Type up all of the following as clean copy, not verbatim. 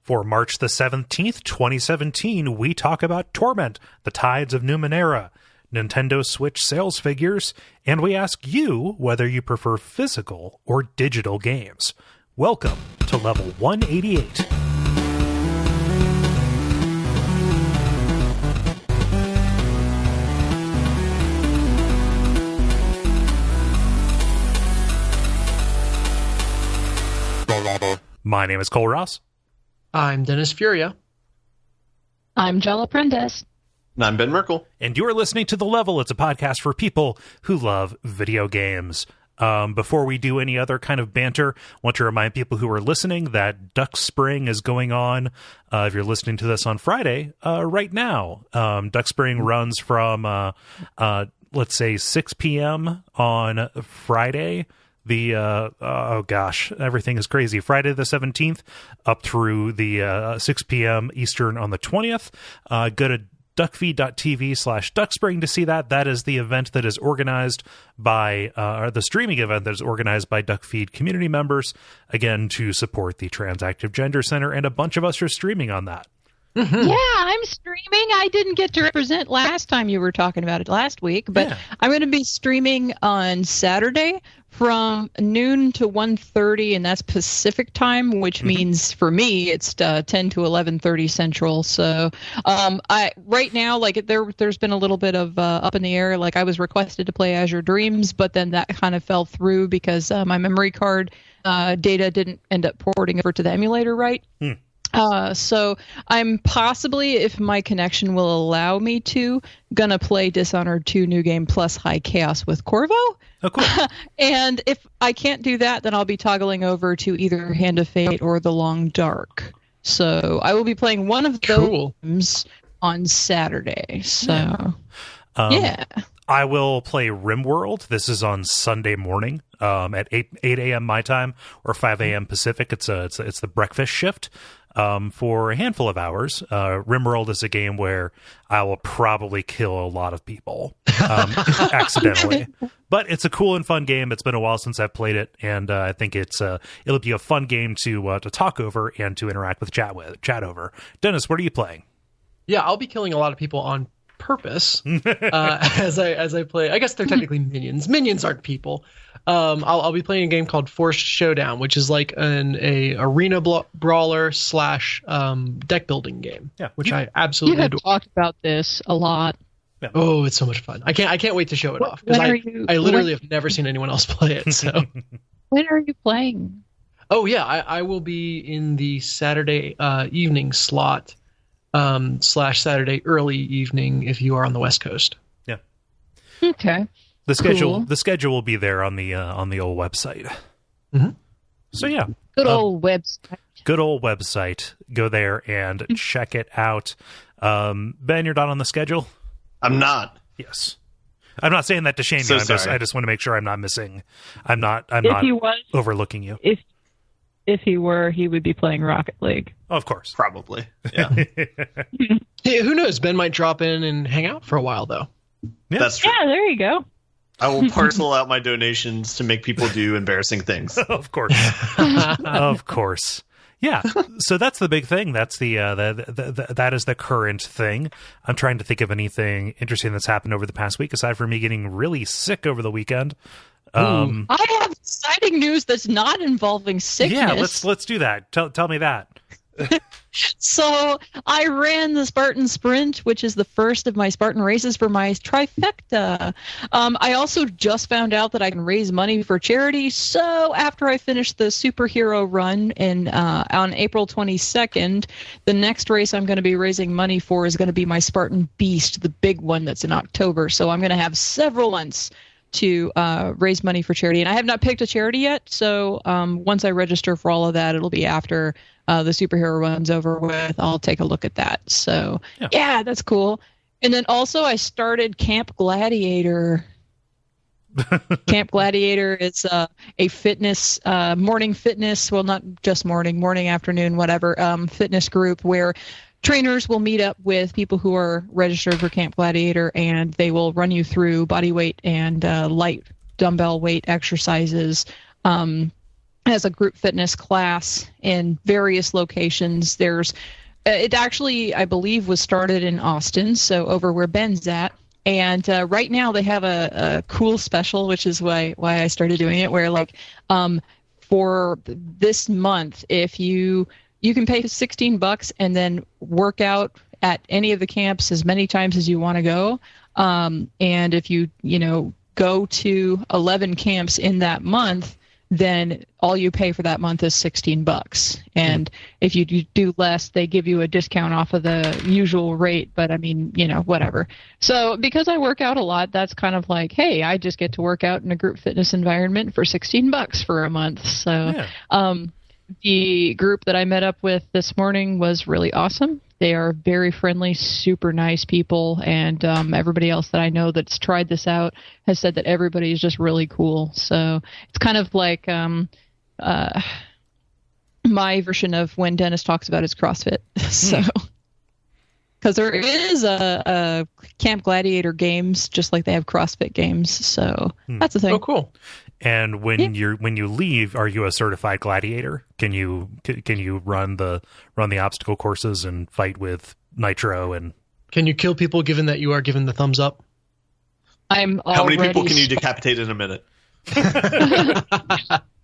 For March the 17th, 2017, we talk about Torment, The Tides of Numenera, Nintendo Switch sales figures, and we ask you whether you prefer physical or digital games. Welcome to Level 188. My name is Kole Ross. I'm Dennis Furia. I'm Jala Prentice. And I'm Ben Merkel. And you're listening to The Level. It's a podcast for people who love video games. Before we do any other kind of banter, I want to remind people who are listening that Duck Spring is going on. If you're listening to this on Friday, right now. Duck Spring runs from, let's say, 6 p.m. on Friday. Everything is crazy. Friday the 17th up through the 6 p.m. Eastern on the 20th. Go to Duckfeed.tv/Duckspring to see that. That is the event that is organized by, or the streaming event that is organized by Duckfeed community members, again, to support the Transactive Gender Center, and a bunch of us are streaming on that. Mm-hmm. Yeah, I'm streaming. I didn't get to represent last time you were talking about it last week, but yeah. I'm going to be streaming on Saturday from noon to 1:30, and that's Pacific time, which means for me it's 10 to 11:30 Central. So right now, like there's been a little bit of up in the air. Like I was requested to play Azure Dreams, but then that kind of fell through because my memory card data didn't end up porting over to the emulator right. So I'm possibly, if my connection will allow me to, gonna play Dishonored 2 New Game Plus High Chaos with Corvo. Oh, cool. And if I can't do that, then I'll be toggling over to either Hand of Fate or The Long Dark. So I will be playing one of those games on Saturday. So, yeah. I will play RimWorld. This is on Sunday morning at 8 a.m. my time or 5 a.m. Pacific. It's the breakfast shift. For a handful of hours. RimWorld is a game where I will probably kill a lot of people accidentally. But it's a cool and fun game. It's been a while since I've played it, and I think it'll be a fun game to talk over and to interact with chat over. Dennis, what are you playing? Yeah, I'll be killing a lot of people on purpose as I play. I guess they're technically minions. Minions aren't people. I'll be playing a game called Forced Showdown, which is like a arena brawler / deck building game. Yeah, which I absolutely adore. You have talked about this a lot. Yeah. Oh, it's so much fun! I can't wait to show it off because I literally have never seen anyone else play it. So when are you playing? Oh yeah, I will be in the Saturday evening slot / Saturday early evening if you are on the West Coast. Yeah. Okay. The schedule will be there on the old website. Mm-hmm. So yeah, good old website. Go there and check it out. Ben, you're not on the schedule? I'm not. Yes. I'm not saying that to shame you. I just want to make sure I'm not missing. I'm not overlooking you. If he were, he would be playing Rocket League. Of course. Probably. Yeah. Hey, who knows? Ben might drop in and hang out for a while, though. Yeah. That's true. Yeah, there you go. I will parcel out my donations to make people do embarrassing things. Of course. Of course. Yeah. So that's the big thing. That's that is the current thing. I'm trying to think of anything interesting that's happened over the past week, aside from me getting really sick over the weekend. I have exciting news that's not involving sickness. Yeah, let's do that. Tell me that. So I ran the Spartan Sprint, which is the first of my Spartan races for my trifecta. I also just found out that I can raise money for charity. So after I finish the superhero run on April 22nd, the next race I'm going to be raising money for is going to be my Spartan Beast, the big one that's in October. So I'm going to have several months to raise money for charity. And I have not picked a charity yet. So once I register for all of that, it'll be after the superhero run's over with. I'll take a look at that. So yeah, that's cool. And then also I started Camp Gladiator. Camp Gladiator is a fitness, morning fitness, well, not just morning, afternoon, whatever, fitness group where trainers will meet up with people who are registered for Camp Gladiator, and they will run you through body weight and light dumbbell weight exercises as a group fitness class in various locations. There's it actually, I believe, was started in Austin, so over where Ben's at. And right now they have a cool special, which is why I started doing it, where like for this month, if you can pay $16 and then work out at any of the camps as many times as you want to go. And if you go to 11 camps in that month, then all you pay for that month is $16. And if you do less, they give you a discount off of the usual rate. But I mean, whatever. So because I work out a lot, that's kind of like, hey, I just get to work out in a group fitness environment for $16 for a month. So the group that I met up with this morning was really awesome. They are very friendly, super nice people, and everybody else that I know that's tried this out has said that everybody is just really cool. So it's kind of like my version of when Dennis talks about his CrossFit. So because there is a Camp Gladiator games, just like they have CrossFit games. So that's the thing. Oh, cool. And when you leave, are you a certified gladiator? Can you run the obstacle courses and fight with nitro? And can you kill people given that you are given the thumbs up? How many people can you decapitate in a minute?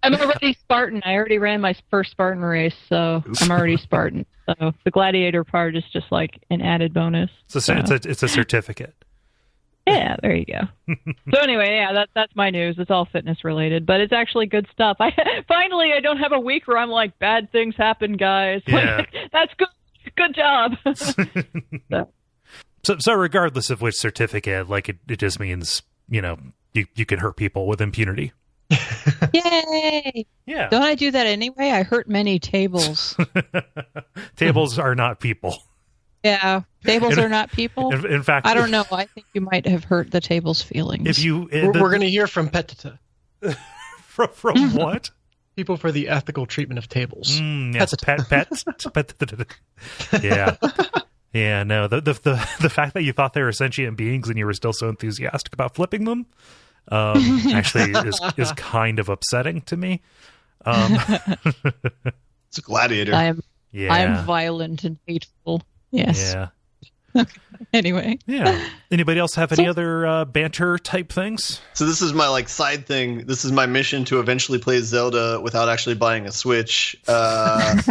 I'm already Spartan. I already ran my first Spartan race, so I'm already Spartan. So the gladiator part is just like an added bonus. It's a certificate. Yeah, there you go. So anyway, yeah, that's my news. It's all fitness related, but it's actually good stuff. Finally, I don't have a week where I'm like, bad things happen, guys. Yeah. Like, that's good. Good job. So regardless of which certificate, like it just means, you can hurt people with impunity. Yay! Yeah. Don't I do that anyway? I hurt many tables. Tables are not people. Yeah, tables are not people. In fact, I don't know. I think you might have hurt the table's feelings. We're going to hear from Petita. From what? People for the ethical treatment of tables. Yes, pet. Yeah. Yeah, no. The fact that you thought they were sentient beings and you were still so enthusiastic about flipping them, actually is kind of upsetting to me. It's a gladiator. I am violent and hateful. Yes. Yeah. Anyway. Yeah. Anybody else have any other banter type things? So this is my side thing. This is my mission to eventually play Zelda without actually buying a Switch. I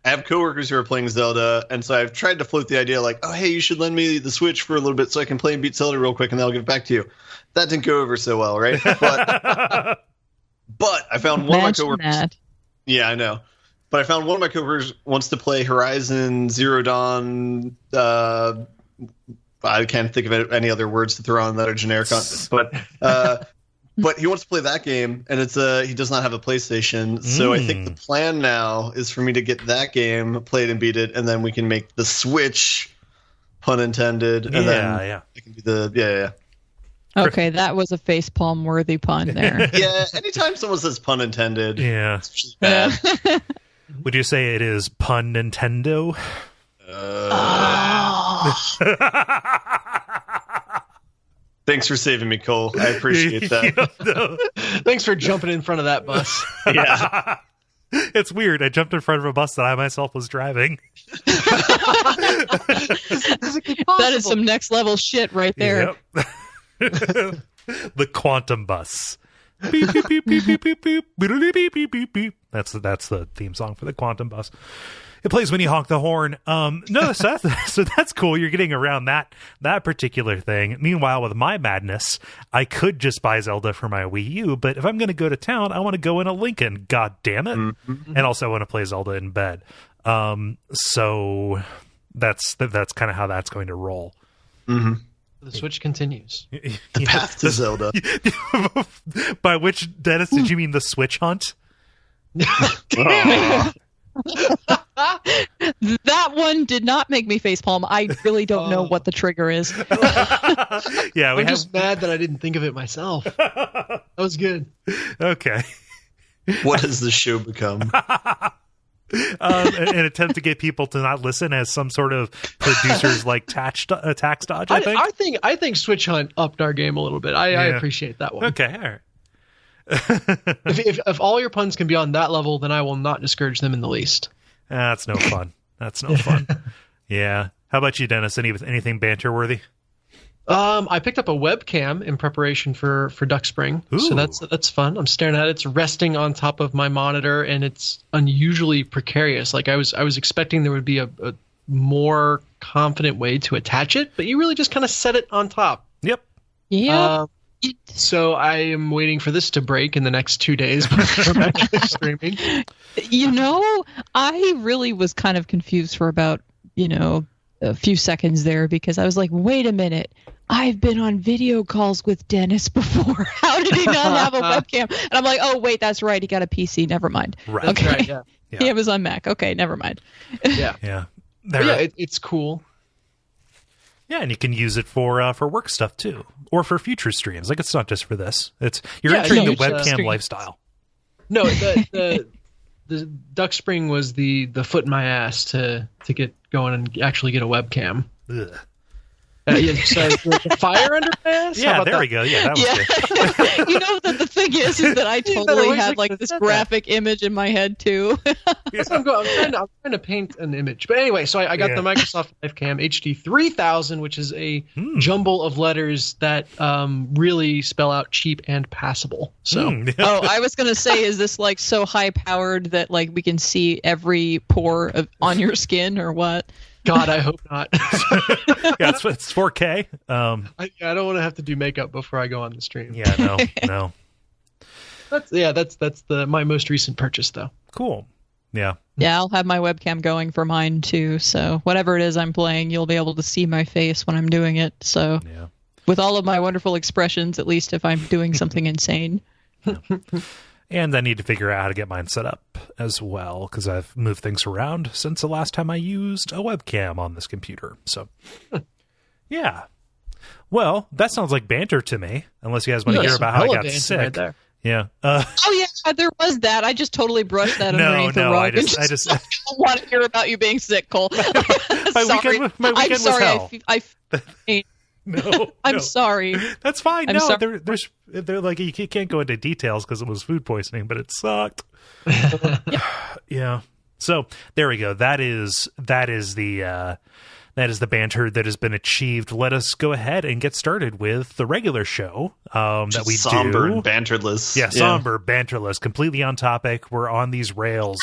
have coworkers who are playing Zelda, and so I've tried to float the idea like, oh, hey, you should lend me the Switch for a little bit so I can play and beat Zelda real quick, and then I'll give it back to you. That didn't go over so well, right? But I found one of my coworkers. Yeah, I know. But I found one of my coworkers wants to play Horizon Zero Dawn. I can't think of any other words to throw on that are generic on this. But he wants to play that game, and he does not have a PlayStation. So I think the plan now is for me to get that game, play it and beat it, and then we can make the Switch, pun intended. And then I can do the Okay, that was a facepalm worthy pun there. Yeah, anytime someone says pun intended, it's bad. Would you say it is pun Nintendo? Thanks for saving me, Kole. I appreciate that. Thanks for jumping in front of that bus. Yeah. It's weird. I jumped in front of a bus that I myself was driving. That is some next level shit right there. Yep. The quantum bus. Beep, beep, beep, beep, beep, beep, beep, beep, beep, beep, beep. That's the theme song for the quantum bus. It plays when you honk the horn. No, so that's cool. You're getting around that particular thing. Meanwhile, with my madness, I could just buy Zelda for my Wii U, but if I'm going to go to town, I want to go in a Lincoln. God damn it! Mm-hmm. And also I want to play Zelda in bed. So that's kind of how that's going to roll. Mm-hmm. The Switch continues. The path to Zelda. By which, Dennis, did you mean the Switch hunt? That one did not make me facepalm. I really don't know what the trigger is. Yeah, I'm just mad that I didn't think of it myself. That was good. Okay. What has this show become? An attempt to get people to not listen as some sort of producer's tax dodge. I think Switch Hunt upped our game a little bit. I appreciate that one. Okay, all right. If all your puns can be on that level, then I will not discourage them in the least. That's no fun. That's no fun. Yeah. How about you, Dennis? Anything banter worthy? I picked up a webcam in preparation for Duck Spring, so that's fun. I'm staring at it. It's resting on top of my monitor, and it's unusually precarious. Like I was expecting there would be a more confident way to attach it, but you really just kind of set it on top. Yep. Yeah. So I am waiting for this to break in the next 2 days before I'm actually streaming. I really was kind of confused for about, a few seconds there, because I was like, wait a minute. I've been on video calls with Dennis before. How did he not have a webcam? And I'm like, oh, wait, that's right. He got a PC. Never mind. Right. That's Okay. right, yeah. He was on Mac. Okay, never mind. Yeah. Yeah. It's cool. Yeah, and you can use it for work stuff too, or for future streams. Like, it's not just for this. You're entering the webcam lifestyle. No, the Duck Spring was the foot in my ass to get going and actually get a webcam. Ugh. So the fire under my ass? Yeah, there we go. Yeah, that was good. The thing is that I totally had like this graphic image in my head too. So I'm trying to paint an image. But anyway, so I got the Microsoft LifeCam HD 3000, which is a jumble of letters that really spell out cheap and passable. So I was gonna say, is this like so high powered that like we can see every pore on your skin or what? God, I hope not. Yeah, it's 4K. I don't want to have to do makeup before I go on the stream. Yeah, no. That's my most recent purchase, though. Cool. Yeah. Yeah, I'll have my webcam going for mine too. So whatever it is I'm playing, you'll be able to see my face when I'm doing it. So with all of my wonderful expressions, at least if I'm doing something insane. And I need to figure out how to get mine set up as well, because I've moved things around since the last time I used a webcam on this computer. So, yeah. Well, that sounds like banter to me, unless you guys want to hear about how I got sick. Right there. Yeah. Oh, yeah, there was that. I just totally brushed that underneath the rug. I just don't want to hear about you being sick, Cole. my weekend was hell. No, I'm sorry. That's fine. They're like, you can't go into details because it was food poisoning, but it sucked. Yeah. So there we go. That is the banter that has been achieved. Let us go ahead and get started with the regular show that we somber do. And banterless. Yeah, somber, banterless, completely on topic. We're on these rails.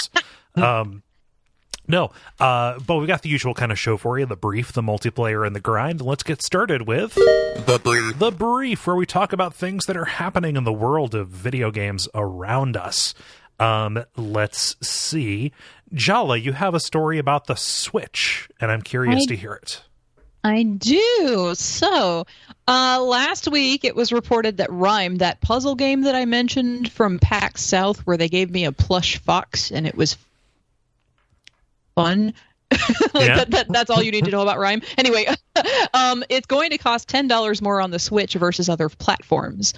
No, but we got the usual kind of show for you, the brief, the multiplayer, and the grind. Let's get started with the brief, where we talk about things that are happening in the world of video games around us. Let's see. Jala, you have a story about the Switch, and I'm curious to hear it. I do. So, last week it was reported that Rime, that puzzle game that I mentioned from PAX South, where they gave me a plush fox, and it was fun. That's all you need to know about Rime. Anyway, it's going to cost $10 more on the Switch versus other platforms.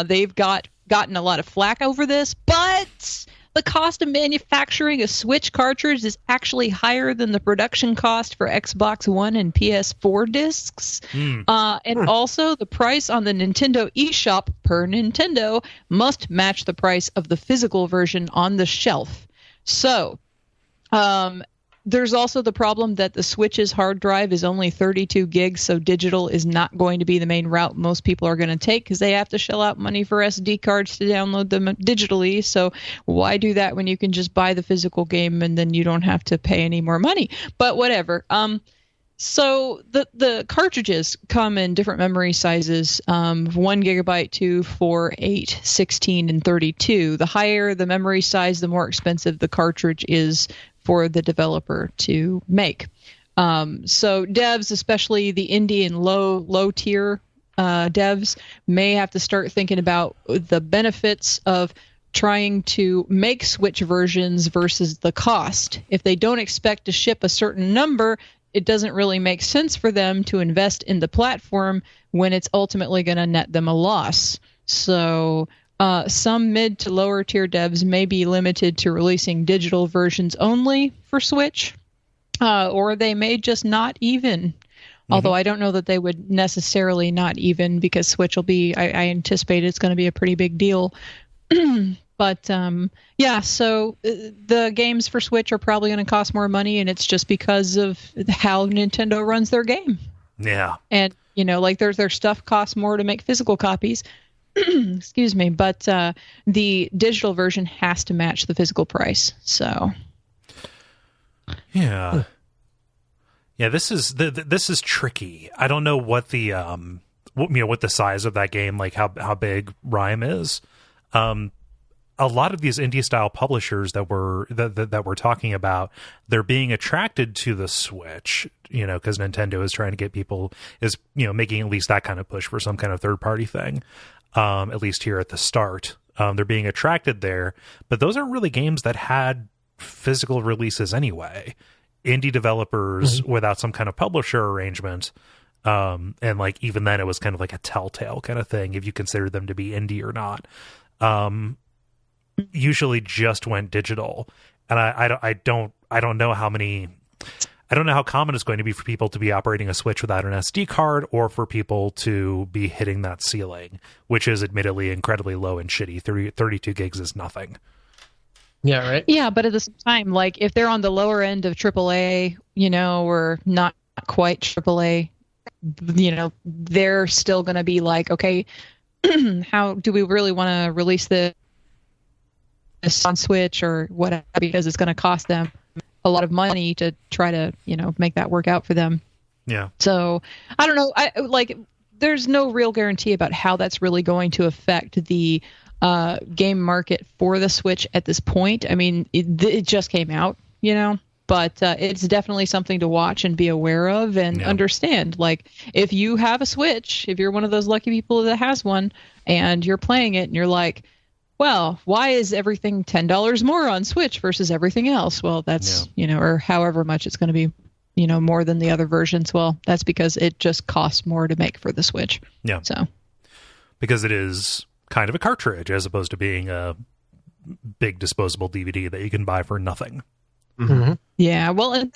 They've gotten a lot of flack over this, but the cost of manufacturing a Switch cartridge is actually higher than the production cost for Xbox One and PS4 discs. And also, the price on the Nintendo eShop per Nintendo must match the price of the physical version on the shelf. So, there's also the problem that the Switch's hard drive is only 32 gigs, so digital is not going to be the main route most people are going to take because they have to shell out money for SD cards to download them digitally. So why do that when you can just buy the physical game and then you don't have to pay any more money? But whatever. So the cartridges come in different memory sizes, 1 gigabyte, 2, 4, 8, 16, and 32. The higher the memory size, the more expensive the cartridge is for the developer to make. So devs, especially the indie and low tier devs, may have to start thinking about the benefits of trying to make Switch versions versus the cost. If they don't expect to ship a certain number, it doesn't really make sense for them to invest in the platform when it's ultimately going to net them a loss. So some mid to lower tier devs may be limited to releasing digital versions only for Switch, or they may just not even. Although I don't know that they would necessarily not even, because Switch will be, I anticipate it's going to be a pretty big deal. But yeah, so the games for Switch are probably going to cost more money, and it's just because of how Nintendo runs their game. Yeah. And, like their stuff costs more to make physical copies. Excuse me. But the digital version has to match the physical price. So. Yeah. Yeah, this is tricky. I don't know what the what the size of that game, like how big Rhyme is. A lot of these indie style publishers that we're talking about, they're being attracted to the Switch, because Nintendo is trying to get people, making at least that kind of push for some kind of third party thing, at least here at the start. They're being attracted there, but those aren't really games that had physical releases anyway. Indie developers without some kind of publisher arrangement, and like even then it was kind of like a telltale kind of thing if you consider them to be indie or not. Usually just went digital, and I don't know how common it's going to be for people to be operating a Switch without an SD card, or for people to be hitting that ceiling, which is admittedly incredibly low and shitty. 32 gigs is nothing. Yeah, right. Yeah, but at the same time, like if they're on the lower end of AAA, or not quite AAA, they're still going to be like, okay, how do we really want to release this on Switch or whatever, because it's going to cost them a lot of money to try to, make that work out for them. Yeah. So I don't know. There's no real guarantee about how that's really going to affect the game market for the Switch at this point. I mean, it just came out, but it's definitely something to watch and be aware of and understand. Like, if you have a Switch, if you're one of those lucky people that has one and you're playing it and you're like, well, why is everything $10 more on Switch versus everything else? Well, that's, or however much it's going to be, more than the other versions. Well, that's because it just costs more to make for the Switch. Yeah. So, because it is kind of a cartridge as opposed to being a big disposable DVD that you can buy for nothing. Mm-hmm. Yeah. Well, and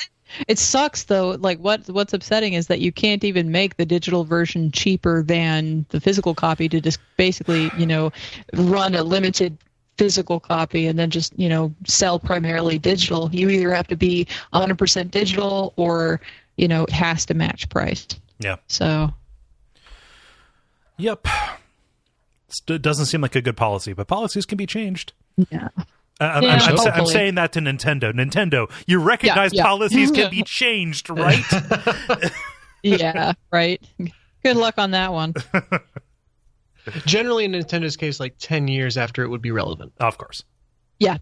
it sucks though. Like what's upsetting is that you can't even make the digital version cheaper than the physical copy to just basically, run a limited physical copy and then just, sell primarily digital. You either have to be 100% digital or, it has to match price. Yeah. So. Yep. It doesn't seem like a good policy, but policies can be changed. Yeah. I'm saying that to Nintendo. Nintendo, you recognize policies can be changed, right? Yeah, right. Good luck on that one. Generally, in Nintendo's case, like 10 years after it would be relevant. Of course. Yeah.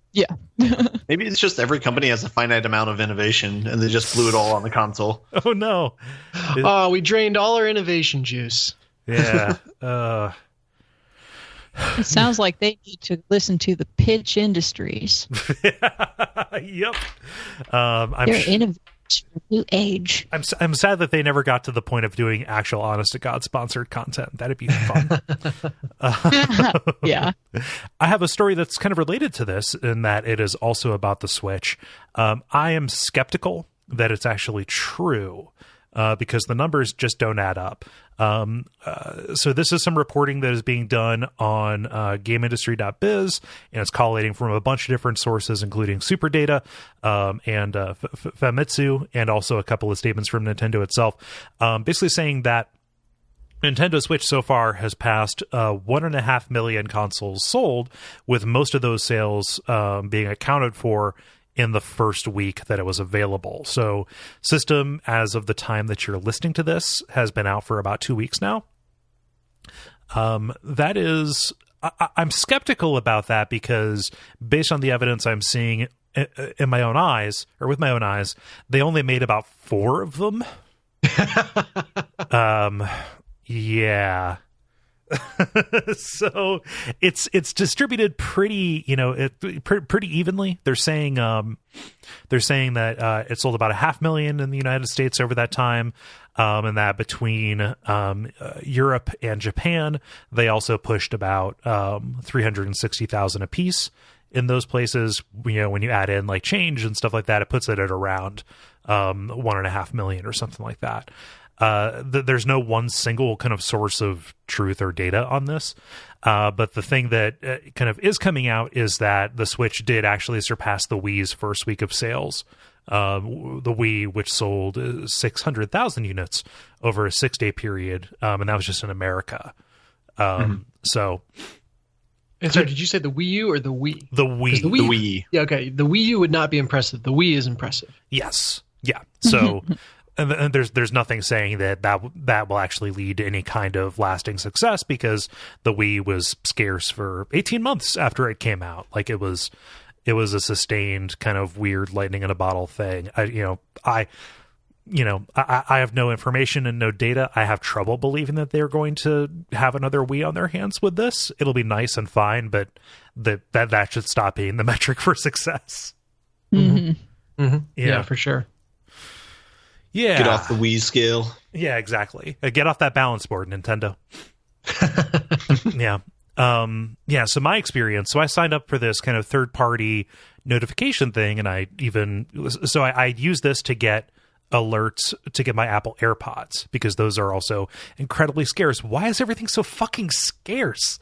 Maybe it's just every company has a finite amount of innovation, and they just blew it all on the console. Oh, no. We drained all our innovation juice. Yeah. It sounds like they need to listen to the pitch industries. Yep. They're innovative new age. I'm sad that they never got to the point of doing actual honest to God sponsored content. That'd be fun. Yeah. I have a story that's kind of related to this in that it is also about the Switch. I am skeptical that it's actually true. Because the numbers just don't add up. So this is some reporting that is being done on GameIndustry.biz, and it's collating from a bunch of different sources, including Superdata and Famitsu, and also a couple of statements from Nintendo itself, basically saying that Nintendo Switch so far has passed 1.5 million consoles sold, with most of those sales being accounted for in the first week that it was available. So system, as of the time that you're listening to this, has been out for about 2 weeks now. That is, I'm skeptical about that because based on the evidence I'm seeing in my own eyes, or with my own eyes, they only made about 4 of them. Yeah. So it's distributed pretty, pretty evenly. They're saying that it sold about 500,000 in the United States over that time, and that between Europe and Japan, they also pushed about 360,000 a piece in those places. When you add in like change and stuff like that, it puts it at around 1.5 million or something like that. There's no one single kind of source of truth or data on this. But the thing that kind of is coming out is that the Switch did actually surpass the Wii's first week of sales. The Wii, which sold 600,000 units over a 6-day period, and that was just in America. So, and sorry, did you say the Wii U or the Wii? The Wii. The Wii. Yeah, okay. The Wii U would not be impressive. The Wii is impressive. Yes. Yeah. So, and there's nothing saying that will actually lead to any kind of lasting success, because the Wii was scarce for 18 months after it came out. Like, it was a sustained kind of weird lightning in a bottle thing. I have no information and no data. I have trouble believing that they're going to have another Wii on their hands with this. It'll be nice and fine, but that should stop being the metric for success. Yeah, for sure. Yeah. Get off the Wii scale. Yeah, exactly. Get off that balance board, Nintendo. Yeah. So my experience, I signed up for this kind of third-party notification thing, and I use this to get alerts to get my Apple AirPods, because those are also incredibly scarce. Why is everything so fucking scarce?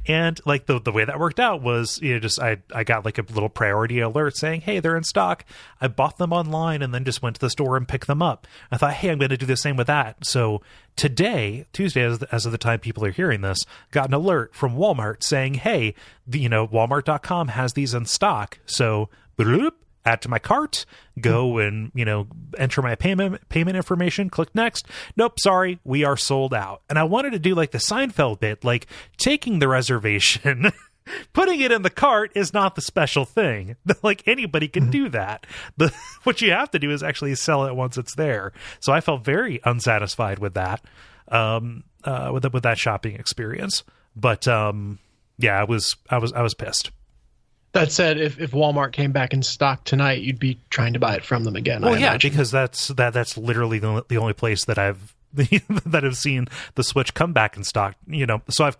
And like the way that worked out was, I got like a little priority alert saying, hey, they're in stock. I bought them online and then just went to the store and picked them up. I thought, hey, I'm going to do the same with that. So today, Tuesday, as of the time people are hearing this, got an alert from Walmart saying, hey, Walmart.com has these in stock. So bloop, add to my cart, go and, enter my payment information, click next. Nope, sorry, we are sold out. And I wanted to do like the Seinfeld bit, like taking the reservation, putting it in the cart is not the special thing. Like, anybody can do that. What you have to do is actually sell it once it's there. So I felt very unsatisfied with that, with that shopping experience. But I was pissed. That said, if Walmart came back in stock tonight, you'd be trying to buy it from them again. Well, yeah, because that's literally the only place that I've seen the Switch come back in stock. So I've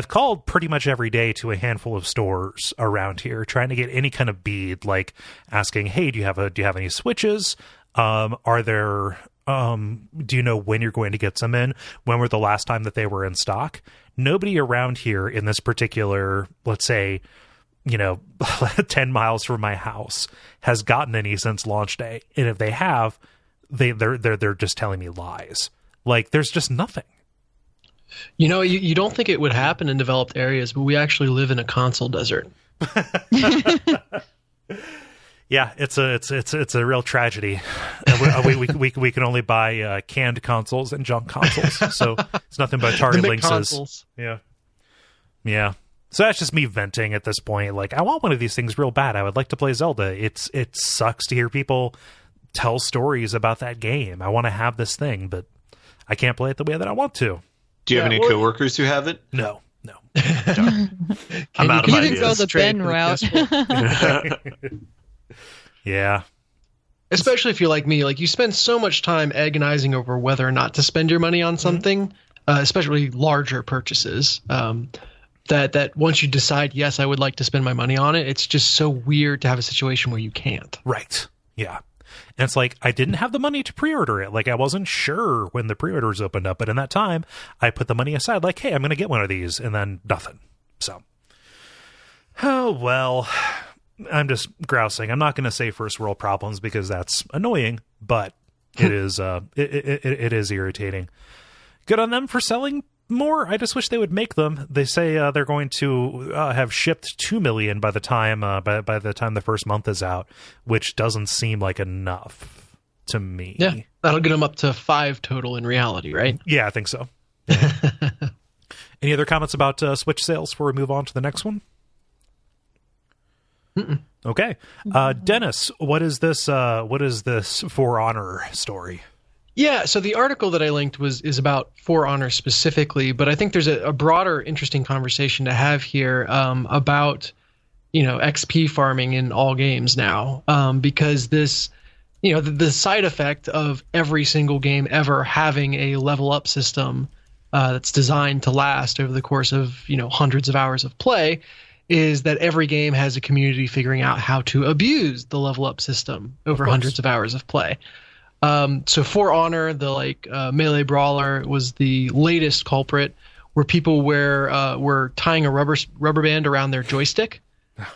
called pretty much every day to a handful of stores around here, trying to get any kind of bead, like asking, hey, do you have any Switches? Are there? Do you know when you're going to get some in? When were the last time that they were in stock? Nobody around here in this particular, let's say, 10 miles from my house has gotten any since launch day. And if they have, they're just telling me lies. Like, there's just nothing. You don't think it would happen in developed areas, but we actually live in a console desert. Yeah, it's a real tragedy. We can only buy canned consoles and junk consoles. So it's nothing but Atari Lynxes. Yeah. So that's just me venting at this point. Like, I want one of these things real bad. I would like to play Zelda. It sucks to hear people tell stories about that game. I want to have this thing, but I can't play it the way that I want to. Do you have any coworkers who have it? No. I'm out of ideas. You can go the Ben route. Yeah. Especially if you're like me, like you spend so much time agonizing over whether or not to spend your money on something, especially larger purchases. That once you decide, yes, I would like to spend my money on it, it's just so weird to have a situation where you can't. Right. Yeah. And it's like, I didn't have the money to pre-order it. Like, I wasn't sure when the pre-orders opened up. But in that time, I put the money aside, like, hey, I'm going to get one of these. And then nothing. So, oh, well, I'm just grousing. I'm not going to say first world problems because that's annoying. But it is it is irritating. Good on them for selling more. I just wish they would make them. They say they're going to have shipped 2 million by the time by the time the first month is out, which doesn't seem like enough to me. Yeah, that'll get them up to 5 total in reality, right? Yeah, I think so. Yeah. Any other comments about Switch sales before we move on to the next one? Mm-mm. Okay, Dennis, what is this For Honor story? Yeah, so the article that I linked is about For Honor specifically, but I think there's a broader, interesting conversation to have here about, XP farming in all games now, because this, the side effect of every single game ever having a level up system that's designed to last over the course of, hundreds of hours of play is that every game has a community figuring out how to abuse the level up system over hundreds of hours of play. So For Honor, the melee brawler, was the latest culprit, where people were tying a rubber band around their joystick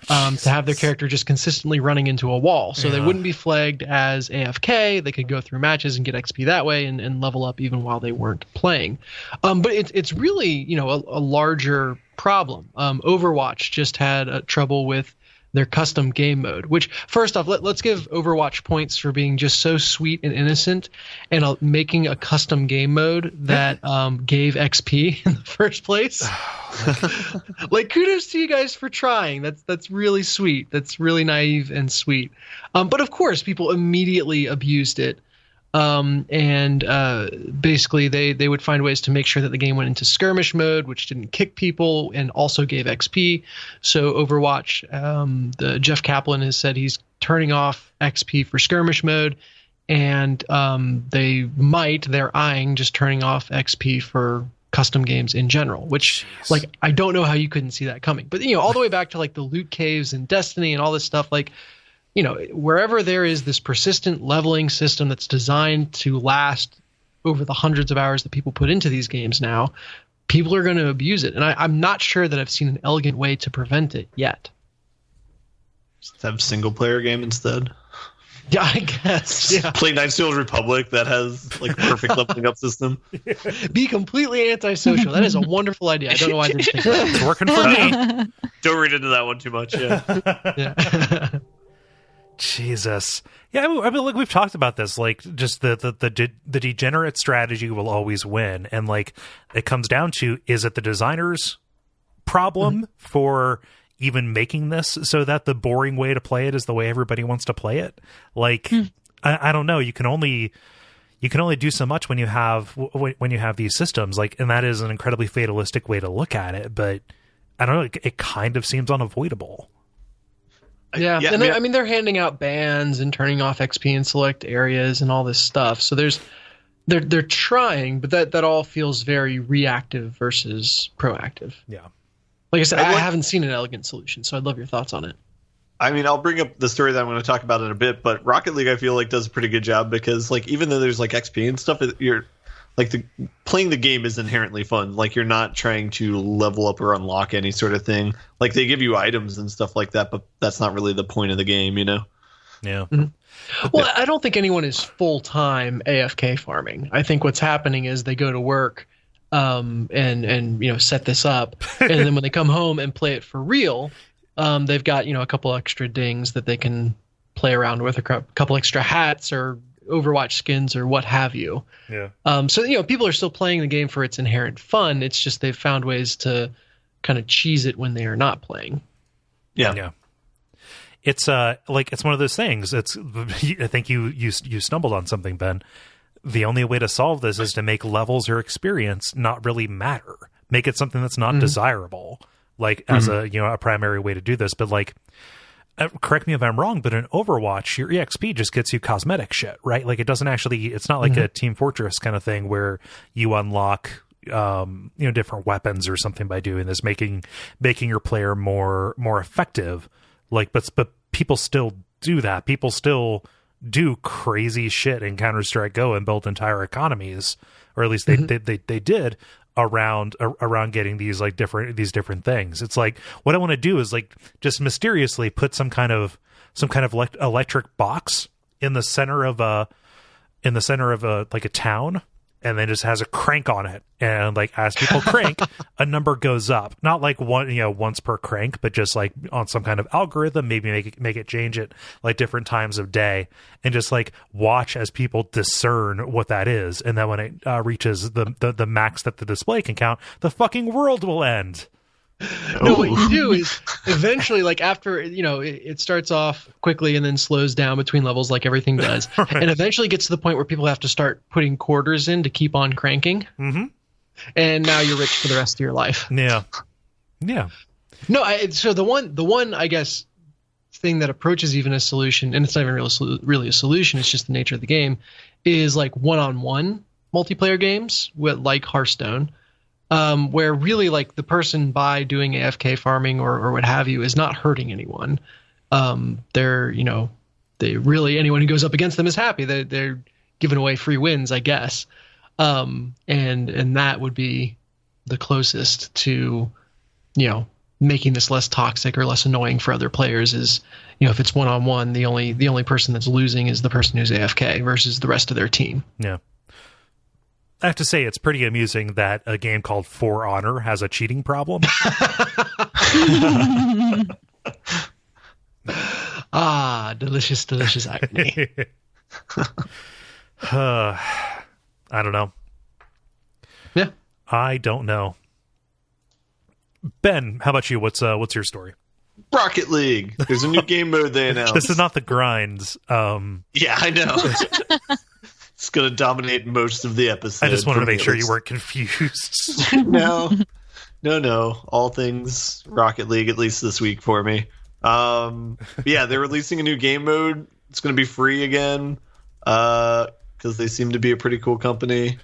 to have their character just consistently running into a wall, so they wouldn't be flagged as AFK. They could go through matches and get XP that way and level up even while they weren't playing. But it's really a larger problem. Overwatch just had trouble with their custom game mode, which, first off, let's give Overwatch points for being just so sweet and innocent and making a custom game mode that gave XP in the first place. Like, kudos to you guys for trying. That's really sweet. That's really naive and sweet. But of course, people immediately abused it. Basically they would find ways to make sure that the game went into skirmish mode, which didn't kick people and also gave XP. So Overwatch, the Jeff Kaplan has said he's turning off XP for skirmish mode, and they're eyeing just turning off XP for custom games in general, which I don't know how you couldn't see that coming. But all the way back to the loot caves and Destiny and all this stuff, wherever there is this persistent leveling system that's designed to last over the hundreds of hours that people put into these games now, people are going to abuse it. And I'm not sure that I've seen an elegant way to prevent it yet. Just have single player game instead. Yeah, I guess. Yeah. Play Knights of the Old Republic that has perfect leveling up system. Be completely antisocial. That is a wonderful idea. I don't know why I didn't think of that. It's working for me. Don't read into that one too much. Yeah. Jesus. Yeah, I mean, we've talked about this, just the degenerate strategy will always win. And it comes down to, is it the designer's problem for even making this so that the boring way to play it is the way everybody wants to play it? I don't know. You can only do so much when you have these systems, and that is an incredibly fatalistic way to look at it. But I don't know. It kind of seems unavoidable. Yeah, and they're handing out bans and turning off XP in select areas and all this stuff. So they're trying, but that all feels very reactive versus proactive. Yeah. Like I said, I haven't seen an elegant solution, so I'd love your thoughts on it. I mean, I'll bring up the story that I'm going to talk about in a bit, but Rocket League I feel does a pretty good job because even though there's XP and stuff, you're playing the game is inherently fun. You're not trying to level up or unlock any sort of thing. They give you items and stuff like that, but that's not really the point of the game, Yeah. Mm-hmm. Well, I don't think anyone is full-time AFK farming. I think what's happening is they go to work and set this up, and then when they come home and play it for real, they've got a couple extra dings that they can play around with, a couple extra hats or Overwatch skins or what have you. Yeah. So people are still playing the game for its inherent fun. It's just they've found ways to kind of cheese it when they are not playing. Yeah. Yeah. It's it's one of those things. I think you stumbled on something, Ben. The only way to solve this is to make levels or experience not really matter. Make it something that's not desirable, as a primary way to do this. But correct me if I'm wrong, but in Overwatch, your EXP just gets you cosmetic shit, right? It doesn't actually, it's not like a Team Fortress kind of thing where you unlock, different weapons or something by doing this, making your player more effective. But people still do that. People still do crazy shit in Counter-Strike Go and build entire economies, or at least they did around getting these different things. It's what I want to do is just mysteriously put some kind of electric box in the center of a town, and then just has a crank on it, and as people crank, a number goes up. Not once per crank, but just on some kind of algorithm, maybe make it change it different times of day, and just watch as people discern what that is, and then when it reaches the max that the display can count, the fucking world will end. No, what you do is eventually, after it starts off quickly and then slows down between levels, like everything does, and eventually gets to the point where people have to start putting quarters in to keep on cranking. Mm-hmm. And now you're rich for the rest of your life. Yeah. No, so the one I guess thing that approaches even a solution, and it's not even really a solution, it's just the nature of the game, is one-on-one multiplayer games with Hearthstone. Where really the person by doing AFK farming or what have you is not hurting anyone. Anyone who goes up against them is happy. They're giving away free wins, I guess. And that would be the closest to, making this less toxic or less annoying for other players is, if it's one-on-one, the only person that's losing is the person who's AFK versus the rest of their team. Yeah. I have to say, it's pretty amusing that a game called For Honor has a cheating problem. Delicious, delicious irony. I don't know. Yeah. I don't know. Ben, how about you? What's your story? Rocket League. There's a new game mode they announced. This is not the grinds. Yeah, I know. It's going to dominate most of the episode. I just wanted to make sure you weren't confused. No. All things Rocket League, at least this week for me. Yeah, they're releasing a new game mode. It's going to be free again because they seem to be a pretty cool company.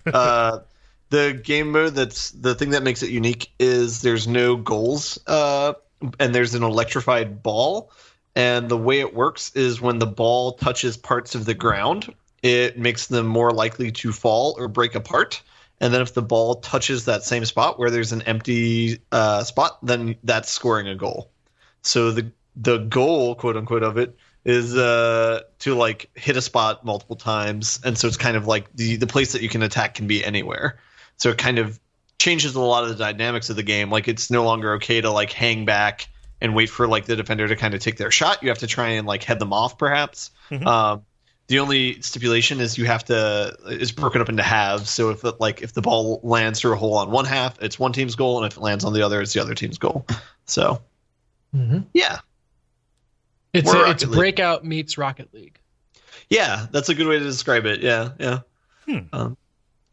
The game mode, that's the thing that makes it unique, is there's no goals and there's an electrified ball. And the way it works is when the ball touches parts of the ground, it makes them more likely to fall or break apart. And then if the ball touches that same spot where there's an empty spot, then that's scoring a goal. So the goal, quote unquote, of it is to like hit a spot multiple times. And so it's kind of like the place that you can attack can be anywhere. So it kind of changes a lot of the dynamics of the game. Like it's no longer okay to like hang back and wait for like the defender to kind of take their shot. You have to try and like head them off perhaps. Mm-hmm. The only stipulation is is broken up into halves. So if the ball lands through a hole on one half, it's one team's goal, and if it lands on the other, it's the other team's goal. So, yeah, it's Breakout meets Rocket League. Yeah, that's a good way to describe it. Yeah.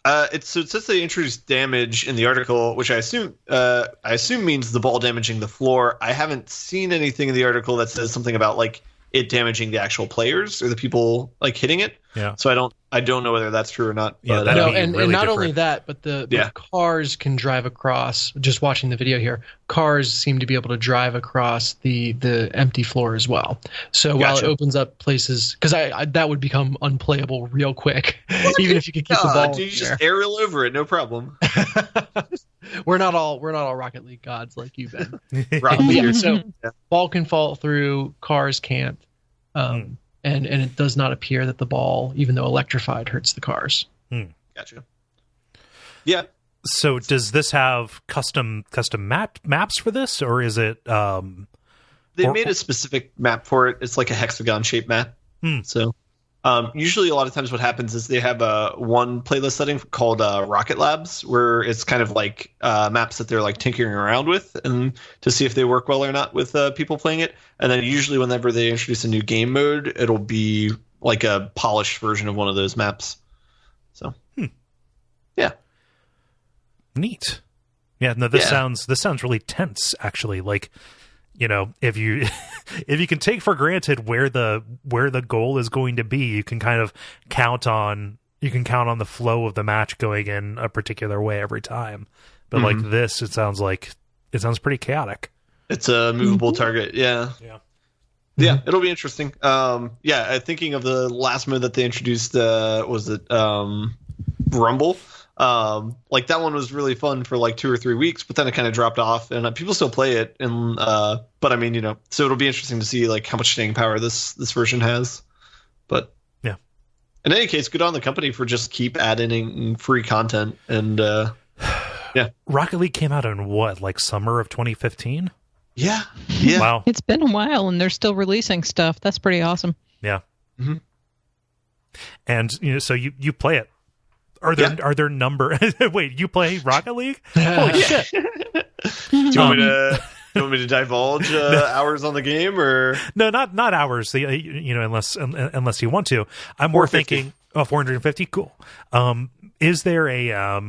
It says they introduced damage in the article, which I assume means the ball damaging the floor. I haven't seen anything in the article that says something about like it damaging the actual players or the people like hitting it. Yeah. So I don't know whether that's true or not. Yeah, and not different. Only that, but the cars can drive across. Just watching the video here, cars seem to be able to drive across the empty floor as well. So while it opens up places, because that would become unplayable real quick, even if you could keep the ball. You just aerial over it, no problem. We're not all Rocket League gods like you, Ben. So ball can fall through, cars can't. And it does not appear that the ball, even though electrified, hurts the cars. Gotcha. Yeah. So does this have custom maps for this, or is it? They made a specific map for it. It's like a hexagon shaped map. So usually a lot of times what happens is they have one playlist setting called Rocket Labs, where it's kind of like maps that they're like tinkering around with and to see if they work well or not with people playing it. And then usually whenever they introduce a new game mode, it'll be like a polished version of one of those maps. So, yeah. Neat. Yeah, no, this sounds really tense, actually. Like, if you can take for granted where the goal is going to be, you can kind of count on the flow of the match going in a particular way every time. But like this, it sounds pretty chaotic. It's a movable target. Yeah. It'll be interesting. Thinking of the last mode that they introduced, was it Rumble? Like that one was really fun for like 2 or 3 weeks, but then it kind of dropped off, and people still play it. And but I mean, so it'll be interesting to see like how much staying power this version has. But yeah, in any case, good on the company for just keep adding free content. And yeah, Rocket League came out in what, like summer of 2015? Yeah. Wow, it's been a while, and they're still releasing stuff. That's pretty awesome. Yeah. Mm-hmm. And so you play it. Are there number? Wait, you play Rocket League? Holy shit! Do you want me to divulge hours on the game, or no? Not hours. Unless you want to. I'm more thinking. 450. Cool. Is there a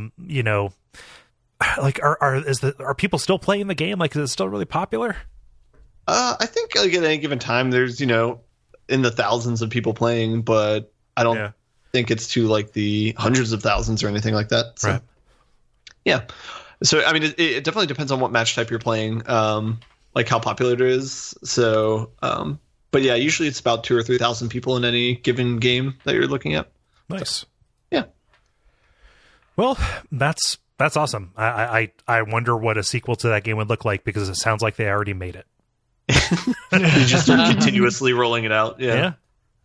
like are people still playing the game? Like, is it still really popular? I think like at any given time, there's in the thousands of people playing, but I don't think it's to like the hundreds of thousands or anything like that. So, right. Yeah. So I mean, it definitely depends on what match type you're playing, like how popular it is. So, but yeah, usually it's about 2,000 or 3,000 people in any given game that you're looking at. Nice. Yeah. Well, that's awesome. I wonder what a sequel to that game would look like, because it sounds like they already made it. You just start continuously rolling it out. Yeah.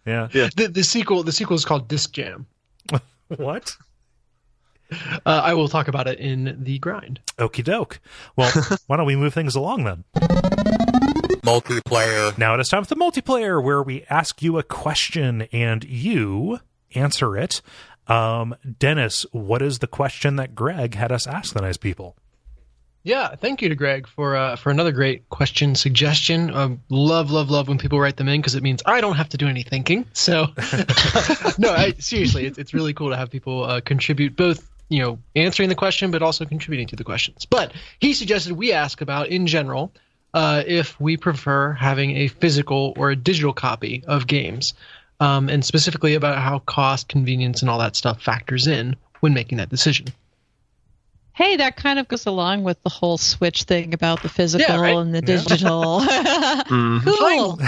The sequel is called Disc Jam. What? I will talk about it in the grind. Okie doke. Well, why don't we move things along then? Multiplayer. Now it is time for the multiplayer, where we ask you a question and you answer it. Dennis, what is the question that Greg had us ask the nice people? Yeah, thank you to Greg for another great question suggestion. Love when people write them in, because it means I don't have to do any thinking. So, no, seriously, it's really cool to have people contribute, both answering the question, but also contributing to the questions. But he suggested we ask about, in general, if we prefer having a physical or a digital copy of games, and specifically about how cost, convenience, and all that stuff factors in when making that decision. Hey, that kind of goes along with the whole Switch thing about the physical and the digital. Cool.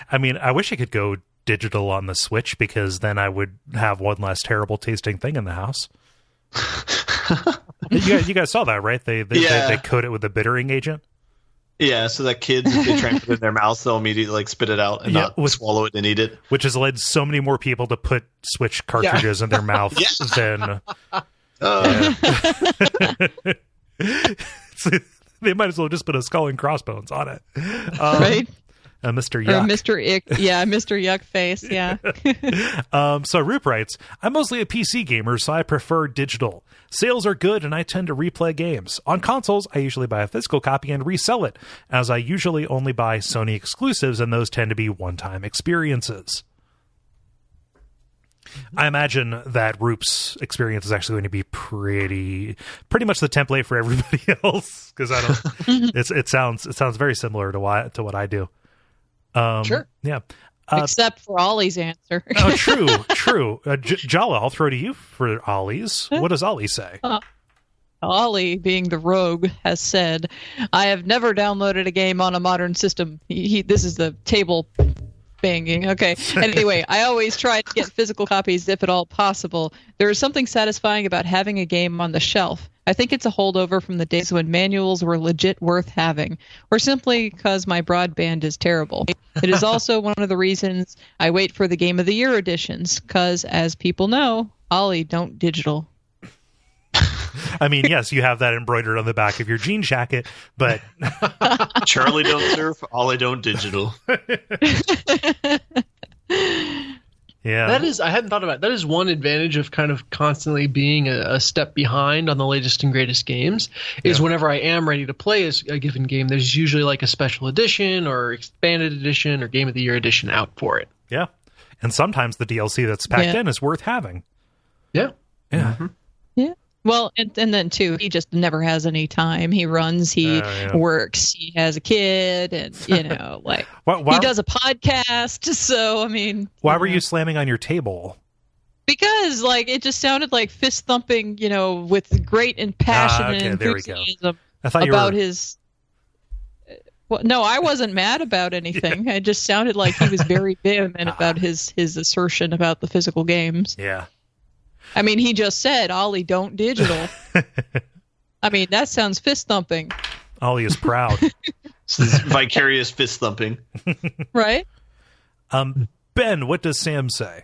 I mean, I wish I could go digital on the Switch, because then I would have one less terrible tasting thing in the house. You guys saw that, right? They coat it with a bittering agent. Yeah, so that kids, if they try and put it in their mouth, they'll immediately spit it out and not swallow it and eat it. Which has led so many more people to put Switch cartridges in their mouth than... They might as well just put a skull and crossbones on it. Right? Mr. Yuck. Mr. Ick. Yeah, Mr. Yuck face. Yeah. So Roop writes, I'm mostly a PC gamer, so I prefer digital. Sales are good, and I tend to replay games. On consoles, I usually buy a physical copy and resell it, as I usually only buy Sony exclusives, and those tend to be one-time experiences. I imagine that Roop's experience is actually going to be pretty much the template for everybody else, because it sounds very similar to what I do. Sure. Yeah. Except for Ollie's answer. Oh, true. Jala, I'll throw to you for Ollie's. What does Ollie say? Ollie, being the rogue, has said, I have never downloaded a game on a modern system. This is the table banging. Okay. Anyway, I always try to get physical copies if at all possible. There is something satisfying about having a game on the shelf. I think it's a holdover from the days when manuals were legit worth having, or simply because my broadband is terrible. It is also one of the reasons I wait for the Game of the Year editions, because, as people know, Ollie don't digital. I mean, yes, you have that embroidered on the back of your jean jacket, but... Charlie don't surf, Ollie don't digital. Yeah, I hadn't thought about it. That is one advantage of kind of constantly being a step behind on the latest and greatest games, is whenever I am ready to play a given game, there's usually like a special edition or expanded edition or Game of the Year edition out for it. Yeah. And sometimes the DLC that's packed in is worth having. Yeah. Yeah. Mm-hmm. Yeah. Well, and then too, he just never has any time. He runs, he works, he has a kid, and like he does a podcast. So I mean, why were you slamming on your table? Because it just sounded like fist thumping, with great and passionate enthusiasm about his. Well, no, I wasn't mad about anything. It just sounded like he was very vehement about his assertion about the physical games. Yeah. I mean, he just said, Ollie, don't digital. I mean, that sounds fist thumping. Ollie is proud. This is vicarious fist thumping. Right? Ben, what does Sam say?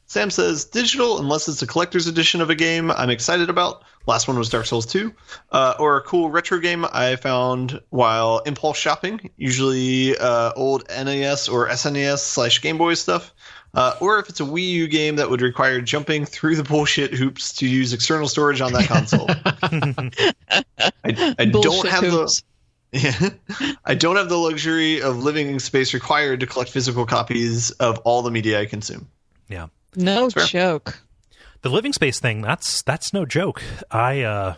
Sam says, digital, unless it's a collector's edition of a game I'm excited about. Last one was Dark Souls 2. Or a cool retro game I found while impulse shopping, usually old NES or SNES / Game Boy stuff. Or if it's a Wii U game that would require jumping through the bullshit hoops to use external storage on that console. I don't have hoops. I don't have the luxury of living space required to collect physical copies of all the media I consume. Yeah. No joke. The living space thing, that's no joke. I've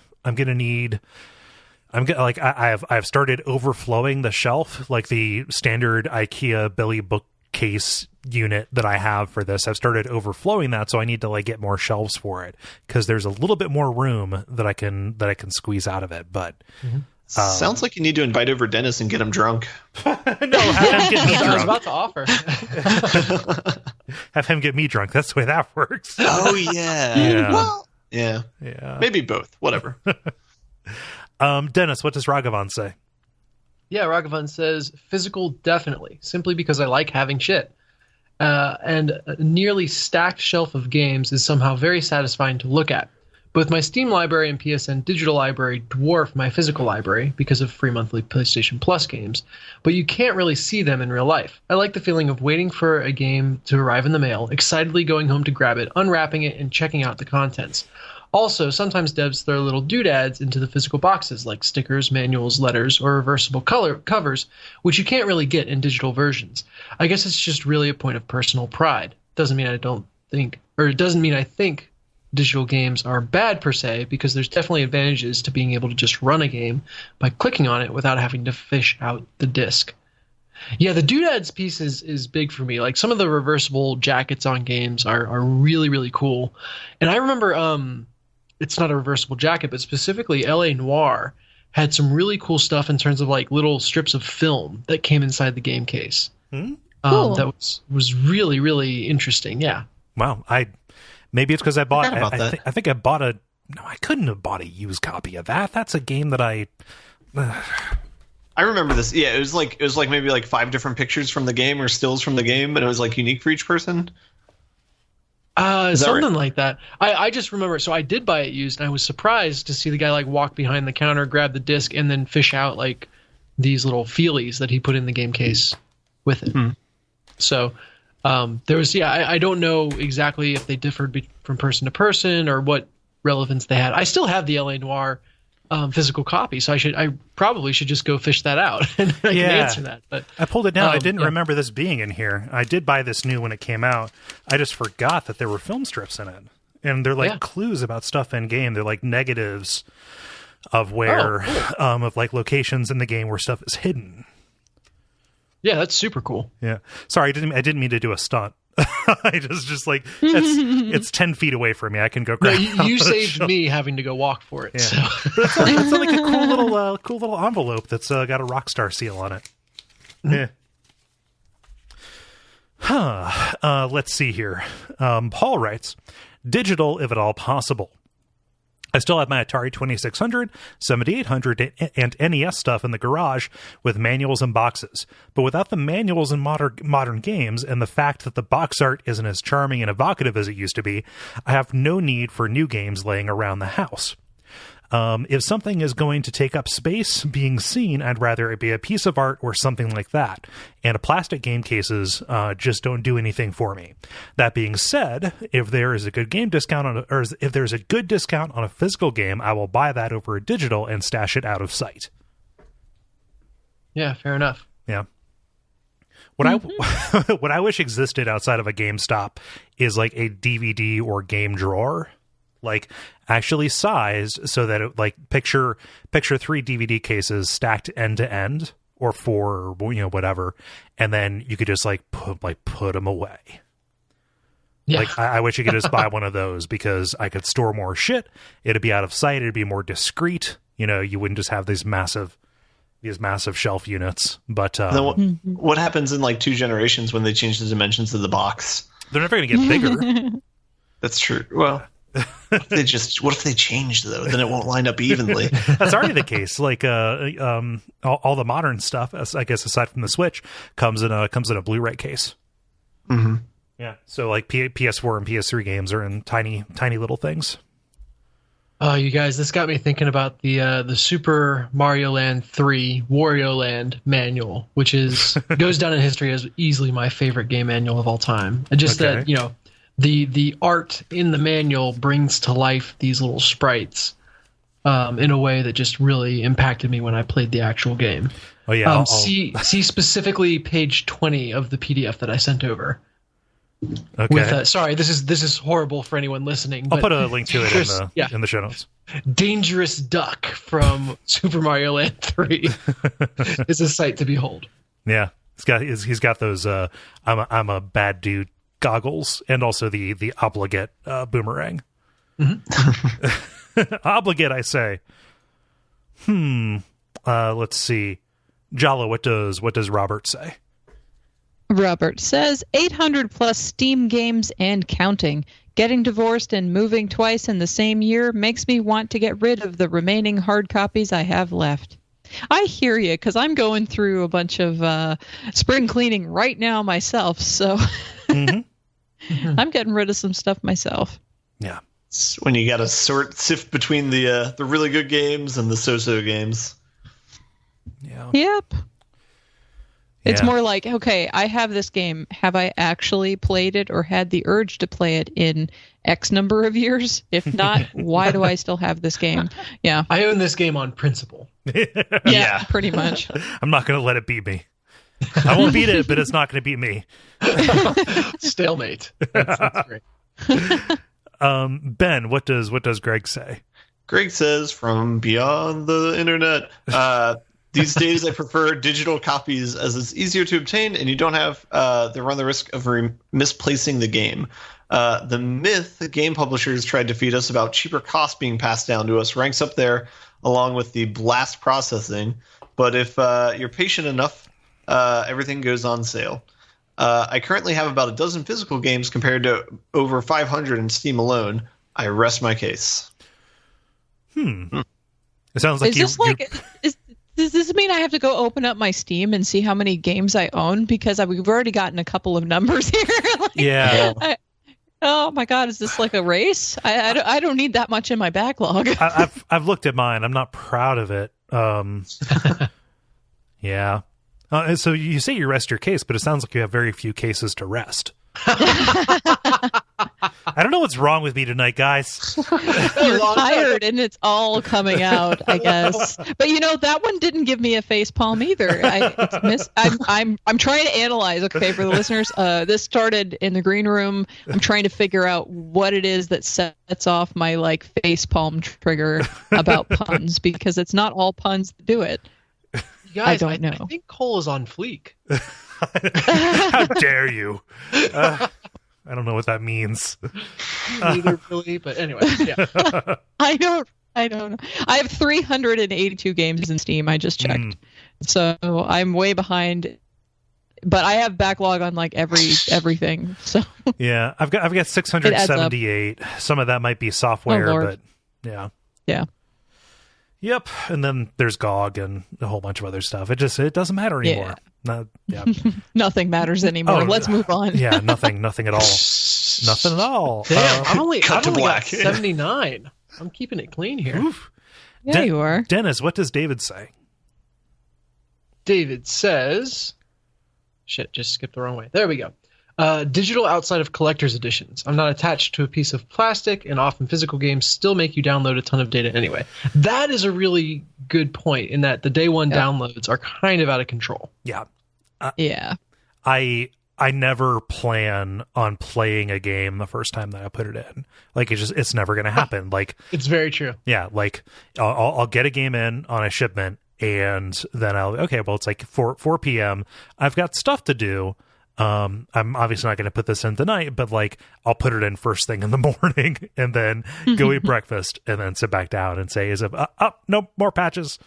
started overflowing the shelf, like the standard IKEA Billy bookcase unit that I have for this. I've started overflowing that, so I need to get more shelves for it, because there's a little bit more room that I can squeeze out of it. But sounds like you need to invite over Dennis and get him drunk. No, have him get me drunk. I was about to offer. have him get me drunk. That's the way that works. Oh yeah. Yeah. Well, yeah. Maybe both. Whatever. Dennis, what does Ragavan say? Yeah, Ragavan says physical definitely, simply because I like having shit. And a nearly stacked shelf of games is somehow very satisfying to look at. Both my Steam library and PSN digital library dwarf my physical library because of free monthly PlayStation Plus games, but you can't really see them in real life. I like the feeling of waiting for a game to arrive in the mail, excitedly going home to grab it, unwrapping it, and checking out the contents. Also, sometimes devs throw little doodads into the physical boxes, like stickers, manuals, letters, or reversible color covers, which you can't really get in digital versions. I guess it's just really a point of personal pride. Doesn't mean I think digital games are bad per se, because there's definitely advantages to being able to just run a game by clicking on it without having to fish out the disc. Yeah, the doodads piece is big for me. Like, some of the reversible jackets on games are really, really cool. And I remember, it's not a reversible jacket, but specifically LA Noire had some really cool stuff in terms of like little strips of film that came inside the game case. Cool. That was really, really interesting. Yeah. Wow. Maybe it's because I bought. I think I bought a. No, I couldn't have bought a used copy of that. That's a game that I remember this. Yeah, it was like maybe like 5 different pictures from the game or stills from the game, and it was like unique for each person. Something like that. I just remember. So I did buy it used, and I was surprised to see the guy like walk behind the counter, grab the disc, and then fish out like these little feelies that he put in the game case with it. So there was, I don't know exactly if they differed from person to person or what relevance they had. I still have the LA Noire physical copy, so I probably should just go fish that out and I can answer that. But I pulled it down. I didn't remember this being in here. I did buy this new when it came out. I just forgot that there were film strips in it, and they're like clues about stuff in game. They're like negatives of where of like locations in the game where stuff is hidden. Yeah, that's super cool. Yeah, sorry, I didn't mean to do a stunt. I just like it's 10 feet away from me. I can go grab. No, you saved me having to go walk for it. Yeah. So. But it's like a cool little envelope that's got a Rockstar seal on it. Yeah. Let's see here. Paul writes, digital if at all possible. I still have my Atari 2600, 7800, and NES stuff in the garage with manuals and boxes. But without the manuals in modern games and the fact that the box art isn't as charming and evocative as it used to be, I have no need for new games laying around the house. If something is going to take up space being seen, I'd rather it be a piece of art or something like that. And plastic game cases just don't do anything for me. That being said, if there is a good game discount if there's a good discount on a physical game, I will buy that over a digital and stash it out of sight. Yeah, fair enough. Yeah. What I wish existed outside of a GameStop is like a DVD or game drawer. Like actually sized so that it, like picture 3 DVD cases stacked end to end or 4, whatever, and then you could just put them away. Yeah. Like I wish you could just buy one of those because I could store more shit. It'd be out of sight. It'd be more discreet. You wouldn't just have these massive shelf units. But then what happens in like 2 generations when they change the dimensions of the box? They're never going to get bigger. That's true. Well. What if they change though? Then it won't line up evenly. That's already the case. Like all the modern stuff, I guess, aside from the Switch, comes in a Blu-ray case. Mm-hmm. Yeah. So like PS4 and PS3 games are in tiny little things. Oh, you guys, this got me thinking about the Super Mario Land 3 Wario Land manual, which goes down in history as easily my favorite game manual of all time. And just that the art in the manual brings to life these little sprites in a way that just really impacted me when I played the actual game. Oh yeah. See specifically page 20 of the PDF that I sent over. Okay. With, sorry, this is horrible for anyone listening. I'll put a link to it in the show notes. Dangerous Duck from Super Mario Land 3 is a sight to behold. Yeah, he's got those I'm a bad dude goggles and also the obligate boomerang. Mm-hmm. Obligate, I say. Let's see. Jala, what does Robert say? Robert says 800 plus Steam games and counting. Getting divorced and moving twice in the same year makes me want to get rid of the remaining hard copies I have left. I hear you, because I'm going through a bunch of spring cleaning right now myself, so I'm getting rid of some stuff myself. Yeah. It's when you got to sift between the really good games and the so-so games. Yeah. Yep. It's more like, okay, I have this game. Have I actually played it or had the urge to play it in X number of years? If not, why do I still have this game? Yeah. I own this game on principle. Yeah, pretty much. I'm not going to let it beat me. I won't beat it, but it's not going to beat me. Stalemate. That's great. Ben, what does Greg say? Greg says from beyond the internet, these days I prefer digital copies as it's easier to obtain and you don't have to run the risk of misplacing the game. The myth the game publishers tried to feed us about cheaper costs being passed down to us ranks up there along with the blast processing. But if you're patient enough, everything goes on sale. I currently have about a dozen physical games compared to over 500 in Steam alone. I rest my case. It sounds like does this mean I have to go open up my Steam and see how many games I own? Because we've already gotten a couple of numbers here. Oh my God, is this like a race? I don't need that much in my backlog. I've looked at mine. I'm not proud of it. Yeah. So you say you rest your case, but it sounds like you have very few cases to rest. I don't know what's wrong with me tonight, guys. You're tired and it's all coming out, I guess. But that one didn't give me a face palm either. I'm trying to analyze. Okay, for the listeners, this started in the green room. I'm trying to figure out what it is that sets off my face palm trigger about puns, because it's not all puns that do it. You guys, I don't know. I think Kole is on fleek. How dare you? I don't know what that means. Neither really, but anyway, yeah. I don't know. I have 382 games in Steam. I just checked, so I'm way behind. But I have backlog on everything. So yeah, I've got 678. Some of that might be software, but yeah. Yep, and then there's GOG and a whole bunch of other stuff. It doesn't matter anymore. Nothing matters anymore. Let's move on. Yeah, nothing at all. Nothing at all. Damn, I only black. got 79. I'm keeping it clean here. Oof. Yeah, you are. Dennis, what does David say? David says, shit, just skipped the wrong way. There we go. Digital outside of collector's editions. I'm not attached to a piece of plastic, and often physical games still make you download a ton of data anyway. That is a really good point, in that the day one downloads are kind of out of control. Yeah. I never plan on playing a game the first time that I put it in. It's never going to happen. It's very true. Yeah. I'll get a game in on a shipment, and then it's 4 p.m. I've got stuff to do. I'm obviously not going to put this in tonight, but I'll put it in first thing in the morning and then go eat breakfast and then sit back down and say, no more patches.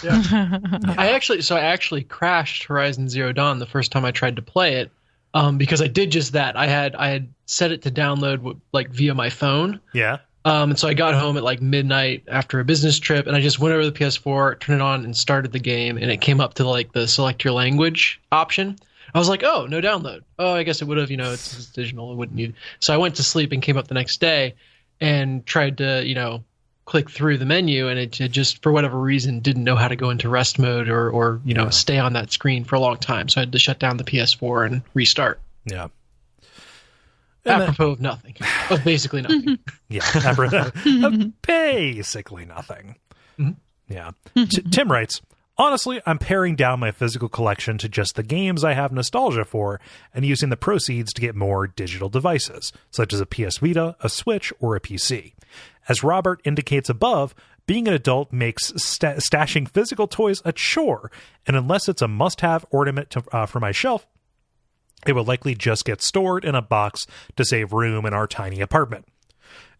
Yeah. I actually crashed Horizon Zero Dawn the first time I tried to play it, because I did just that. I had set it to download via my phone. Yeah. And so I got home at midnight after a business trip, and I just went over to the PS4, turned it on, and started the game, and it came up to the select your language option. I was like, oh, no download. Oh, I guess it would have, it's digital. It wouldn't need. So I went to sleep and came up the next day and tried to, click through the menu, and it just, for whatever reason, didn't know how to go into rest mode or stay on that screen for a long time. So I had to shut down the PS4 and restart. Yeah. Apropos of nothing. Of basically nothing. Yeah. Basically nothing. Mm-hmm. Yeah. Tim writes, honestly, I'm paring down my physical collection to just the games I have nostalgia for and using the proceeds to get more digital devices, such as a PS Vita, a Switch, or a PC. As Robert indicates above, being an adult makes stashing physical toys a chore, and unless it's a must-have ornament for my shelf, it will likely just get stored in a box to save room in our tiny apartment.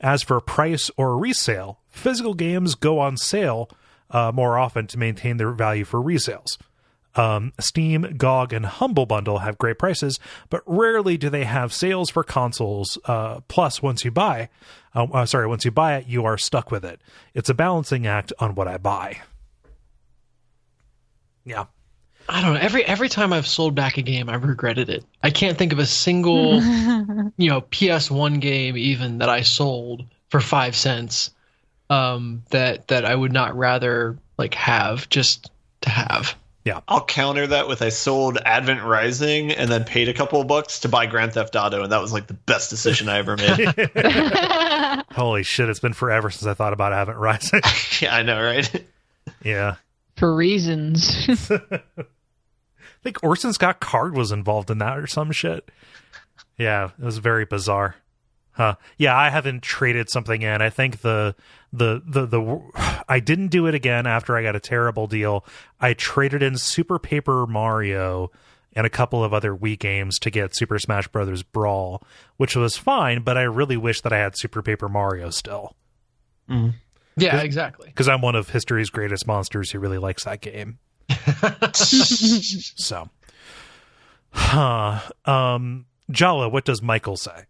As for price or resale, physical games go on sale more often to maintain their value for resales. Steam, GOG, and Humble Bundle have great prices, but rarely do they have sales for consoles. Plus, once you buy it, you are stuck with it. It's a balancing act on what I buy. Yeah. I don't know. Every time I've sold back a game, I've regretted it. I can't think of a single, PS1 game even that I sold for 5 cents that I would not rather have just to have. Yeah. I'll counter that with I sold Advent Rising and then paid a couple of bucks to buy Grand Theft Auto, and that was the best decision I ever made. Holy shit, it's been forever since I thought about Advent Rising. Yeah, I know, right? Yeah. For reasons. I think Orson Scott Card was involved in that or some shit. Yeah, it was very bizarre. Huh. Yeah, I haven't traded something in. I think the I didn't do it again after I got a terrible deal. I traded in Super Paper Mario and a couple of other Wii games to get Super Smash Bros. Brawl, which was fine, but I really wish that I had Super Paper Mario still. Mm. Yeah, exactly. Because I'm one of history's greatest monsters who really likes that game. So, Jala, what does Michael say?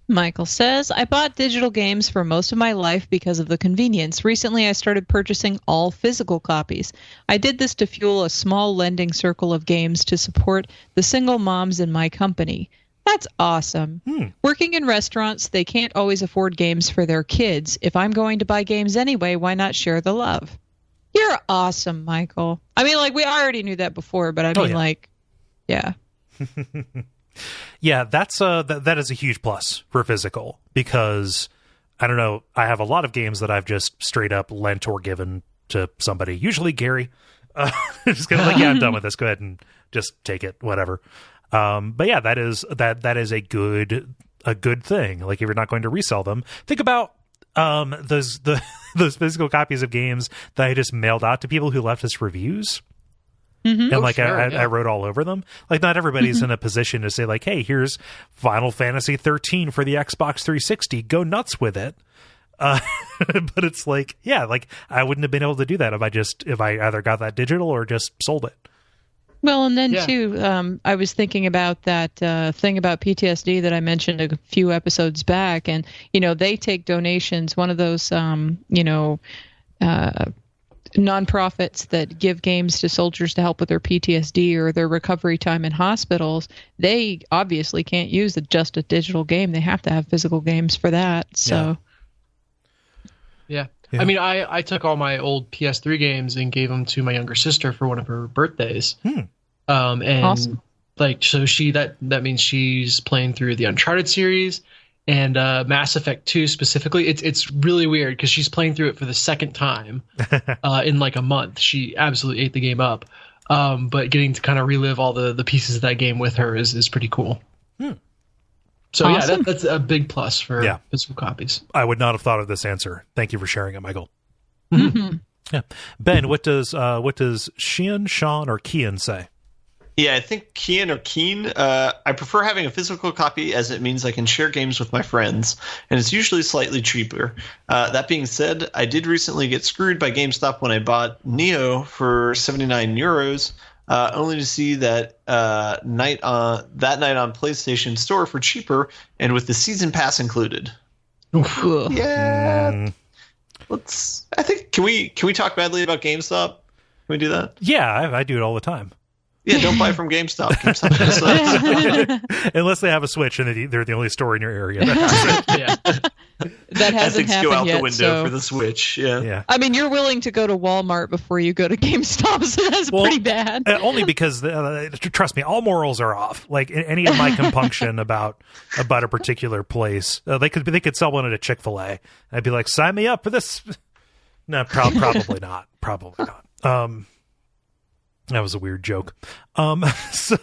Michael says, I bought digital games for most of my life because of the convenience. Recently, I started purchasing all physical copies. I did this to fuel a small lending circle of games to support the single moms in my company. That's awesome. Working in restaurants, they can't always afford games for their kids. If I'm going to buy games anyway, why not share the love? You're awesome, Michael. I mean, we already knew that before, but yeah. Yeah, that's that is a huge plus for physical, because I don't know, I have a lot of games that I've just straight up lent or given to somebody, usually Gary. Just kind of yeah, I'm done with this. Go ahead and just take it, whatever. But yeah, that is a good thing. If you're not going to resell them, think about those physical copies of games that I just mailed out to people who left us reviews. Mm-hmm. And I wrote all over them. Not everybody's in a position to say hey, here's Final Fantasy 13 for the Xbox 360. Go nuts with it. But it's I wouldn't have been able to do that if I either got that digital or just sold it. Well, and then too, I was thinking about that thing about PTSD that I mentioned a few episodes back, and they take donations. One of those nonprofits that give games to soldiers to help with their PTSD or their recovery time in hospitals, they obviously can't use just a digital game. They have to have physical games for that. So, yeah. I mean, I took all my old PS3 games and gave them to my younger sister for one of her birthdays. And awesome. So that means she's playing through the Uncharted series and Mass Effect 2 specifically. It's really weird because she's playing through it for the second time in a month. She absolutely ate the game up. But getting to kind of relive all the pieces of that game with her is pretty cool. So awesome. That's a big plus for physical copies. I would not have thought of this answer. Thank you for sharing it, Michael. Mm-hmm. Yeah, Ben, what does Sheehan, Sean, or Kian say? Yeah, I think Kian or Keen. I prefer having a physical copy as it means I can share games with my friends, and it's usually slightly cheaper. That being said, I did recently get screwed by GameStop when I bought Neo for €79. Only to see that night on PlayStation Store for cheaper and with the season pass included. Yeah. I think can we talk badly about GameStop? Can we do that? Yeah, I do it all the time. Yeah, don't buy from GameStop. GameStop unless they have a Switch and they're the only store in your area. That hasn't happened go out yet, the window for the Switch. Yeah. I mean, you're willing to go to Walmart before you go to GameStop, so that's pretty bad. Only because, trust me, all morals are off. Any of my compunction about a particular place, they could sell one at a Chick-fil-A. I'd be like, sign me up for this. No, probably not. Probably not. That was a weird joke. So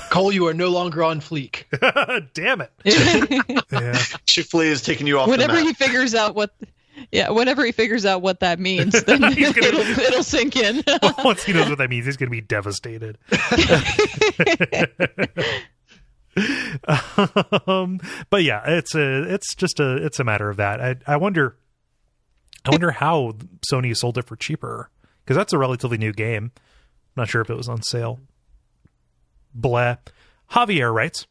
Kole, you are no longer on fleek. Damn it. Yeah. Chick-fil-A is taking you off whenever the map. he figures out what that means, then it'll sink in. Once he knows what that means, he's going to be devastated. But yeah, it's a matter of that. I wonder how Sony sold it for cheaper. because that's a relatively new game. Not sure if it was on sale. Blah. Javier writes,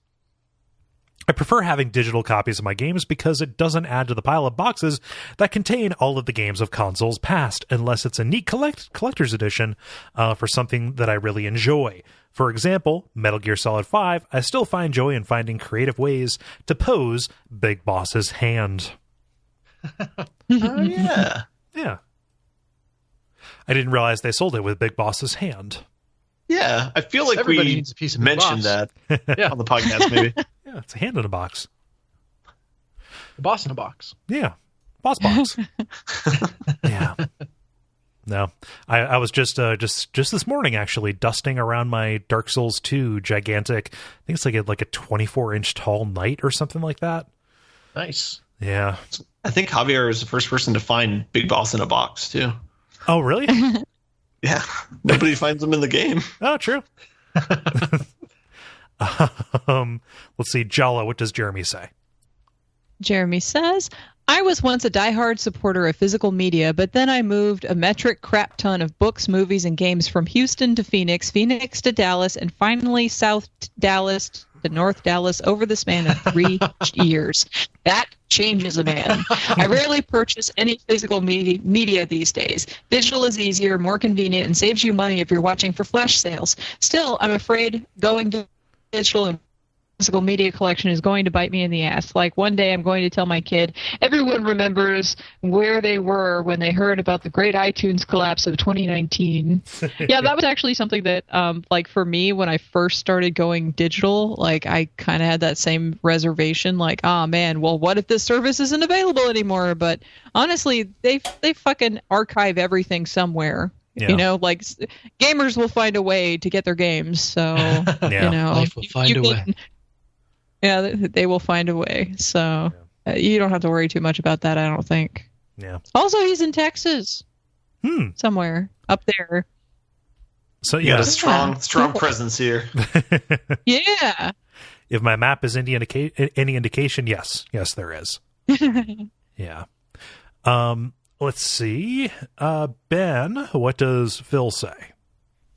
I prefer having digital copies of my games because it doesn't add to the pile of boxes that contain all of the games of consoles past, unless it's a neat collector's edition for something that I really enjoy. For example, Metal Gear Solid 5, I still find joy in finding creative ways to pose Big Boss's hand. Oh, yeah. Yeah. I didn't realize they sold it with Big Boss's hand. Yeah, I feel like Everybody we needs a piece of mentioned boss. that Yeah. on the podcast, maybe. Yeah, it's a hand in a box. The boss in a box. Yeah. Boss box. Yeah. No. I was just this morning actually dusting around my Dark Souls 2 gigantic, I think it's like a 24-inch tall knight or something like that. Nice. Yeah. I think Javier is the first person to find Big Boss in a box, too. Oh, really? Yeah, nobody finds them in the game. Oh, true. Let's see. Jala, what does Jeremy say? Jeremy says, I was once a diehard supporter of physical media, but then I moved a metric crap ton of books, movies, and games from Houston to Phoenix, Phoenix to Dallas, and finally South Dallas to North Dallas over the span of 3 years. That changes a man. I rarely purchase any physical media these days. Digital is easier, more convenient, and saves you money if you're watching for flash sales. Still, I'm afraid going to digital and physical media collection is going to bite me in the ass. Like one day I'm going to tell my kid, everyone remembers where they were when they heard about the great iTunes collapse of 2019. Yeah, that was actually something that, like for me, when I first started going digital, like I kind of had that same reservation, like, oh man, well, what if this service isn't available anymore? But honestly, they fucking archive everything somewhere. Yeah. You know, like gamers will find a way to get their games. So, you know, Life will find a way. Yeah, they will find a way. So you don't have to worry too much about that, I don't think. Yeah. Also, he's in Texas. Somewhere up there. So You got yeah. a strong presence here. Yeah. If my map is any indication, yes, there is. Yeah. Let's see. Ben, what does Phil say?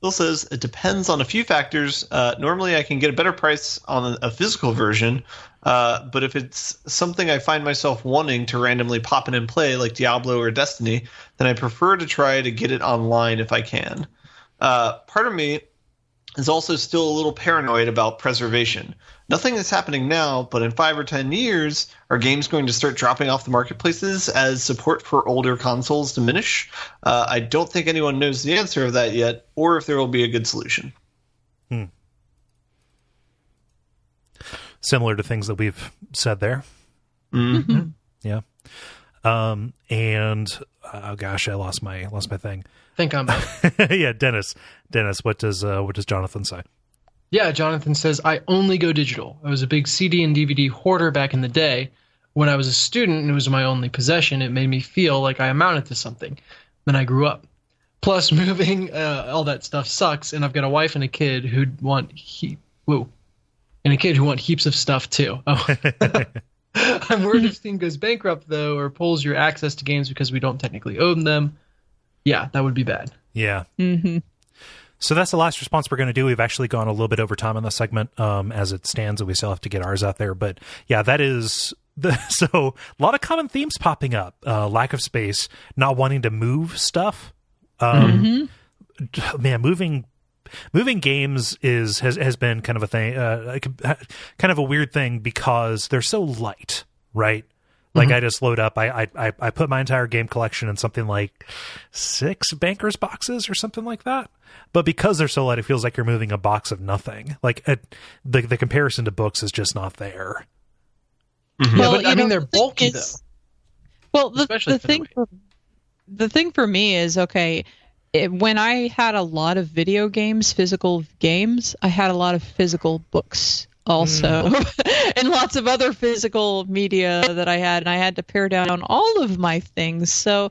Phil says, it depends on a few factors. Normally I can get a better price on a physical version, but if it's something I find myself wanting to randomly pop in and play, like Diablo or Destiny, then I prefer to try to get it online if I can. Part of me is also still a little paranoid about preservation. Nothing is happening now, but in 5 or 10 years, are games going to start dropping off the marketplaces as support for older consoles diminish? I don't think anyone knows the answer of that yet, or if there will be a good solution. Similar to things that we've said there. Mm-hmm. Yeah. And oh gosh, I lost my thing. Think I'm out. Yeah, Dennis, what does Jonathan say? Yeah, Jonathan says, I only go digital. I was a big CD and DVD hoarder back in the day. When I was a student and it was my only possession, it made me feel like I amounted to something. Then I grew up. Plus, moving, all that stuff sucks, and I've got a wife and a kid who'd want heaps of stuff too. Oh. I'm worried if Steam goes bankrupt, though, or pulls your access to games because we don't technically own them. Yeah, that would be bad. Yeah. Mm-hmm. So that's the last response we're going to do. We've actually gone a little bit over time on the segment as it stands, and we still have to get ours out there. But yeah, that is so a lot of common themes popping up. Lack of space, not wanting to move stuff. Man, moving games has been kind of a thing, kind of a weird thing because they're so light, right? Like I just load up, I put my entire game collection in something like 6 bankers boxes or something like that. But because they're so light, it feels like you're moving a box of nothing. Like the comparison to books is just not there. Mm-hmm. Well, Yeah, but I mean, they're bulky though. Well, the thing for me is, okay, when I had a lot of video games, physical games, I had a lot of physical books also, and lots of other physical media that I had, and I had to pare down all of my things. So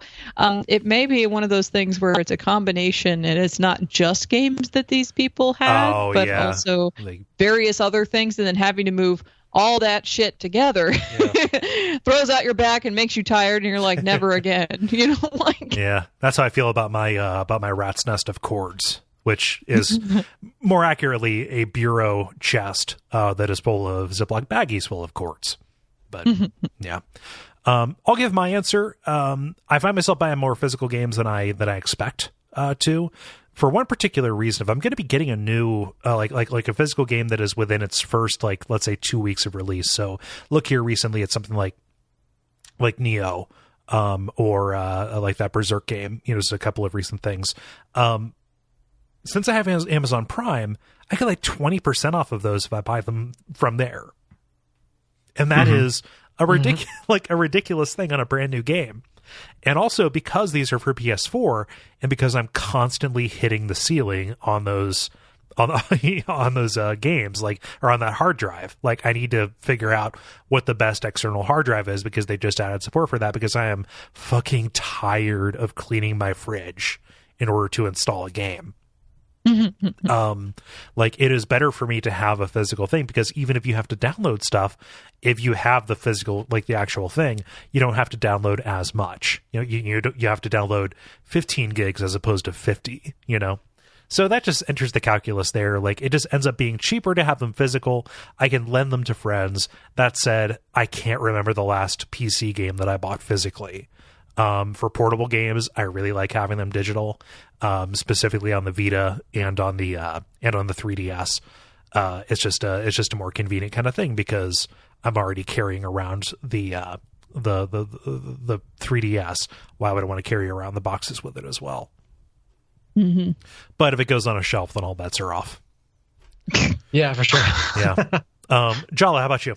it may be one of those things where it's a combination, and it's not just games that these people had, but also various other things, and then having to move all that shit together Yeah. throws out your back and makes you tired, and you're like, never again. You know, like. Yeah, that's how I feel about my rat's nest of cords, which is more accurately a bureau chest that is full of Ziploc baggies full of cords. But yeah, I'll give my answer. I find myself buying more physical games than I expect to. For one particular reason, if I'm going to be getting a new like a physical game that is within its first, like, let's say 2 weeks of release. So look here, recently it's something like Neo, or like that Berserk game. You know, just a couple of recent things. Since I have Amazon Prime, I get like 20% off of those if I buy them from there, and that is a ridiculous thing on a brand new game. And also because these are for PS4, and because I'm constantly hitting the ceiling on those on those games, like, or on that hard drive, like, I need to figure out what the best external hard drive is, because they just added support for that, because I am fucking tired of cleaning my fridge in order to install a game. Like, it is better for me to have a physical thing, because even if you have to download stuff, if you have the physical, like the actual thing, you don't have to download as much. You know, you have to download 15 gigs as opposed to 50, you know? So that just enters the calculus there. Like, it just ends up being cheaper to have them physical. I can lend them to friends. That said, I can't remember the last PC game that I bought physically. For portable games, I really like having them digital, specifically on the Vita and on the 3DS. It's just a more convenient kind of thing, because I'm already carrying around the 3DS. Why would I want to carry around the boxes with it as well? Mm-hmm. But if it goes on a shelf, then all bets are off. Yeah, for sure. Yeah. Jala, how about you?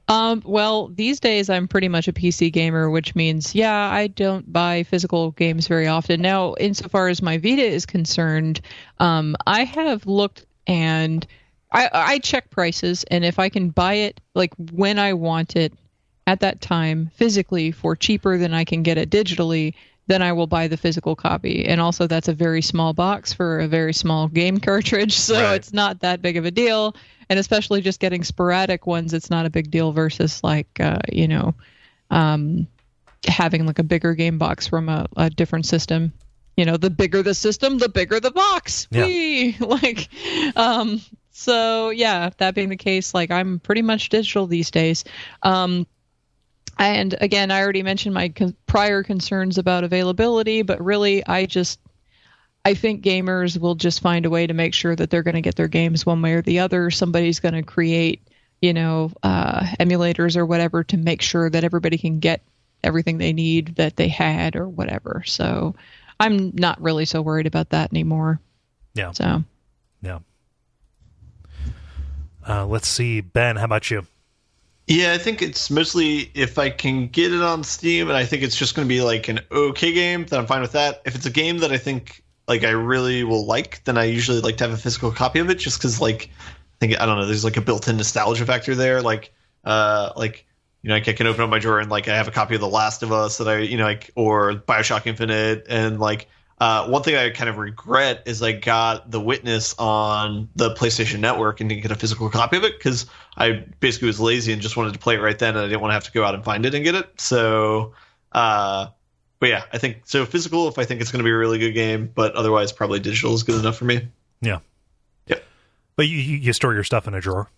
Well, these days I'm pretty much a PC gamer, which means, yeah, I don't buy physical games very often. Now, insofar as my Vita is concerned, I have looked, and I check prices, and if I can buy it, like, when I want it at that time physically for cheaper than I can get it digitally, then I will buy the physical copy. And also, that's a very small box for a very small game cartridge, so It's not that big of a deal. And especially just getting sporadic ones, it's not a big deal versus, like, having like a bigger game box from a different system. You know, the bigger the system, the bigger the box. Yeah. So yeah, that being the case, like, I'm pretty much digital these days. And again, I already mentioned my prior concerns about availability, but really, I think gamers will just find a way to make sure that they're going to get their games one way or the other. Somebody's going to create, emulators or whatever to make sure that everybody can get everything they need that they had or whatever. So I'm not really so worried about that anymore. Yeah. So. Yeah. Let's see, Ben, how about you? Yeah, I think it's mostly if I can get it on Steam, and I think it's just going to be like an okay game, then I'm fine with that. If it's a game that I think, like, I really will like, then I usually like to have a physical copy of it, just because, like, I don't know, there's like a built-in nostalgia factor there. Like, I can open up my drawer and, like, I have a copy of The Last of Us that or BioShock Infinite, and, like, one thing I kind of regret is I got The Witness on the PlayStation Network and didn't get a physical copy of it, because I basically was lazy and just wanted to play it right then, and I didn't want to have to go out and find it and get it. So, but yeah, I think so. Physical, if I think it's going to be a really good game, but otherwise, probably digital is good enough for me. Yeah. Yeah. But you store your stuff in a drawer.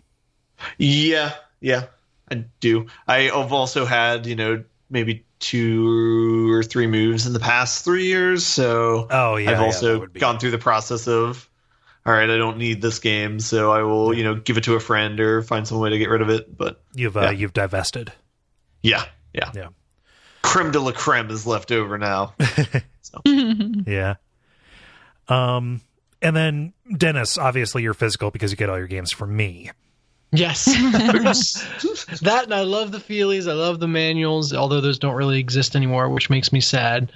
Yeah, I do. I've also had, maybe 2 or 3 moves in the past 3 years. So I've also gone through the process of, all right, I don't need this game, so I will, give it to a friend or find some way to get rid of it. But you've divested. Yeah. Creme de la creme is left over now. So. Yeah. And then Dennis, obviously you're physical because you get all your games from me. Yes. That, and I love the feelies. I love the manuals, although those don't really exist anymore, which makes me sad.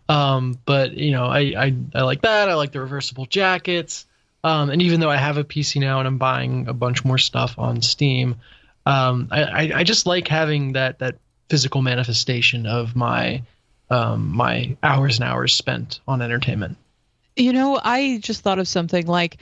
But I like that. I like the reversible jackets. And even though I have a PC now and I'm buying a bunch more stuff on Steam, I just like having that physical manifestation of my my hours and hours spent on entertainment. I just thought of something like,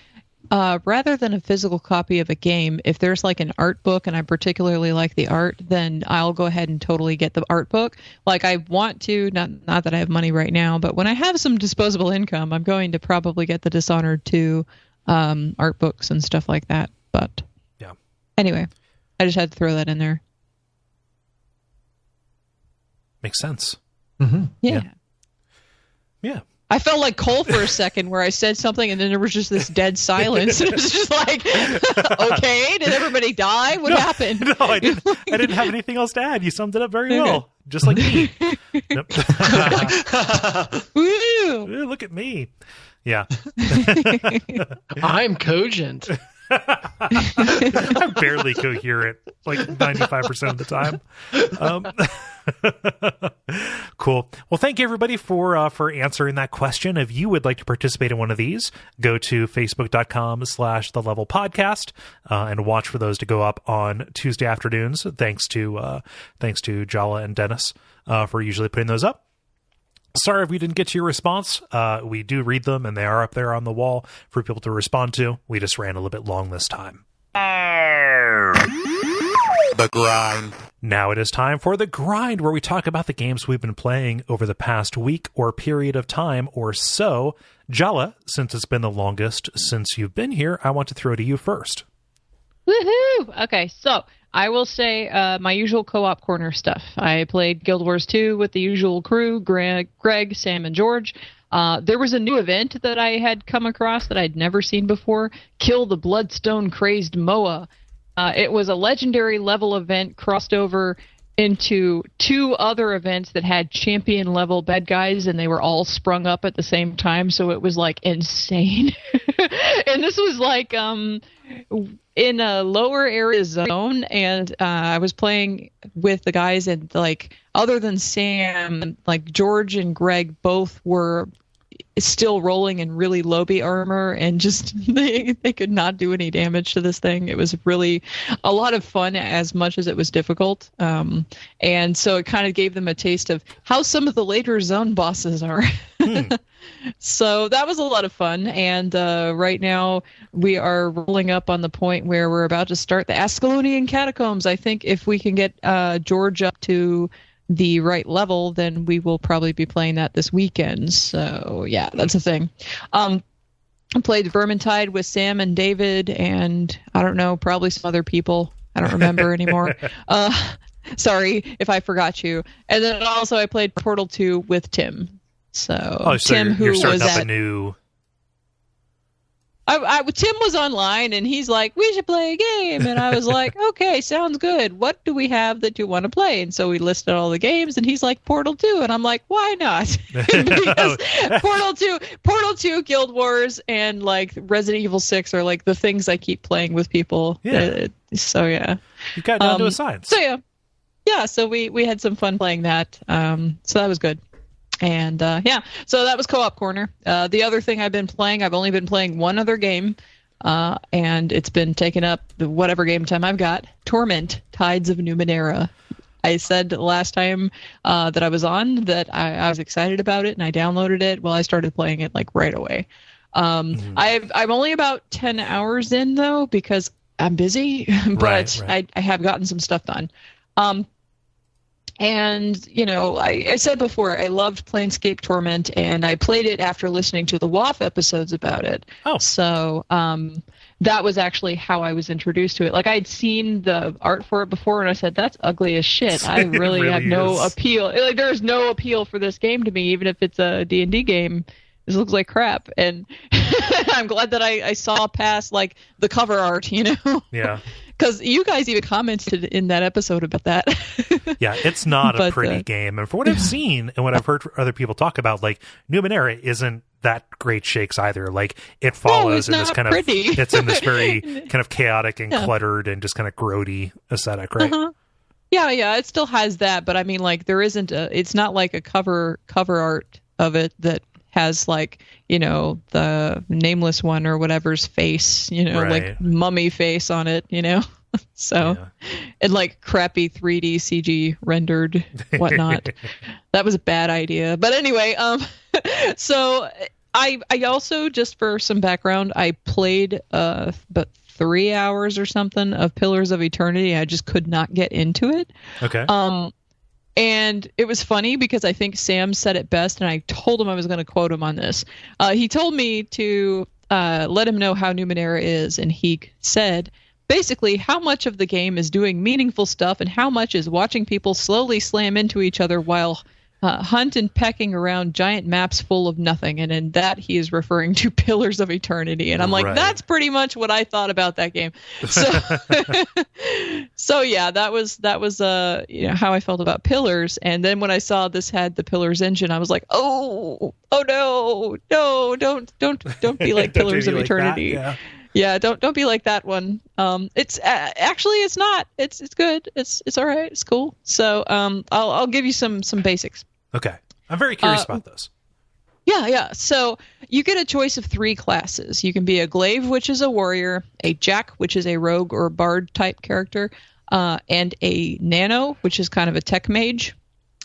Rather than a physical copy of a game, if there's like an art book and I particularly like the art, then I'll go ahead and totally get the art book. Like I want to, not that I have money right now, but when I have some disposable income, I'm going to probably get the Dishonored 2 art books and stuff like that. But yeah. Anyway, I just had to throw that in there. Makes sense. Mm-hmm. Yeah. I felt like Kole for a second where I said something and then there was just this dead silence. It was just like, okay, did everybody die? What happened? No, I didn't have anything else to add. You summed it up very well. Just like me. Woo! Look at me. Yeah. I'm cogent. I'm barely coherent, like 95% of the time. Cool. Well, thank you everybody for answering that question. If you would like to participate in one of these, go to facebook.com/thelevelpodcast and watch for those to go up on Tuesday afternoons. Thanks to Jala and Dennis for usually putting those up. Sorry if we didn't get to your response. We do read them, and they are up there on the wall for people to respond to. We just ran a little bit long this time. The grind. Now it is time for The Grind, where we talk about the games we've been playing over the past week or period of time or so. Jala, since it's been the longest since you've been here, I want to throw to you first. Woohoo! Okay, so I will say my usual co-op corner stuff. I played Guild Wars 2 with the usual crew, Greg, Sam, and George. There was a new event that I had come across that I'd never seen before, Kill the Bloodstone Crazed Moa. It was a legendary level event crossed over into two other events that had champion level bad guys, and they were all sprung up at the same time, so it was like insane. And this was like in a lower area zone, and I was playing with the guys, and like other than Sam, like George and Greg both were still rolling in really low B armor, and just they could not do any damage to this thing. It was really a lot of fun as much as it was difficult, and so it kind of gave them a taste of how some of the later zone bosses are. So that was a lot of fun, and right now we are rolling up on the point where we're about to start the Ascalonian Catacombs. I think if we can get George up to the right level, then we will probably be playing that this weekend. So yeah, that's a thing. I played Vermintide with Sam and David, and I don't know, probably some other people. I don't remember anymore. Sorry if I forgot you. And then also I played Portal 2 with Tim. So Tim, you're starting was up at a new. Tim was online, and he's like, we should play a game. And I was like, okay, sounds good. What do we have that you want to play? And so we listed all the games, and he's like, Portal 2. And I'm like, why not? Because Portal 2, Guild Wars, and like Resident Evil 6 are like the things I keep playing with people. Yeah. So yeah. You got down to a science. So yeah. Yeah, so we had some fun playing that. So that was good. And yeah, so that was Co-op Corner. The other thing I've been playing, I've only been playing one other game, and it's been taking up whatever game time I've got. Torment, Tides of Numenera. I said last time that I was on that I was excited about it, and I downloaded it. Well, I started playing it like right away. I'm only about 10 hours in though, because I'm busy, but right. I have gotten some stuff done. And, you know, I said before, I loved Planescape Torment, and I played it after listening to the WAF episodes about it. Oh. So that was actually how I was introduced to it. Like, I'd seen the art for it before, and I said, that's ugly as shit. I really have no appeal. Like, there's no appeal for this game to me, even if it's a D&D game. This looks like crap. And I'm glad that I saw past, like, the cover art, you know? Yeah. Because you guys even commented in that episode about that. Yeah, it's not a pretty game. And for what I've seen and what I've heard other people talk about, like, Numenera isn't that great shakes either. Like, it follows in this kind pretty. It's in this very kind of chaotic and cluttered and just kind of grody aesthetic, right? Uh-huh. Yeah, it still has that. But I mean, like, there isn't it's not like a cover art of it that has, like, you know, the nameless one or whatever's face, you know, like mummy face on it, you know. So and like crappy 3D CG rendered whatnot. That was a bad idea. But anyway, so I also, just for some background, I played about 3 hours or something of Pillars of Eternity. I just could not get into it. Okay. And it was funny because I think Sam said it best, and I told him I was going to quote him on this. He told me to let him know how Numenera is, and he said, basically, how much of the game is doing meaningful stuff and how much is watching people slowly slam into each other while hunt and pecking around giant maps full of nothing. And in that, he is referring to Pillars of Eternity. And I'm like, that's pretty much what I thought about that game. So, so yeah, that was how I felt about Pillars. And then when I saw this had the Pillars engine, I was like, oh no, don't be like Pillars of Eternity. That, yeah, don't be like that one. It's actually it's not. It's good. It's all right. It's cool. So I'll give you some basics. Okay, I'm very curious about this. Yeah. So you get a choice of 3 classes. You can be a glaive, which is a warrior, a jack, which is a rogue or bard type character, and a nano, which is kind of a tech mage.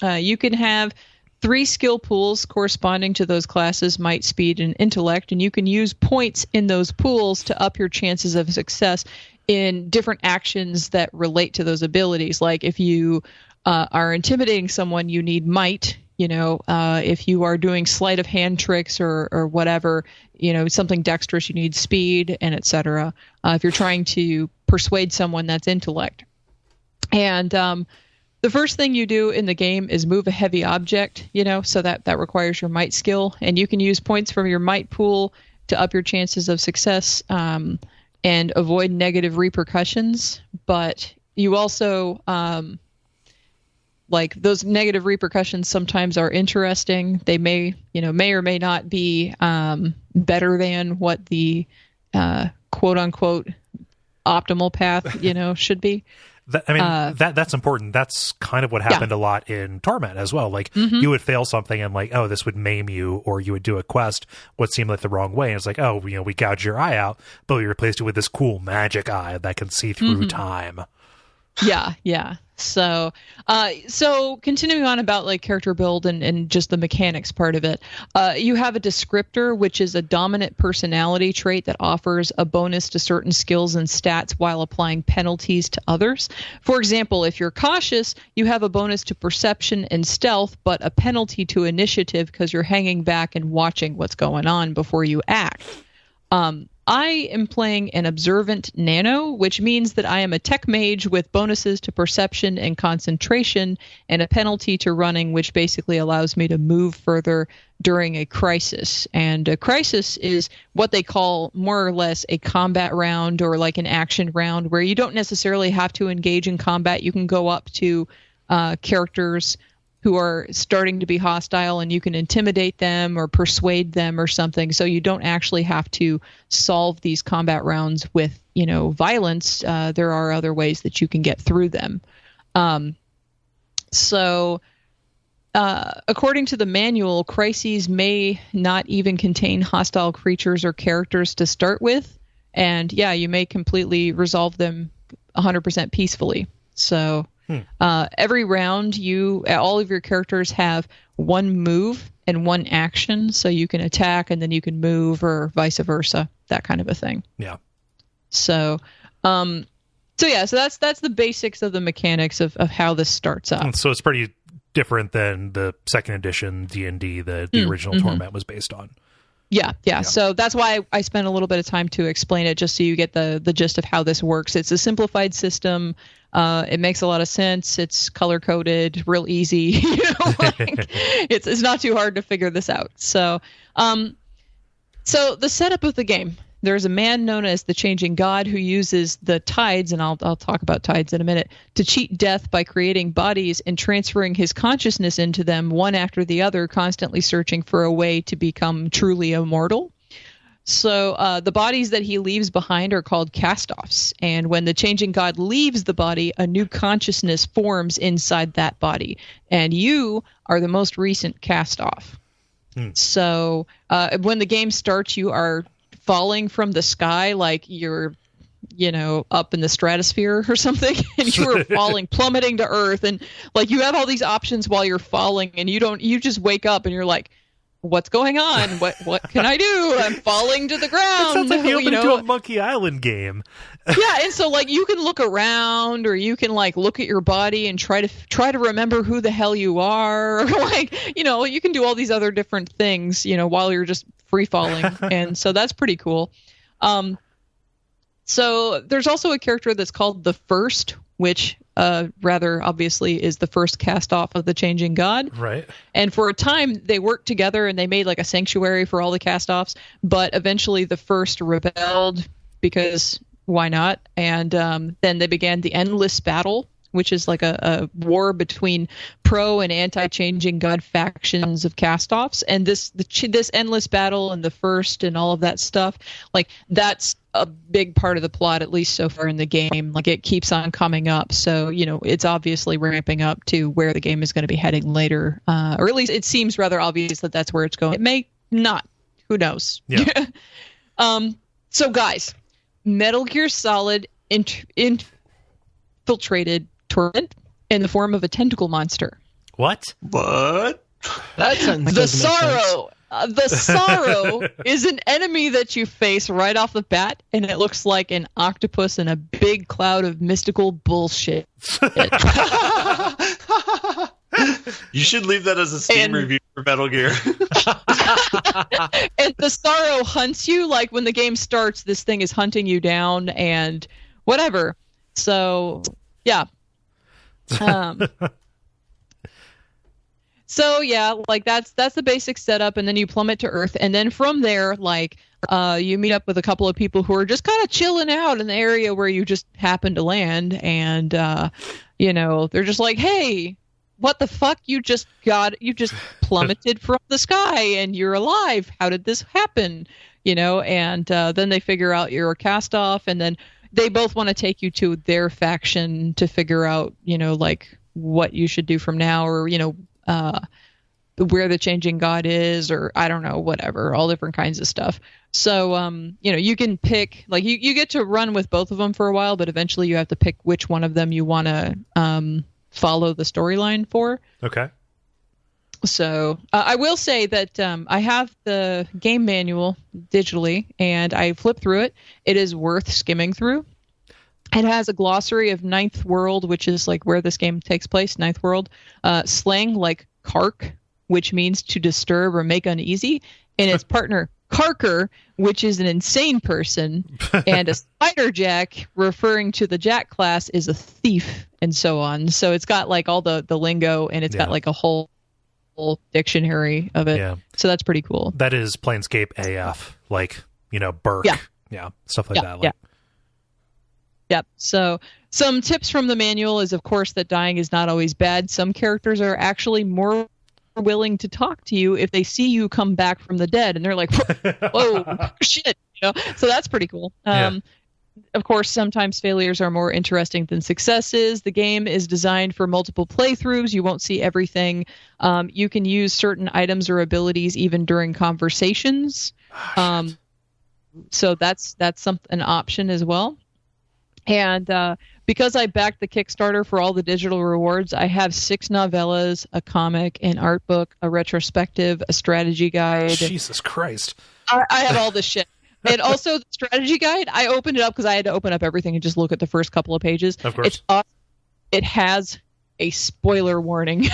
You can have 3 skill pools corresponding to those classes: might, speed, and intellect, and you can use points in those pools to up your chances of success in different actions that relate to those abilities. Like if you are intimidating someone, you need might. If you are doing sleight of hand tricks or whatever, something dexterous, you need speed, and etc. If you're trying to persuade someone, that's intellect. And the first thing you do in the game is move a heavy object, so that requires your might skill. And you can use points from your might pool to up your chances of success and avoid negative repercussions. But you also, those negative repercussions sometimes are interesting. They may or may not be better than what the quote unquote optimal path, should be. That's important. That's kind of what happened a lot in Torment as well. You would fail something and this would maim you, or you would do a quest what seemed like the wrong way. And it's like, we gouged your eye out, but we replaced it with this cool magic eye that can see through time. Yeah. So continuing on about character build and just the mechanics part of it, you have a descriptor, which is a dominant personality trait that offers a bonus to certain skills and stats while applying penalties to others. For example, if you're cautious, you have a bonus to perception and stealth, but a penalty to initiative because you're hanging back and watching what's going on before you act. I am playing an observant nano, which means that I am a tech mage with bonuses to perception and concentration and a penalty to running, which basically allows me to move further during a crisis. And a crisis is what they call more or less a combat round or an action round where you don't necessarily have to engage in combat. You can go up to characters who are starting to be hostile, and you can intimidate them or persuade them or something. So you don't actually have to solve these combat rounds with, violence. There are other ways that you can get through them. According to the manual, crises may not even contain hostile creatures or characters to start with. And you may completely resolve them 100% peacefully. So every round, all of your characters have one move and one action, so you can attack and then you can move, or vice versa, that kind of a thing. Yeah. So that's the basics of the mechanics of how this starts up. So it's pretty different than the second edition D&D that the original Torment was based on. Yeah. So that's why I spent a little bit of time to explain it, just so you get the gist of how this works. It's a simplified system. It makes a lot of sense. It's color coded, real easy. It's not too hard to figure this out. So the setup of the game. There's a man known as the Changing God who uses the tides, and I'll talk about tides in a minute, to cheat death by creating bodies and transferring his consciousness into them one after the other, constantly searching for a way to become truly immortal. So the bodies that he leaves behind are called cast-offs, and when the Changing God leaves the body, a new consciousness forms inside that body, and you are the most recent cast-off. So when the game starts, you are falling from the sky like you're up in the stratosphere or something, and you are falling, plummeting to earth, and you have all these options while you're falling, and you just wake up and you're like, what's going on? What can I do? I'm falling to the ground. It sounds like the opening to a Monkey Island game. Yeah, and so like you can look around, or you can like look at your body and try to remember who the hell you are, or like you can do all these other different things while you're just free falling, and so that's pretty cool. So there's also a character that's called the First, which rather obviously is the first cast off of the Changing God. Right. And for a time they worked together and they made like a sanctuary for all the cast offs, but eventually the First rebelled because why not? And then they began the Endless Battle, which is like a war between pro and anti-Changing God factions of cast-offs. And this Endless Battle and the First and all of that stuff, like that's a big part of the plot, at least so far in the game. Like it keeps on coming up. So, it's obviously ramping up to where the game is going to be heading later. Or at least it seems rather obvious that that's where it's going. It may not. Who knows? Yeah. So guys, Metal Gear Solid infiltrated Torment in the form of a tentacle monster. What? What? That sentence The doesn't make sense. Sorrow. The Sorrow is an enemy that you face right off the bat, and it looks like an octopus in a big cloud of mystical bullshit. You should leave that as a Steam review for Metal Gear. And the Sorrow hunts you, like when the game starts, this thing is hunting you down and whatever. So, yeah. So yeah, like that's the basic setup, and then you plummet to Earth, and then from there, like you meet up with a couple of people who are just kind of chilling out in the area where you just happen to land, and they're just like, hey, what the fuck? You just plummeted from the sky and you're alive. How did this happen? And then they figure out you're a cast off, and then they both want to take you to their faction to figure out, like what you should do from now, or, where the Changing God is, or I don't know, whatever, all different kinds of stuff. So, you can pick, like you get to run with both of them for a while, but eventually you have to pick which one of them you want to follow the storyline for. Okay. So I will say that I have the game manual digitally, and I flipped through it. It is worth skimming through. It has a glossary of Ninth World, which is like where this game takes place, Ninth World. Slang like Kark, which means to disturb or make uneasy. And its partner, Karker, which is an insane person. And a Spider Jack, referring to the Jack class, is a thief, and so on. So it's got like all the lingo, and it's got like a whole dictionary of it. Yeah. So that's pretty cool. That is Planescape AF, like, Burke. Yeah, stuff like that. Like. Yep. So some tips from the manual is, of course, that dying is not always bad. Some characters are actually more willing to talk to you if they see you come back from the dead, and they're like, whoa, shit. So that's pretty cool. Of course, sometimes failures are more interesting than successes. The game is designed for multiple playthroughs. You won't see everything. You can use certain items or abilities even during conversations. So that's an option as well. And because I backed the Kickstarter for all the digital rewards, I have 6 novellas, a comic, an art book, a retrospective, a strategy guide. Jesus Christ. I have all this shit. And also the strategy guide, I opened it up because I had to open up everything and just look at the first couple of pages. Of course. It's awesome. It has a spoiler warning.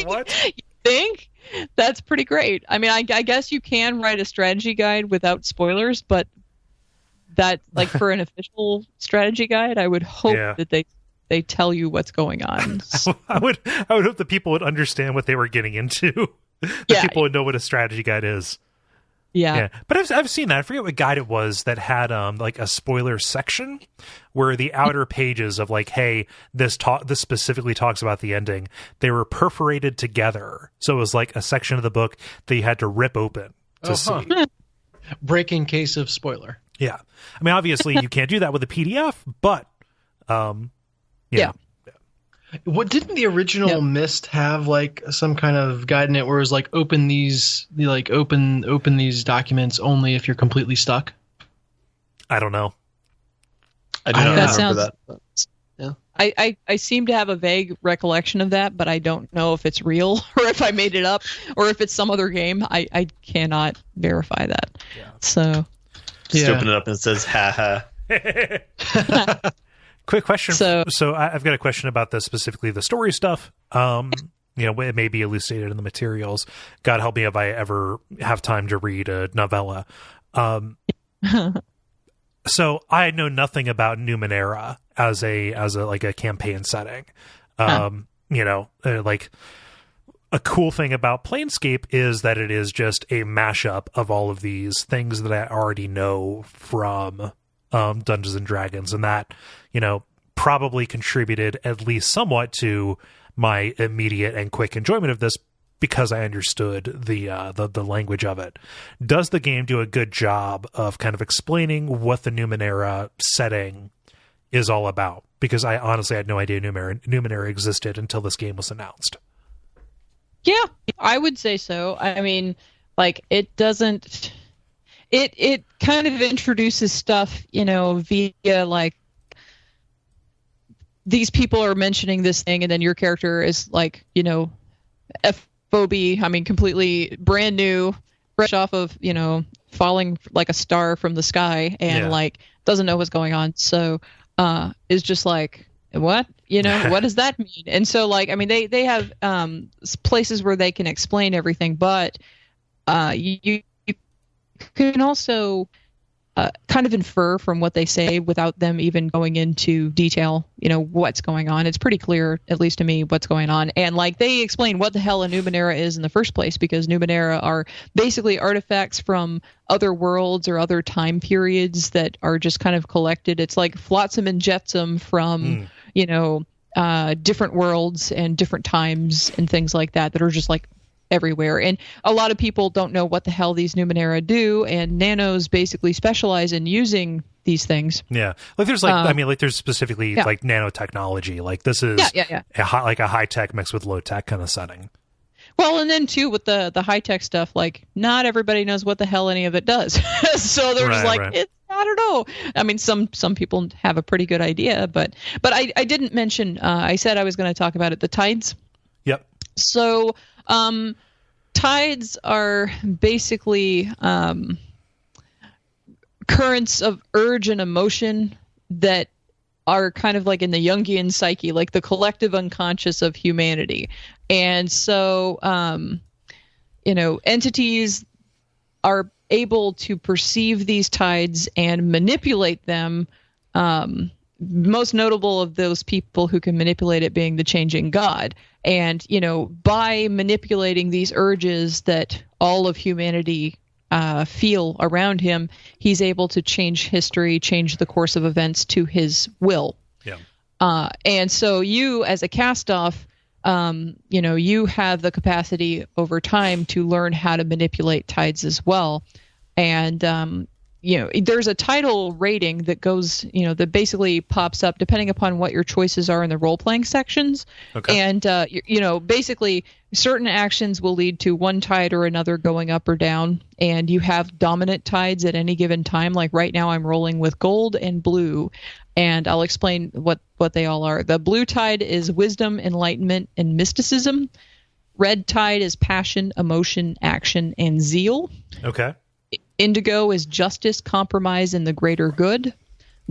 What? You think? That's pretty great. I mean, I guess you can write a strategy guide without spoilers, but that, like, for an official strategy guide, I would hope that they tell you what's going on. I would hope that people would understand what they were getting into. That people would know what a strategy guide is. Yeah. But I've seen that. I forget what guide it was that had like a spoiler section where the outer pages of like, hey, this specifically talks about the ending. They were perforated together. So it was like a section of the book that you had to rip open to see. Breaking case of spoiler. Yeah. I mean, obviously you can't do that with a PDF, but yeah. What didn't the original Myst have like some kind of guide in it where it was like open these documents only if you're completely stuck? I don't know. I do not remember that. I seem to have a vague recollection of that, but I don't know if it's real or if I made it up or if it's some other game. I cannot verify that. Yeah. So Just open it up and it says, ha ha. Quick question. So I've got a question about this, specifically the story stuff. It may be elucidated in the materials. God help me if I ever have time to read a novella. So I know nothing about Numenera as a like a campaign setting. Like a cool thing about Planescape is that it is just a mashup of all of these things that I already know from Dungeons and Dragons, and that, probably contributed at least somewhat to my immediate and quick enjoyment of this, because I understood the language of it. Does the game do a good job of kind of explaining what the Numenera setting is all about? Because I honestly had no idea Numenera existed until this game was announced. Yeah, I would say so. I mean, like, it doesn't... It kind of introduces stuff, via, like, these people are mentioning this thing, and then your character is, like, FOB, I mean, completely brand new, fresh off of, falling like a star from the sky, and, like, doesn't know what's going on. So, is just like, what? What does that mean? And so, like, I mean, they have places where they can explain everything, but you can also kind of infer from what they say without them even going into detail, what's going on. It's pretty clear, at least to me, what's going on. And, like, they explain what the hell a Numenera is in the first place, because Numenera are basically artifacts from other worlds or other time periods that are just kind of collected. It's like flotsam and jetsam from, different worlds and different times and things like that are just, like, everywhere. And a lot of people don't know what the hell these Numenera do, and nanos basically specialize in using these things. Yeah. Like, there's there's specifically like nanotechnology. Like, this is a high tech mixed with low tech kind of setting. Well, and then too, with the high tech stuff, like, not everybody knows what the hell any of it does. So they're just like, I don't know. I mean, some people have a pretty good idea, but I didn't mention, I said I was going to talk about it, the tides. Yep. So, tides are basically currents of urge and emotion that are kind of like in the Jungian psyche, like the collective unconscious of humanity. And so, entities are able to perceive these tides and manipulate them. Most notable of those people who can manipulate it being the changing God. And, by manipulating these urges that all of humanity feel around him, he's able to change history, change the course of events to his will. Yeah. And so you, as a cast-off, you have the capacity over time to learn how to manipulate tides as well. And, there's a title rating that goes, that basically pops up depending upon what your choices are in the role-playing sections. Okay. And, basically certain actions will lead to one tide or another going up or down. And you have dominant tides at any given time. Like right now I'm rolling with gold and blue. And I'll explain what they all are. The blue tide is wisdom, enlightenment, and mysticism. Red tide is passion, emotion, action, and zeal. Okay. Indigo is justice, compromise, and the greater good.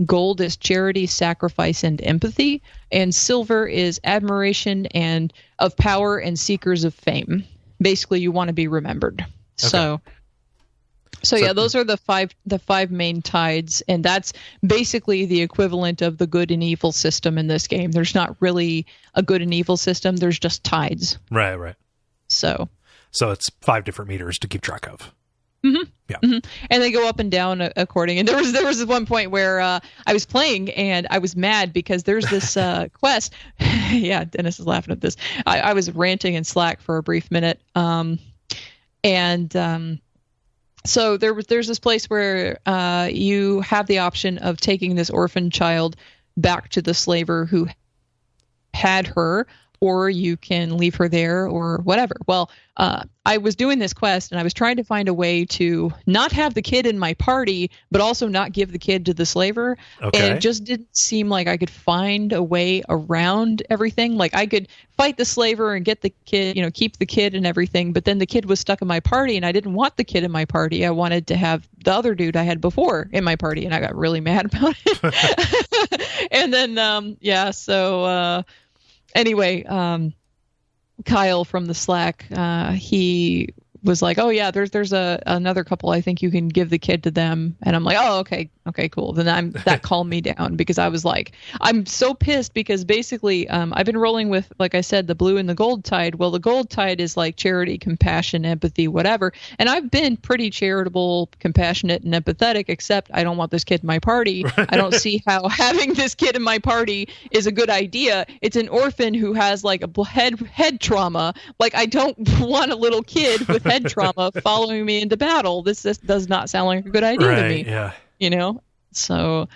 Gold is charity, sacrifice, and empathy. And silver is admiration and of power and seekers of fame. Basically, you want to be remembered. Okay. So yeah, those are the five main tides, and that's basically the equivalent of the good and evil system in this game. There's not really a good and evil system. There's just tides. Right. So it's 5 different meters to keep track of. Mm-hmm. Yeah. Mm-hmm. And they go up and down according. And there was one point where I was playing and I was mad because there's this quest. Yeah, Dennis is laughing at this. I was ranting in Slack for a brief minute. So there's this place where you have the option of taking this orphan child back to the slaver who had her, or you can leave her there or whatever. Well, I was doing this quest and I was trying to find a way to not have the kid in my party, but also not give the kid to the slaver. Okay. And it just didn't seem like I could find a way around everything. Like I could fight the slaver and get the kid, keep the kid and everything, but then the kid was stuck in my party and I didn't want the kid in my party. I wanted to have the other dude I had before in my party, and I got really mad about it. And then, anyway, Kyle from the Slack, he was like, oh yeah, there's another couple, I think you can give the kid to them. And I'm like, oh, okay, cool. Then that calmed me down, because I was like, I'm so pissed because basically I've been rolling with, like I said, the blue and the gold tide. Well, the gold tide is like charity, compassion, empathy, whatever. And I've been pretty charitable, compassionate, and empathetic, except I don't want this kid in my party. I don't see how having this kid in my party is a good idea. It's an orphan who has like a head trauma. Like, I don't want a little kid with head trauma following me into battle. This does not sound like a good idea to me. Yeah. So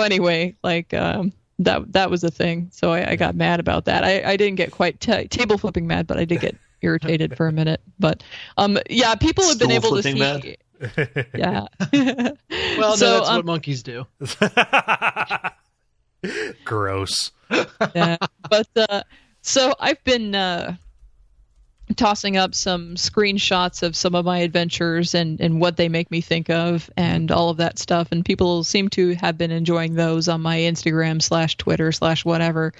anyway, like that was a thing. So I got mad about that. I didn't get quite table flipping mad, but I did get irritated for a minute. But yeah, people have been able to see. Mad? Yeah. Well, so, no, that's what monkeys do. Gross. Yeah, but so I've been tossing up some screenshots of some of my adventures and what they make me think of and all of that stuff, and people seem to have been enjoying those on my Instagram / Twitter / whatever.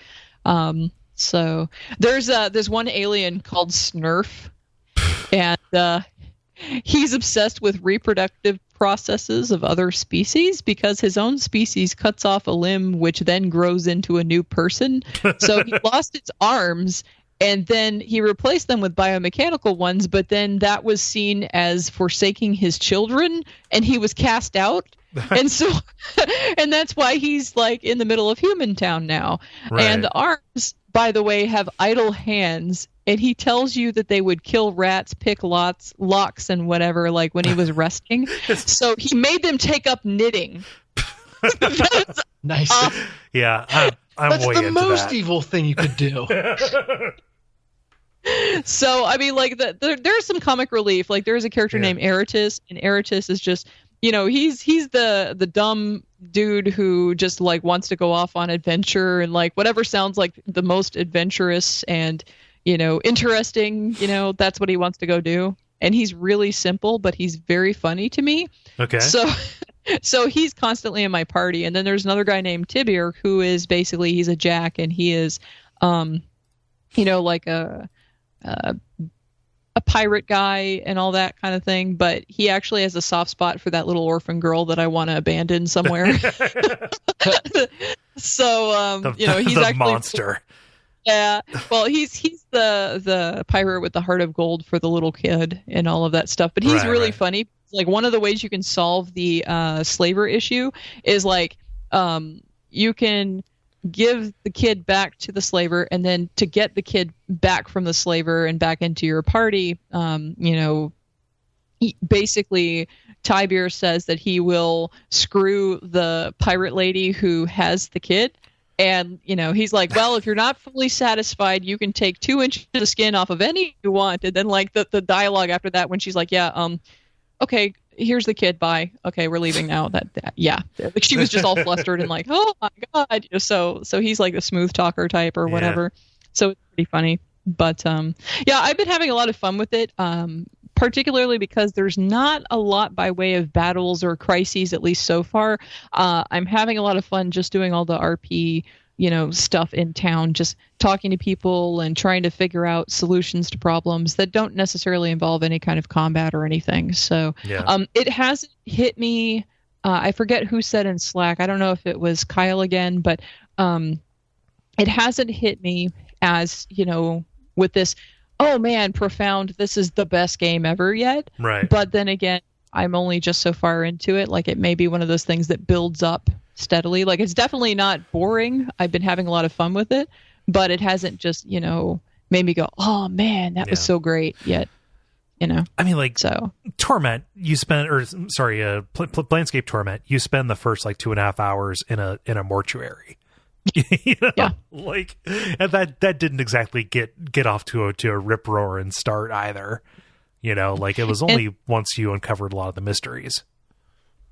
So there's one alien called Snurf, and he's obsessed with reproductive processes of other species because his own species cuts off a limb which then grows into a new person. So he lost his arms, and then he replaced them with biomechanical ones, but then that was seen as forsaking his children, and he was cast out. And so, and that's why he's like in the middle of Human Town now. Right. And the arms, by the way, have idle hands, and he tells you that they would kill rats, pick locks, and whatever, like when he was resting. So he made them take up knitting. Nice. Yeah, I'm that's way the into most that. evil thing you could do. So I mean, like there's some comic relief. Like there's a character named Eratus, and Eratus is just, he's the dumb dude who just like wants to go off on adventure and like whatever sounds like the most adventurous and interesting, that's what he wants to go do. And he's really simple, but he's very funny to me. Okay. So he's constantly in my party. And then there's another guy named Tibir who is basically, he's a jack, and he is like a pirate guy and all that kind of thing, but he actually has a soft spot for that little orphan girl that I want to abandon somewhere. So he's the actually monster. Yeah, well, he's the pirate with the heart of gold for the little kid and all of that stuff, but he's really funny. Like one of the ways you can solve the slaver issue is like you can give the kid back to the slaver, and then to get the kid back from the slaver and back into your party, basically Tibir says that he will screw the pirate lady who has the kid. And, he's like, well, if you're not fully satisfied, you can take 2 inches of skin off of any you want. And then like the dialogue after that, when she's like, yeah, okay, here's the kid. Bye. Okay, we're leaving now. Yeah. Like she was just all flustered and like, oh my God. So he's like a smooth talker type or whatever. Yeah. So it's pretty funny. But yeah, I've been having a lot of fun with it. Particularly because there's not a lot by way of battles or crises, at least so far. I'm having a lot of fun just doing all the RP, stuff in town, just talking to people and trying to figure out solutions to problems that don't necessarily involve any kind of combat or anything. So it hasn't hit me. I forget who said in Slack. I don't know if it was Kyle again, but it hasn't hit me as, with this, oh man, profound, this is the best game ever yet. Right. But then again, I'm only just so far into it. Like it may be one of those things that builds up steadily. Like it's definitely not boring. I've been having a lot of fun with it, but it hasn't just, made me go, oh man, that was so great yet. I mean, like, so Torment, you spend, Planescape Torment, you spend the first like 2.5 hours in a mortuary. Yeah. Like, and that didn't exactly get off to a rip roaring start either. Like it was only once you uncovered a lot of the mysteries.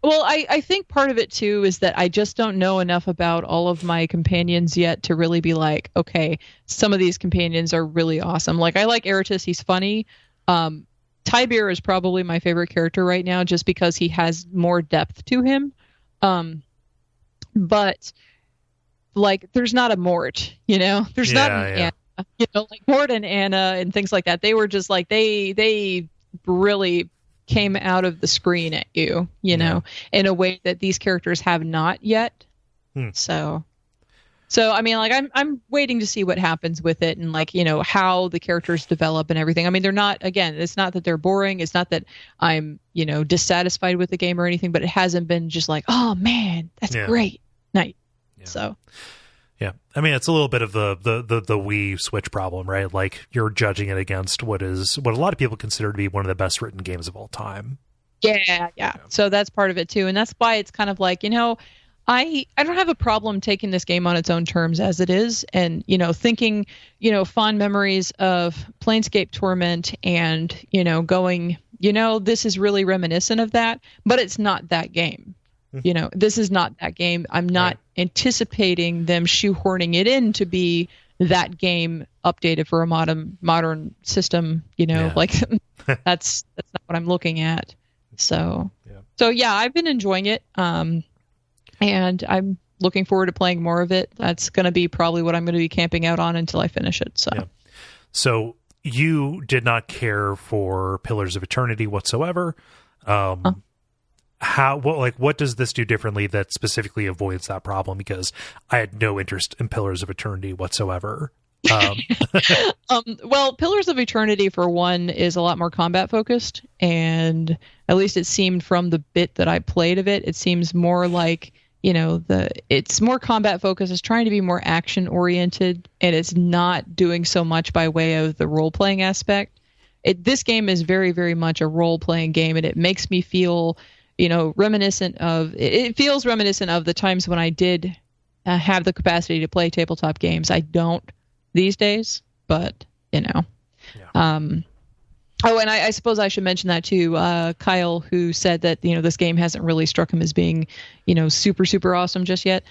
Well, I think part of it too is that I just don't know enough about all of my companions yet to really be like, okay, some of these companions are really awesome. Like I like Eratus, he's funny. Tybir is probably my favorite character right now just because he has more depth to him. But like there's not a Mort, There's not an Anna, like Mort and Anna and things like that. They were just like they really came out of the screen at you, in a way that these characters have not yet. So I mean, like I'm waiting to see what happens with it and like, how the characters develop and everything. I mean, they're not, again, it's not that they're boring. It's not that I'm, dissatisfied with the game or anything, but it hasn't been just like, oh man, that's great night. Yeah. So. Yeah. I mean, it's a little bit of the Wii Switch problem, right? Like you're judging it against what a lot of people consider to be one of the best written games of all time. Yeah. So that's part of it too. And that's why it's kind of like, I don't have a problem taking this game on its own terms as it is. And, thinking, fond memories of Planescape Torment and, going, this is really reminiscent of that, but it's not that game. This is not that game. I'm not anticipating them shoehorning it in to be that game updated for a modern system. Like that's not what I'm looking at. So I've been enjoying it. And I'm looking forward to playing more of it. That's going to be probably what I'm going to be camping out on until I finish it. So you did not care for Pillars of Eternity whatsoever. What does this do differently that specifically avoids that problem? Because I had no interest in Pillars of Eternity whatsoever. Well, Pillars of Eternity, for one, is a lot more combat focused, and at least it seemed from the bit that I played of it, it seems more like, it's more combat focused. It's trying to be more action oriented, and it's not doing so much by way of the role playing aspect. This game is very, very much a role playing game, and it makes me feel reminiscent of the times when I did have the capacity to play tabletop games. I don't these days, but Oh, and I suppose I should mention that too. Kyle, who said that this game hasn't really struck him as being super, super awesome just yet.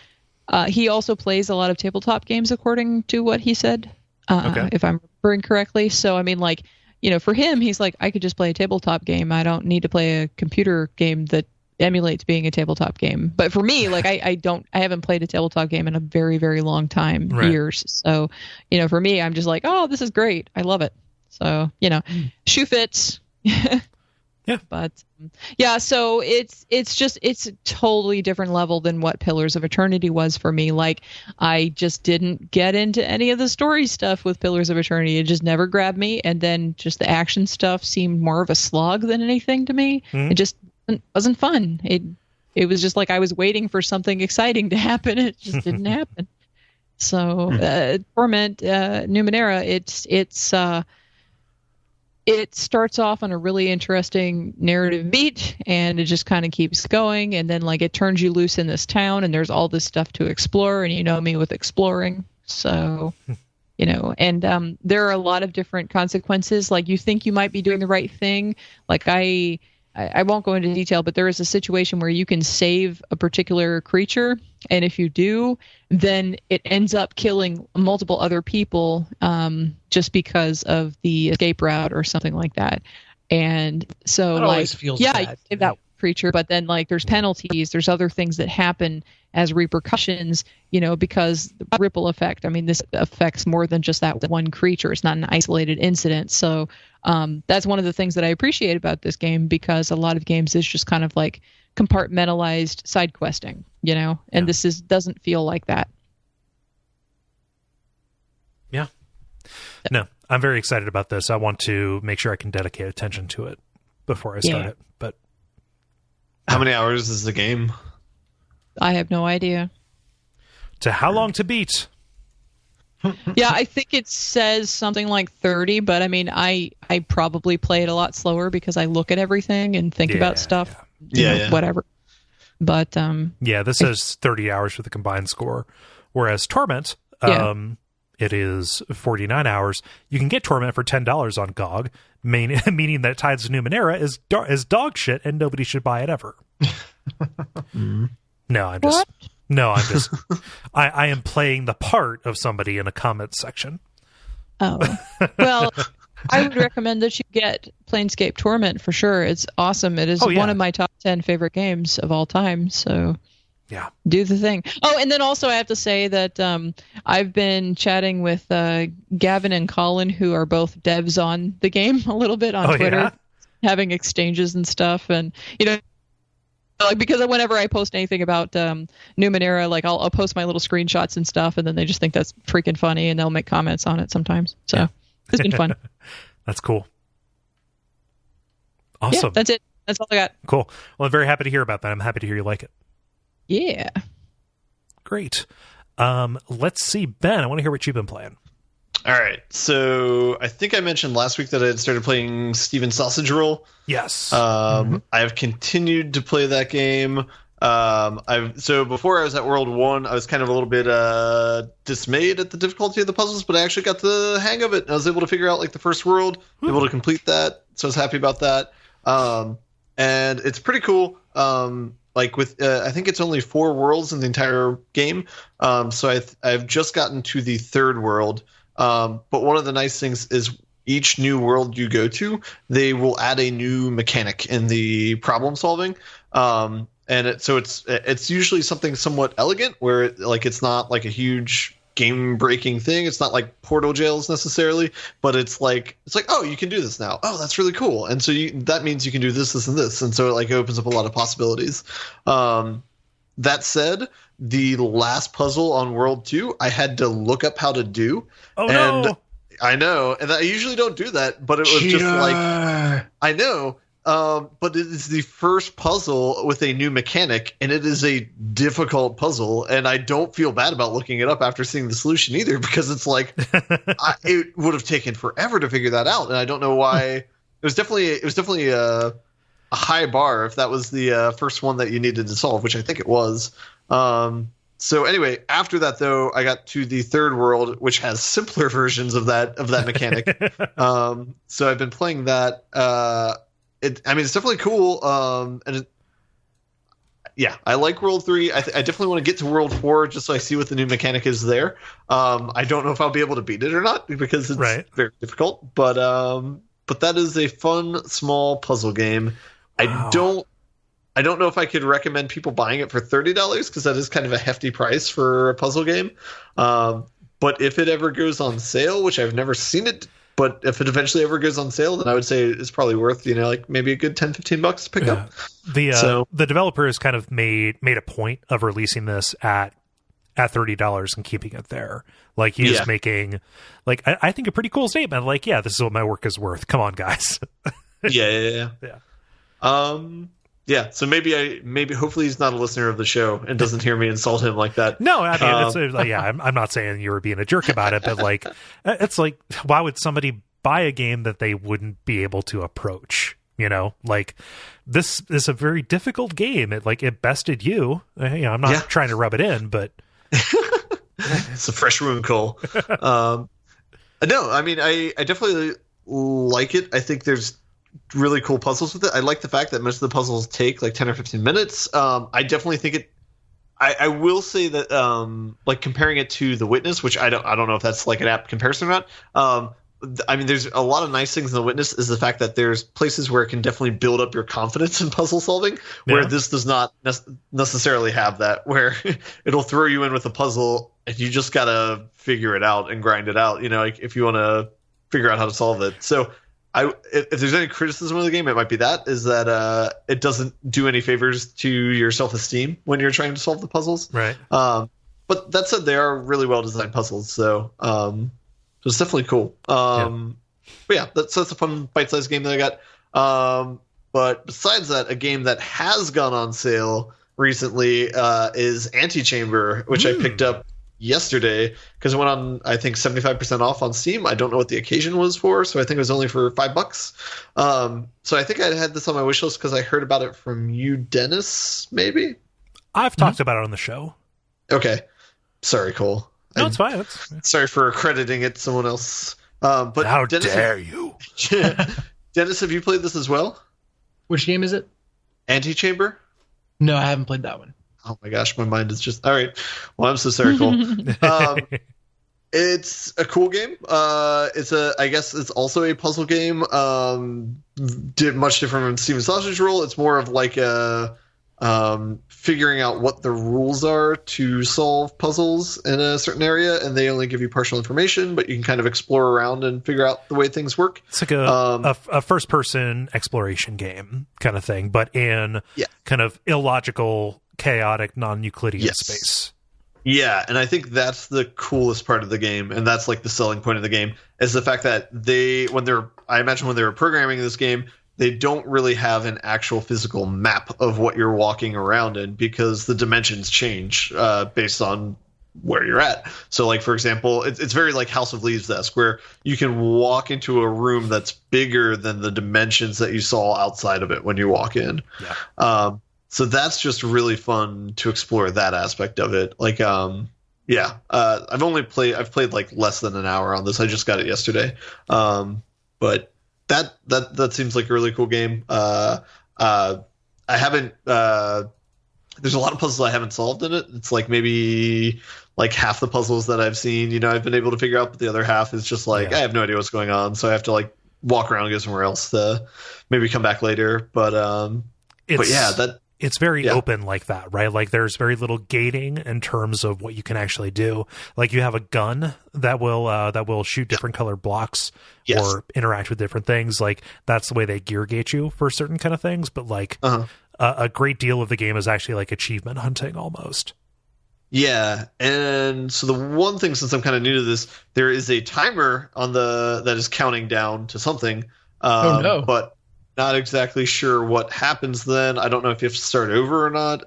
He also plays a lot of tabletop games, according to what he said, if I'm remembering correctly. So I mean, like, for him, he's like, I could just play a tabletop game. I don't need to play a computer game that emulates being a tabletop game. But for me, like, I haven't played a tabletop game in a very, very long time, years. So, for me, I'm just like, oh, this is great. I love it. So, shoe fits. Yeah. But so it's a totally different level than what Pillars of Eternity was for me. Like, I just didn't get into any of the story stuff with Pillars of Eternity. It just never grabbed me. And then just the action stuff seemed more of a slog than anything to me. It just wasn't fun. It was just like I was waiting for something exciting to happen. It just didn't happen. So Torment, Numenera, it starts off on a really interesting narrative beat, and it just kind of keeps going, and then like it turns you loose in this town, and there's all this stuff to explore, and me with exploring. So, and there are a lot of different consequences. Like, you think you might be doing the right thing. Like I won't go into detail, but there is a situation where you can save a particular creature, and if you do, then it ends up killing multiple other people just because of the escape route or something like that. And so, that always feels bad you that creature, but then like there's penalties, there's other things that happen as repercussions, because the ripple effect. I mean, this affects more than just that one creature. It's not an isolated incident. So that's one of the things that I appreciate about this game, because a lot of games is just kind of like compartmentalized side questing, and this doesn't feel like that. Yeah. No, I'm very excited about this. I want to make sure I can dedicate attention to it before I start it. But how many hours is the game? I have no idea. To how long to beat? Yeah, I think it says something like 30, but I mean, I probably play it a lot slower because I look at everything and think about stuff. Yeah. Whatever. But this says 30 hours for the combined score, Whereas Torment, it is 49 hours. You can get Torment for $10 on GOG, meaning that Tides of Numenera is dog shit and nobody should buy it ever. No, I'm just I am playing the part of somebody in a comment section. Oh, well, I would recommend that you get Planescape Torment for sure. It's awesome. It is one of my top 10 favorite games of all time. So yeah, do the thing. Oh, and then also I have to say that I've been chatting with Gavin and Colin, who are both devs on the game, a little bit on Twitter, having exchanges and stuff. And, like, because whenever I post anything about Numenera, like I'll post my little screenshots and stuff, and then they just think that's freaking funny, and they'll make comments on it sometimes. So it's been fun. That's cool. Awesome. Yeah, that's it. That's all I got. Cool. Well, I'm very happy to hear about that. I'm happy to hear you like it. Yeah. Great. Let's see, Ben, I want to hear what you've been playing. All right. So I think I mentioned last week that I had started playing Steven Sausage Roll. Yes. I have continued to play that game. So before I was at World 1, I was kind of a little bit dismayed at the difficulty of the puzzles, but I actually got the hang of it. I was able to figure out like the first world, able to complete that. So I was happy about that. And it's pretty cool. Like with, I think it's only 4 worlds in the entire game. So I've just gotten to the 3rd world. But one of the nice things is each new world you go to, they will add a new mechanic in the problem solving. And it's usually something somewhat elegant where it's not like a huge game breaking thing. It's not like portal jails necessarily, but it's like, oh, you can do this now. Oh, that's really cool. And so that means you can do this, this, and this. And so it like opens up a lot of possibilities. That said, the last puzzle on World 2, I had to look up how to do. Oh, and no. I know. And I usually don't do that, but it was just like, I know. But it is the first puzzle with a new mechanic, and it is a difficult puzzle. And I don't feel bad about looking it up after seeing the solution either, because it's like, it would have taken forever to figure that out. And I don't know why. It was definitely a high bar if that was the first one that you needed to solve, which I think it was. So anyway, after that though, I got to the 3rd world, which has simpler versions of that mechanic. So I've been playing that. It's definitely cool. I like World 3. I definitely want to get to World 4 just so I see what the new mechanic is there. I don't know if I'll be able to beat it or not because it's very difficult. But that is a fun small puzzle game. Wow. I don't know if I could recommend people buying it for $30 because that is kind of a hefty price for a puzzle game. But if it ever goes on sale, which I've never seen it, but if it eventually ever goes on sale, then I would say it's probably worth, like maybe a good $10-15 to pick up. The developer has kind of made a point of releasing this at $30 and keeping it there. Like he's making, like, I think a pretty cool statement. Like, this is what my work is worth. Come on, guys. Yeah. So maybe hopefully he's not a listener of the show and doesn't hear me insult him like that. No, I mean, I'm not saying you were being a jerk about it, but like, it's like, why would somebody buy a game that they wouldn't be able to approach? Like this is a very difficult game. It bested you. I'm not trying to rub it in, but it's a fresh wound, Kole. No, I mean, I definitely like it. I think there's really cool puzzles with it. I like the fact that most of the puzzles take like 10 or 15 minutes. I definitely think I will say that like comparing it to The Witness, which I don't know if that's like an apt comparison or not. I mean, there's a lot of nice things in The Witness is the fact that there's places where it can definitely build up your confidence in puzzle solving, where this does not necessarily have that, where it'll throw you in with a puzzle and you just gotta figure it out and grind it out, like if you want to figure out how to solve it. So if there's any criticism of the game, it might be that it doesn't do any favors to your self-esteem when you're trying to solve the puzzles. Right. But that said, they are really well-designed puzzles, so it's definitely cool. But that's a fun bite-sized game that I got. But besides that, a game that has gone on sale recently is Antichamber, which I picked up yesterday because it went on, I think, 75% off on Steam. I don't know what the occasion was for, so I think it was only for $5. So I think I had this on my wish list because I heard about it from you, Dennis, maybe? I've talked about it on the show. Okay. Sorry, Kole. No, it's fine. Sorry for accrediting it to someone else. But How Dennis, dare you? Dennis, have you played this as well? Which game is it? Antichamber? No, I haven't played that one. Oh my gosh, my mind is just... All right. Well, I'm so sorry, Kole. It's a cool game. I guess it's also a puzzle game. Much different from Steven Sausage Roll. It's more of like a figuring out what the rules are to solve puzzles in a certain area, and they only give you partial information, but you can kind of explore around and figure out the way things work. It's like a first-person exploration game kind of thing, but in kind of illogical, chaotic, non-Euclidean space. Yeah, and I think that's the coolest part of the game, and that's like the selling point of the game, is the fact that I imagine when they were programming this game, they don't really have an actual physical map of what you're walking around in, because the dimensions change based on where you're at. So, like, for example, it's very like House of Leaves-esque, where you can walk into a room that's bigger than the dimensions that you saw outside of it when you walk in. Yeah. So that's just really fun to explore that aspect of it. Like, I've played like less than an hour on this. I just got it yesterday. But that seems like a really cool game. I haven't, there's a lot of puzzles I haven't solved in it. It's like maybe like half the puzzles that I've seen, I've been able to figure out, but the other half is just like, I have no idea what's going on. So I have to like walk around and go somewhere else to maybe come back later. It's very open like that, right? Like there's very little gating in terms of what you can actually do. Like you have a gun that will shoot different colored blocks or interact with different things. Like that's the way they gear gate you for certain kind of things. But like a great deal of the game is actually like achievement hunting almost. Yeah, and so the one thing, since I'm kind of new to this, there is a timer on that is counting down to something. But not exactly sure what happens then. I don't know if you have to start over or not,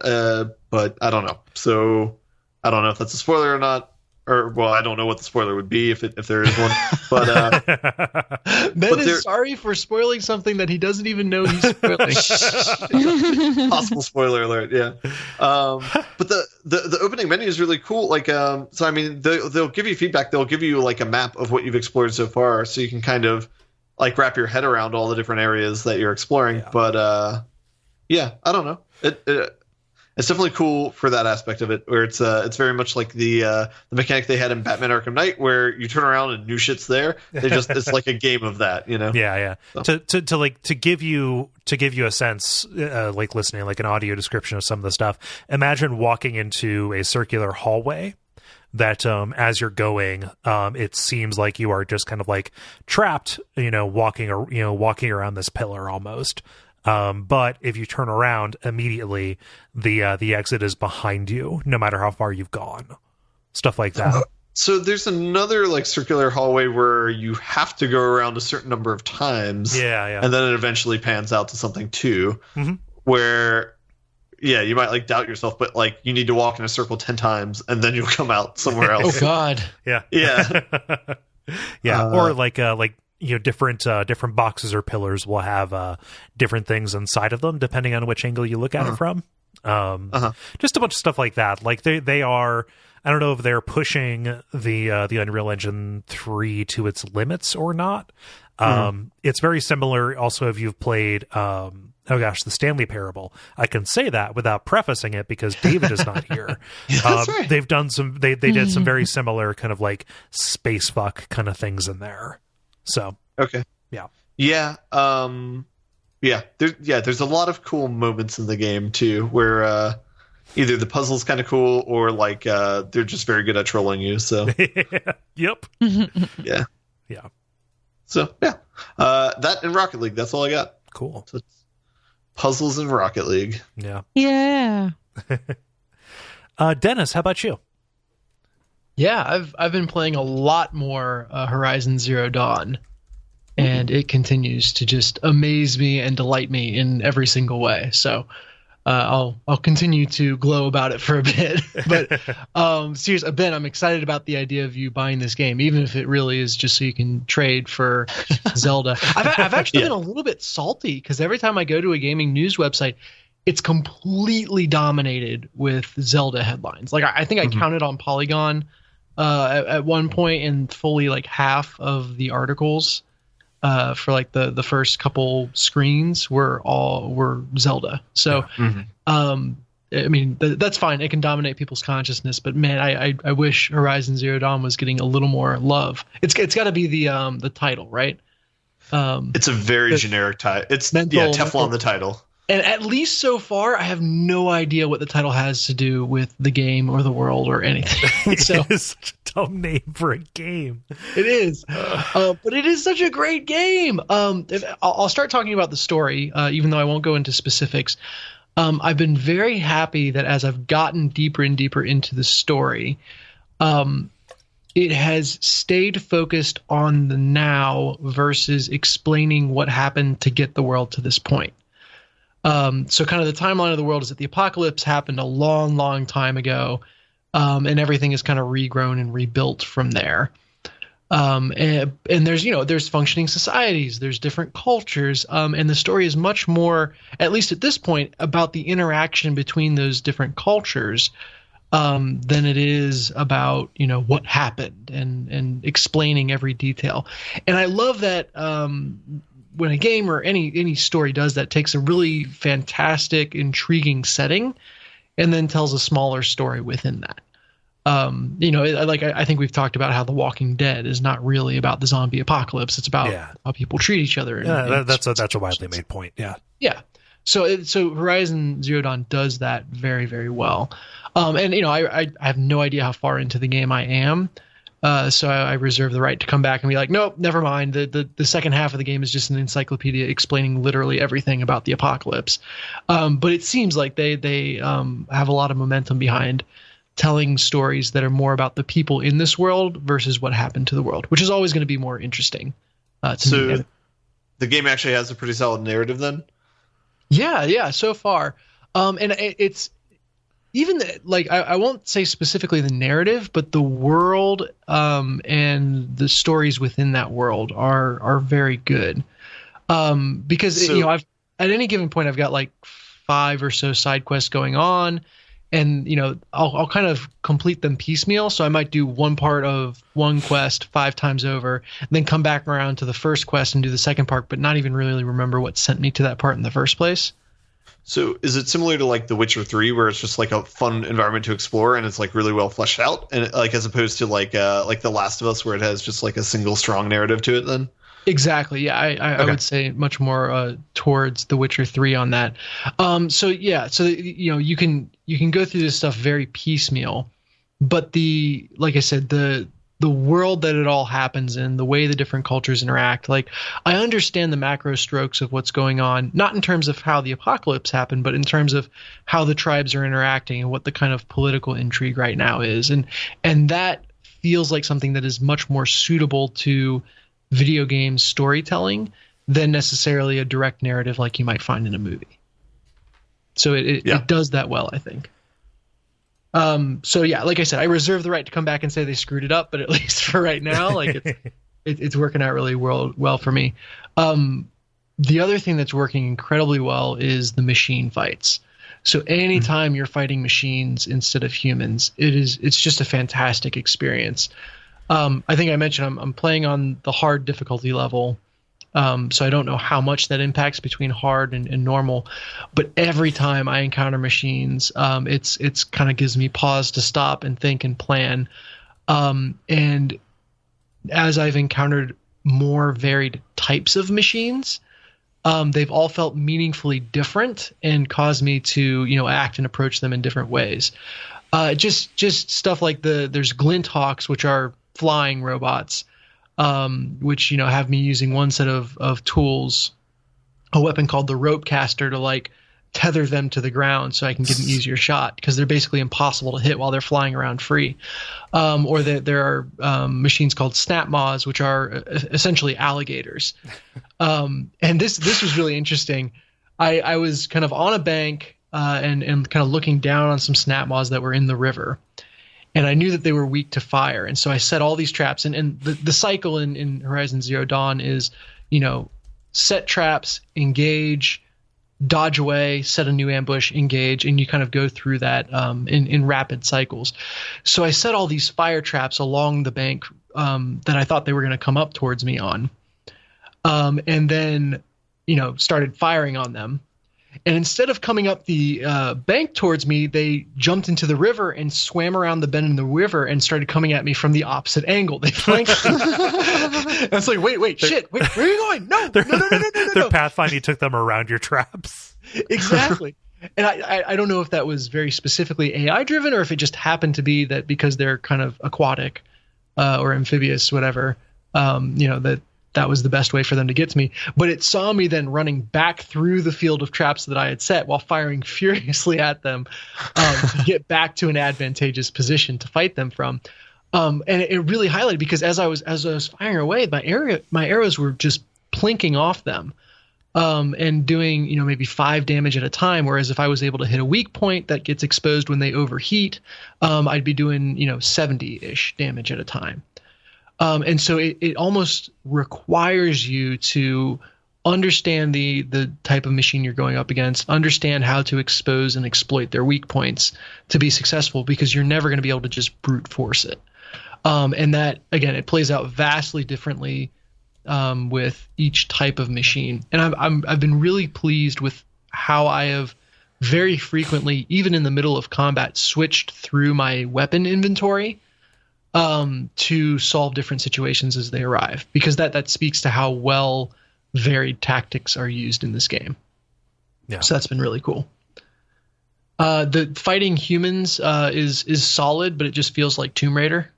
but I don't know. So I don't know if that's a spoiler or not. I don't know what the spoiler would be if there is one. But Ben is sorry for spoiling something that he doesn't even know he's spoiling. Possible spoiler alert, yeah. But the opening menu is really cool. Like, so I mean, they'll give you feedback. They'll give you like a map of what you've explored so far, so you can kind of like wrap your head around all the different areas that you're exploring. Yeah. But I don't know. It's definitely cool for that aspect of it, where it's very much like the mechanic they had in Batman Arkham Knight, where you turn around and new shit's there. It's like a game of that, Yeah. So. To give you a sense, like listening, like an audio description of some of the stuff. Imagine walking into a circular hallway that as you're going, it seems like you are just kind of like trapped, walking around this pillar almost. But if you turn around immediately, the exit is behind you, no matter how far you've gone. Stuff like that. So there's another like circular hallway where you have to go around a certain number of times. Yeah. And then it eventually pans out to something too, where you might like doubt yourself, but like you need to walk in a circle 10 times and then you'll come out somewhere else. Oh God. Yeah. Yeah. Or like different boxes or pillars will have different things inside of them depending on which angle you look at it from. Just a bunch of stuff like that. Like they are, I don't know if they're pushing the Unreal Engine 3 to its limits or not. It's very similar also if you've played the Stanley Parable. I can say that without prefacing it because David is not here. That's right. They've done they did some very similar kind of like space fuck kind of things in there. So okay, yeah. There's a lot of cool moments in the game too, where either the puzzle's kind of cool or like they're just very good at trolling you. So yep, yeah. So that and Rocket League. That's all I got. Cool. So it's puzzles in Rocket League. Yeah. Dennis, how about you? Yeah, I've been playing a lot more Horizon Zero Dawn, and it continues to just amaze me and delight me in every single way. So I'll continue to glow about it for a bit. But seriously, Ben, I'm excited about the idea of you buying this game, even if it really is just so you can trade for Zelda. I've actually been a little bit salty because every time I go to a gaming news website, it's completely dominated with Zelda headlines. Like I think I counted on Polygon at one point, and fully like half of the articles for like the first couple screens were Zelda. So I mean, that's fine. It can dominate people's consciousness, but man, I wish Horizon Zero Dawn was getting a little more love. It's got to be the title, right? It's a very generic title. It's Teflon the title. And at least so far, I have no idea what the title has to do with the game or the world or anything. So it's such a dumb name for a game. It is, but it is such a great game. I'll start talking about the story, even though I won't go into specifics. I've been very happy that as I've gotten deeper and deeper into the story, it has stayed focused on the now versus explaining what happened to get the world to this point. So kind of the timeline of the world is that the apocalypse happened a long, long time ago, and everything is kind of regrown and rebuilt from there. And there's functioning societies, there's different cultures, and the story is much more, at least at this point, about the interaction between those different cultures than it is about what happened and explaining every detail. And I love that when a game or any story does that, takes a really fantastic, intriguing setting and then tells a smaller story within that. I think we've talked about how The Walking Dead is not really about the zombie apocalypse. It's about how people treat each other. That's a widely made point. Yeah. Yeah. So Horizon Zero Dawn does that very, very well. I have no idea how far into the game I am. So I reserve the right to come back and be like, nope, never mind. The second half of the game is just an encyclopedia explaining literally everything about the apocalypse. But it seems like they have a lot of momentum behind telling stories that are more about the people in this world versus what happened to the world, which is always going to be more interesting. To me. The game actually has a pretty solid narrative then? Yeah, so far. And it's even I won't say specifically the narrative, but the world and the stories within that world are very good. Because I've at any given point I've got like 5 or so side quests going on. And, I'll kind of complete them piecemeal. So I might do one part of one quest 5 times over, and then come back around to the first quest and do the second part, but not even really remember what sent me to that part in the first place. So is it similar to like The Witcher 3, where it's just like a fun environment to explore and it's like really well fleshed out, and like as opposed to like The Last of Us, where it has just like a single strong narrative to it then? Exactly. Yeah, I would say much more towards The Witcher 3 on that. So you can go through this stuff very piecemeal, but like I said, the world that it all happens in, the way the different cultures interact, like I understand the macro strokes of what's going on, not in terms of how the apocalypse happened, but in terms of how the tribes are interacting and what the kind of political intrigue right now is, and that feels like something that is much more suitable to video game storytelling than necessarily a direct narrative like you might find in a movie. So it does that well, I think. Like I said, I reserve the right to come back and say they screwed it up, but at least for right now, like it's working out really well for me. The other thing that's working incredibly well is the machine fights. So anytime you're fighting machines instead of humans, it's just a fantastic experience. I think I mentioned I'm playing on the hard difficulty level, so I don't know how much that impacts between hard and normal. But every time I encounter machines, it's kind of gives me pause to stop and think and plan. And as I've encountered more varied types of machines, they've all felt meaningfully different and caused me to act and approach them in different ways. Just stuff like there's glint hawks, which are flying robots, which have me using one set of tools, a weapon called the rope caster, to like tether them to the ground so I can get an easier shot, because they're basically impossible to hit while they're flying around free. Or there are machines called snap maws, which are essentially alligators. And this was really interesting. I was kind of on a bank and kind of looking down on some snap maws that were in the river. And I knew that they were weak to fire. And so I set all these traps. And the cycle in Horizon Zero Dawn is, set traps, engage, dodge away, set a new ambush, engage, and you kind of go through that in rapid cycles. So I set all these fire traps along the bank that I thought they were going to come up towards me on, and then started firing on them. And instead of coming up the bank towards me, they jumped into the river and swam around the bend in the river and started coming at me from the opposite angle. They flanked me. And it's like, wait, shit, where are you going? No. Their pathfinding took them around your traps. Exactly. And I don't know if that was very specifically AI driven or if it just happened to be that because they're kind of aquatic or amphibious, whatever, that was the best way for them to get to me. But it saw me then running back through the field of traps that I had set while firing furiously at them to get back to an advantageous position to fight them from. And it really highlighted because as I was firing away, my arrows were just plinking off them and doing maybe 5 damage at a time. Whereas if I was able to hit a weak point that gets exposed when they overheat, I'd be doing 70-ish damage at a time. And so it almost requires you to understand the type of machine you're going up against, understand how to expose and exploit their weak points to be successful, because you're never going to be able to just brute force it. And that, again, it plays out vastly differently with each type of machine. And I've been really pleased with how I have very frequently, even in the middle of combat, switched through my weapon inventory to solve different situations as they arrive, because that speaks to how well varied tactics are used in this game. Yeah. So that's been really cool. The fighting humans is solid, but it just feels like Tomb Raider.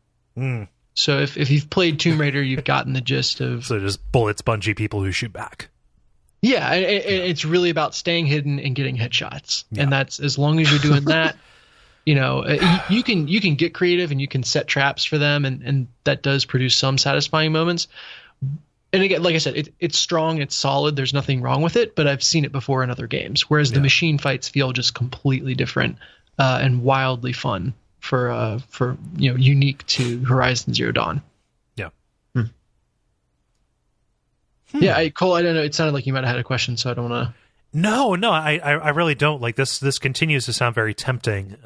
So if you've played Tomb Raider, you've gotten the gist of... So just bullet spongy people who shoot back. Yeah, it's really about staying hidden and getting headshots. Yeah. And that's, as long as you're doing that, you can get creative and you can set traps for them, and that does produce some satisfying moments. And again, like I said, it's strong, it's solid, there's nothing wrong with it, but I've seen it before in other games, whereas the machine fights feel just completely different and wildly fun for unique to Horizon Zero Dawn. Yeah. Yeah, Kole, I don't know, it sounded like you might have had a question, so I don't want to... No, I really don't. Like, this continues to sound very tempting.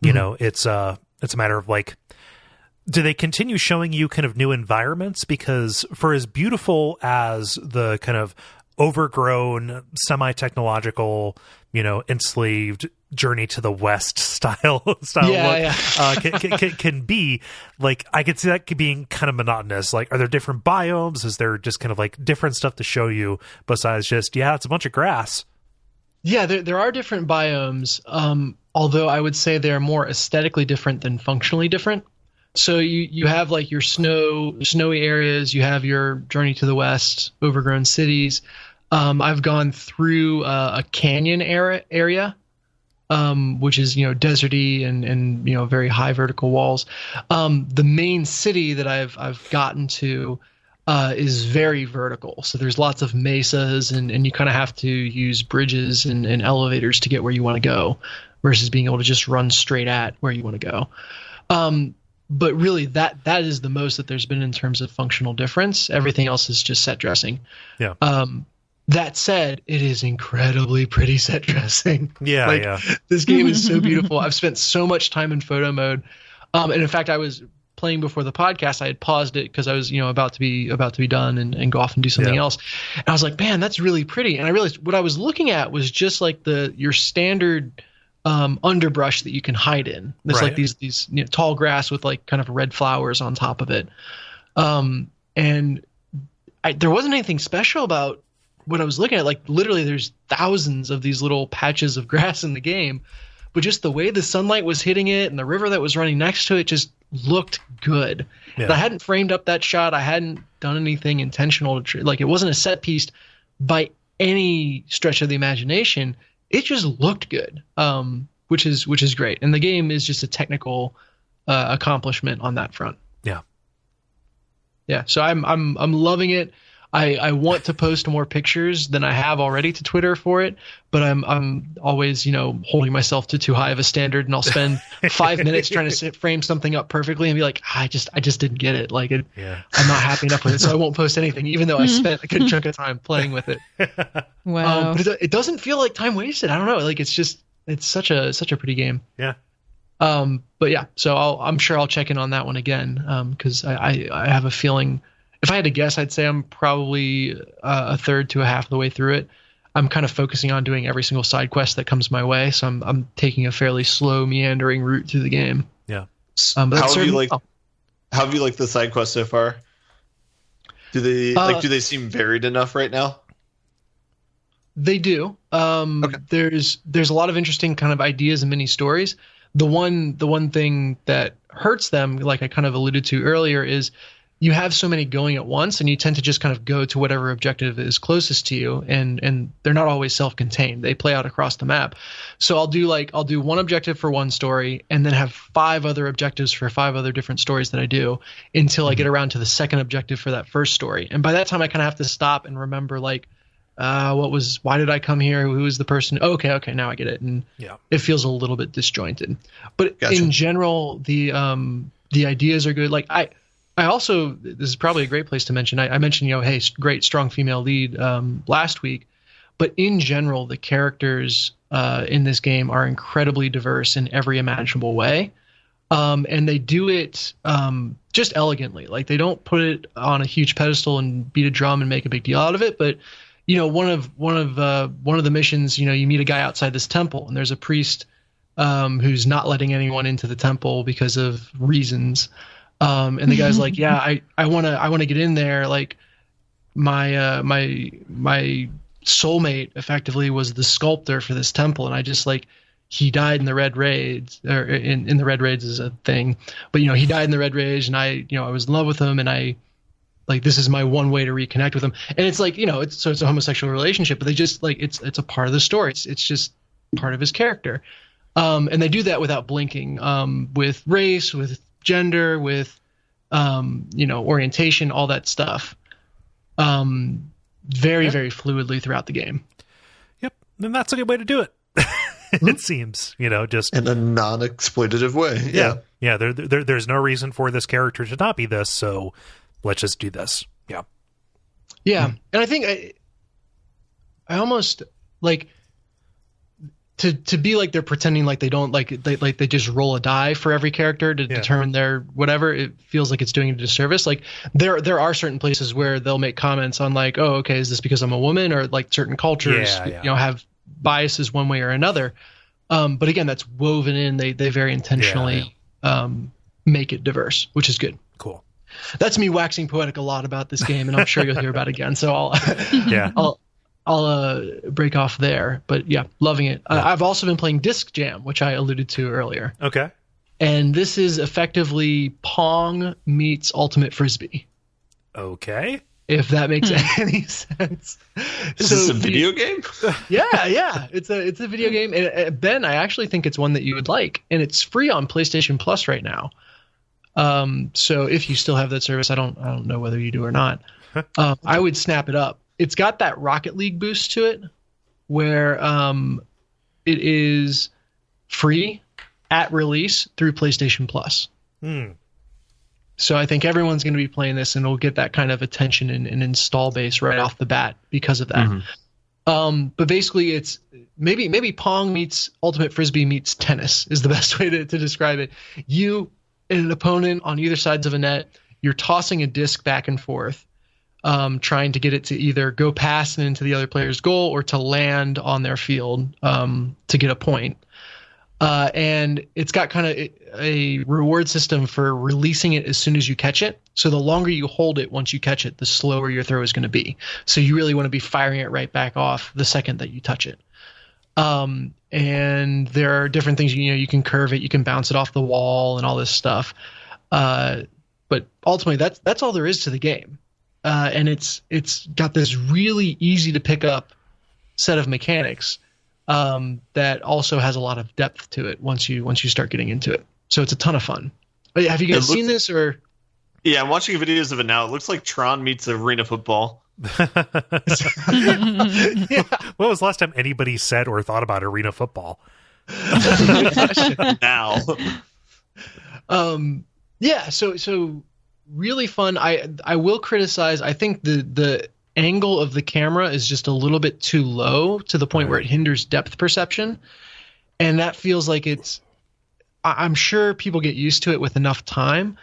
It's a matter of, like, do they continue showing you kind of new environments? Because for as beautiful as the kind of overgrown, semi-technological, enslaved Journey to the West style look can be, like, I could see that being kind of monotonous. Like, are there different biomes? Is there just kind of like different stuff to show you besides just, it's a bunch of grass? Yeah, there are different biomes, although I would say they're more aesthetically different than functionally different. So you have like your snowy areas, you have your Journey to the West, overgrown cities. I've gone through a canyon area, which is, deserty and very high vertical walls. The main city that I've gotten to is very vertical. So there's lots of mesas and you kind of have to use bridges and elevators to get where you want to go versus being able to just run straight at where you want to go. But really that is the most that there's been in terms of functional difference. Everything else is just set dressing. Yeah. That said, it is incredibly pretty set dressing. Yeah, This game is so beautiful. I've spent so much time in photo mode. And in fact, I was playing before the podcast. I had paused it because I was, about to be done and go off and do something else. And I was like, man, that's really pretty. And I realized what I was looking at was just like your standard underbrush that you can hide in. There's like these tall grass with like kind of red flowers on top of it. And there wasn't anything special about what I was looking at. Like, literally there's thousands of these little patches of grass in the game, but just the way the sunlight was hitting it and the river that was running next to it just looked good. Yeah. And I hadn't framed up that shot. I hadn't done anything intentional to like, it wasn't a set piece by any stretch of the imagination. It just looked good, which is great. And the game is just a technical accomplishment on that front. Yeah. Yeah. So I'm loving it. I want to post more pictures than I have already to Twitter for it, but I'm always, holding myself to too high of a standard, and I'll spend 5 minutes trying to frame something up perfectly and be like, I just didn't get it. Like I'm not happy enough with it, so I won't post anything, even though I spent a good chunk of time playing with it. Wow. But it doesn't feel like time wasted. I don't know. Like it's such a pretty game. Yeah. But yeah, so I'm sure I'll check in on that one again. Cause I have a feeling, if I had to guess, I'd say I'm probably a third to a half of the way through it. I'm kind of focusing on doing every single side quest that comes my way. So I'm taking a fairly slow, meandering route through the game. Yeah. How have you liked the side quests so far? Do they seem varied enough right now? They do. Okay. There's a lot of interesting kind of ideas and mini stories. The one thing that hurts them, like I kind of alluded to earlier, is you have so many going at once, and you tend to just kind of go to whatever objective is closest to you, and they're not always self-contained. They play out across the map. So I'll do one objective for one story, and then have 5 other objectives for 5 other different stories that I do until I get around to the second objective for that first story. And by that time, I kind of have to stop and remember, like, why did I come here? Who is the person? Okay, now I get it. And it feels a little bit disjointed. But in general, the ideas are good. Like I also, this is probably a great place to mention. I mentioned, hey, great, strong female lead last week. But in general, the characters in this game are incredibly diverse in every imaginable way. And they do it just elegantly. Like, they don't put it on a huge pedestal and beat a drum and make a big deal out of it. But, one of the missions, you meet a guy outside this temple, and there's a priest who's not letting anyone into the temple because of reasons. And the guy's like, I want to get in there. Like my soulmate effectively was the sculptor for this temple. And I just he died in the Red Raids, or in the Red Raids is a thing, but he died in the Red Raids, and I was in love with him, and this is my one way to reconnect with him. And it's it's a homosexual relationship, but they just it's a part of the story. It's just part of his character. And they do that without blinking, with race, with gender, with orientation, all that stuff, very very fluidly throughout the game. Yep, and that's a good way to do it. It seems, just in a non-exploitative way. Yeah. There's no reason for this character to not be this, so let's just do this. Yeah. And I think I almost to be like they're pretending like they don't they just roll a die for every character to determine their whatever. It feels like it's doing a disservice. Like there are certain places where they'll make comments on oh, okay, is this because I'm a woman, or certain cultures have biases one way or another. But again, that's woven in. They very intentionally make it diverse, which is good. Cool. That's me waxing poetic a lot about this game, and I'm sure you'll hear about it again. So I'll break off there, but loving it. I've also been playing Disc Jam, which I alluded to earlier. Okay. And this is effectively Pong meets Ultimate Frisbee. Okay. If that makes any sense. Is this a video game? Yeah. It's a video game. And Ben, I actually think it's one that you would like, and it's free on PlayStation Plus right now. So if you still have that service, I don't know whether you do or not. I would snap it up. It's got that Rocket League boost to it, where it is free at release through PlayStation Plus. So I think everyone's going to be playing this, and it'll get that kind of attention and install base right off the bat because of that. But basically, it's maybe Pong meets Ultimate Frisbee meets tennis is the best way to describe it. You and an opponent on either sides of a net, you're tossing a disc back and forth, trying to get it to either go past and into the other player's goal, or to land on their field to get a point. And it's got kind of a reward system for releasing it as soon as you catch it. So the longer you hold it once you catch it, the slower your throw is going to be. So you really want to be firing it right back off the second that you touch it. And there are different things, you can curve it, you can bounce it off the wall and all this stuff. But ultimately that's all there is to the game. And it's got this really easy to pick up set of mechanics that also has a lot of depth to it once you start getting into it. So it's a ton of fun. Have you guys seen this, or? Yeah, I'm watching videos of it now. It looks like Tron meets arena football. Yeah. When was the last time anybody said or thought about arena football? Good question. Now. Yeah, so really fun. I will criticize. I think the angle of the camera is just a little bit too low to the point where it hinders depth perception, and that feels like it's. I'm sure people get used to it with enough time,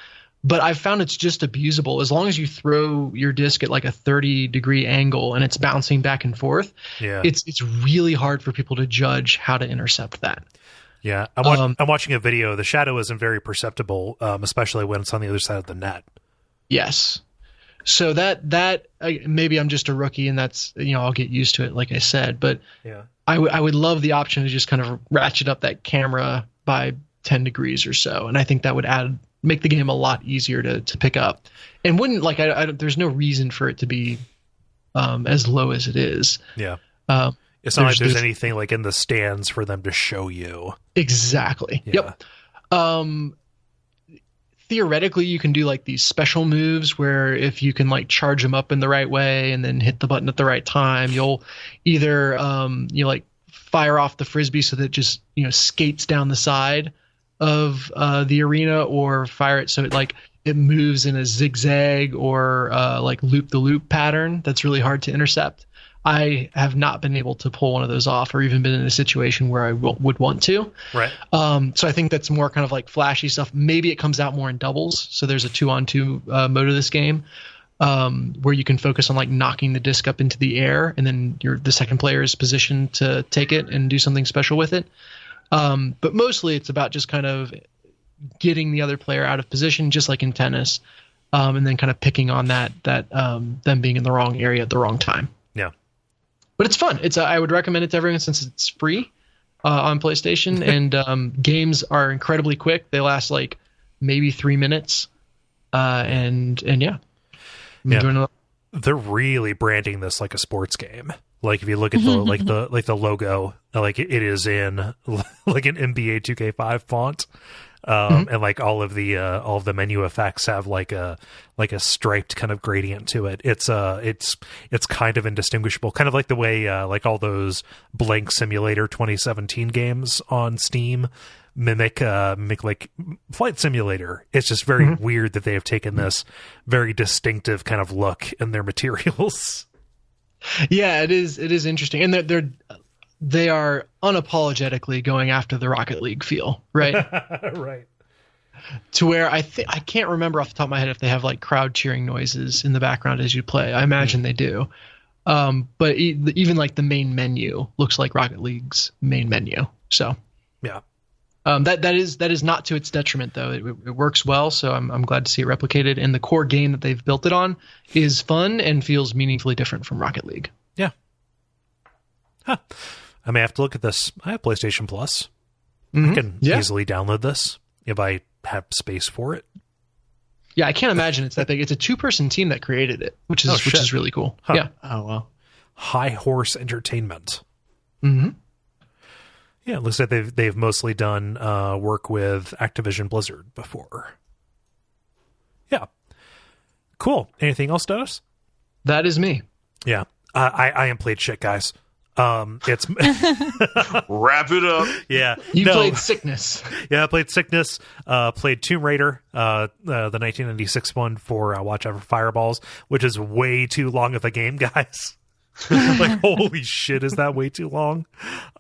but I've found it's just abusable. As long as you throw your disc at like a 30-degree angle and it's bouncing back and forth, it's really hard for people to judge how to intercept that. Yeah, I'm watching a video. The shadow isn't very perceptible, especially when it's on the other side of the net. Yes. So that maybe I'm just a rookie, and that's, I'll get used to it, like I said. But I would love the option to just kind of ratchet up that camera by 10 degrees or so, and I think that would make the game a lot easier to pick up, and wouldn't there's no reason for it to be as low as it is. Yeah. It's not like there's anything like in the stands for them to show you. Exactly. Yeah. Yep. Theoretically, you can do like these special moves where if you can like charge them up in the right way and then hit the button at the right time, you'll either fire off the frisbee so that it just skates down the side of the arena, or fire it so it moves in a zigzag or like loop the loop pattern that's really hard to intercept. I have not been able to pull one of those off, or even been in a situation where I would want to. Right. So I think that's more kind of like flashy stuff. Maybe it comes out more in doubles. So there's a 2-on-2 mode of this game where you can focus on like knocking the disc up into the air, and then the second player is positioned to take it and do something special with it. But mostly it's about just kind of getting the other player out of position, just like in tennis, and then kind of picking on that them being in the wrong area at the wrong time. Yeah. But it's fun. I would recommend it to everyone since it's free on PlayStation, and games are incredibly quick. They last like maybe 3 minutes, and yeah. They're really branding this like a sports game. Like if you look at the logo, like it is in like an NBA 2K5 font. And like all of the menu effects have like a striped kind of gradient to it. It's kind of indistinguishable, kind of like the way like all those Blank Simulator 2017 games on Steam mimic like Flight Simulator. It's just very weird that they have taken this very distinctive kind of look in their materials. Yeah, it is interesting, and they are unapologetically going after the Rocket League feel, right? Right. To where I can't remember off the top of my head if they have like crowd cheering noises in the background as you play. I imagine they do. But even like the main menu looks like Rocket League's main menu. So yeah. That is not to its detriment though. It works well, so I'm glad to see it replicated. And the core game that they've built it on is fun and feels meaningfully different from Rocket League. Yeah. Huh. I may have to look at this. I have PlayStation Plus. I can easily download this if I have space for it. Yeah, I can't imagine it's that big. It's a 2-person team that created it, which is really cool. Huh. Yeah. Oh well. High Horse Entertainment. Mm-hmm. Yeah, it looks like they've mostly done work with Activision Blizzard before. Yeah. Cool. Anything else, Dennis? That is me. Yeah. I am played shit, guys. It's Wrap it up. Yeah. You played Sickness. Yeah, I played Sickness. Played Tomb Raider, the 1996 one for Watch Out for Fireballs, which is way too long of a game, guys. Like, holy shit, is that way too long?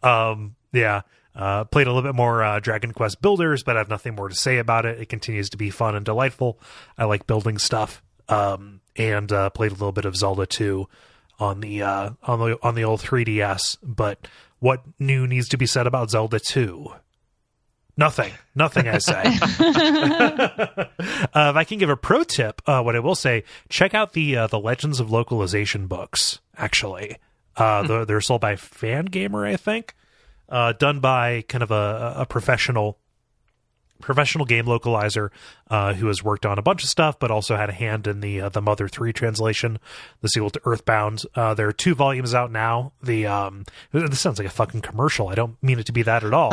Yeah. Played a little bit more Dragon Quest Builders, but I have nothing more to say about it. It continues to be fun and delightful. I like building stuff. And played a little bit of Zelda 2 on the old 3DS. But what new needs to be said about Zelda 2? Nothing, I say. If I can give a pro tip, what I will say, check out the Legends of Localization books. Actually, they're sold by Fangamer, I think. Done by kind of a professional professional game localizer who has worked on a bunch of stuff, but also had a hand in the Mother 3 translation, the sequel to Earthbound. There are 2 volumes out now. This sounds like a fucking commercial. I don't mean it to be that at all.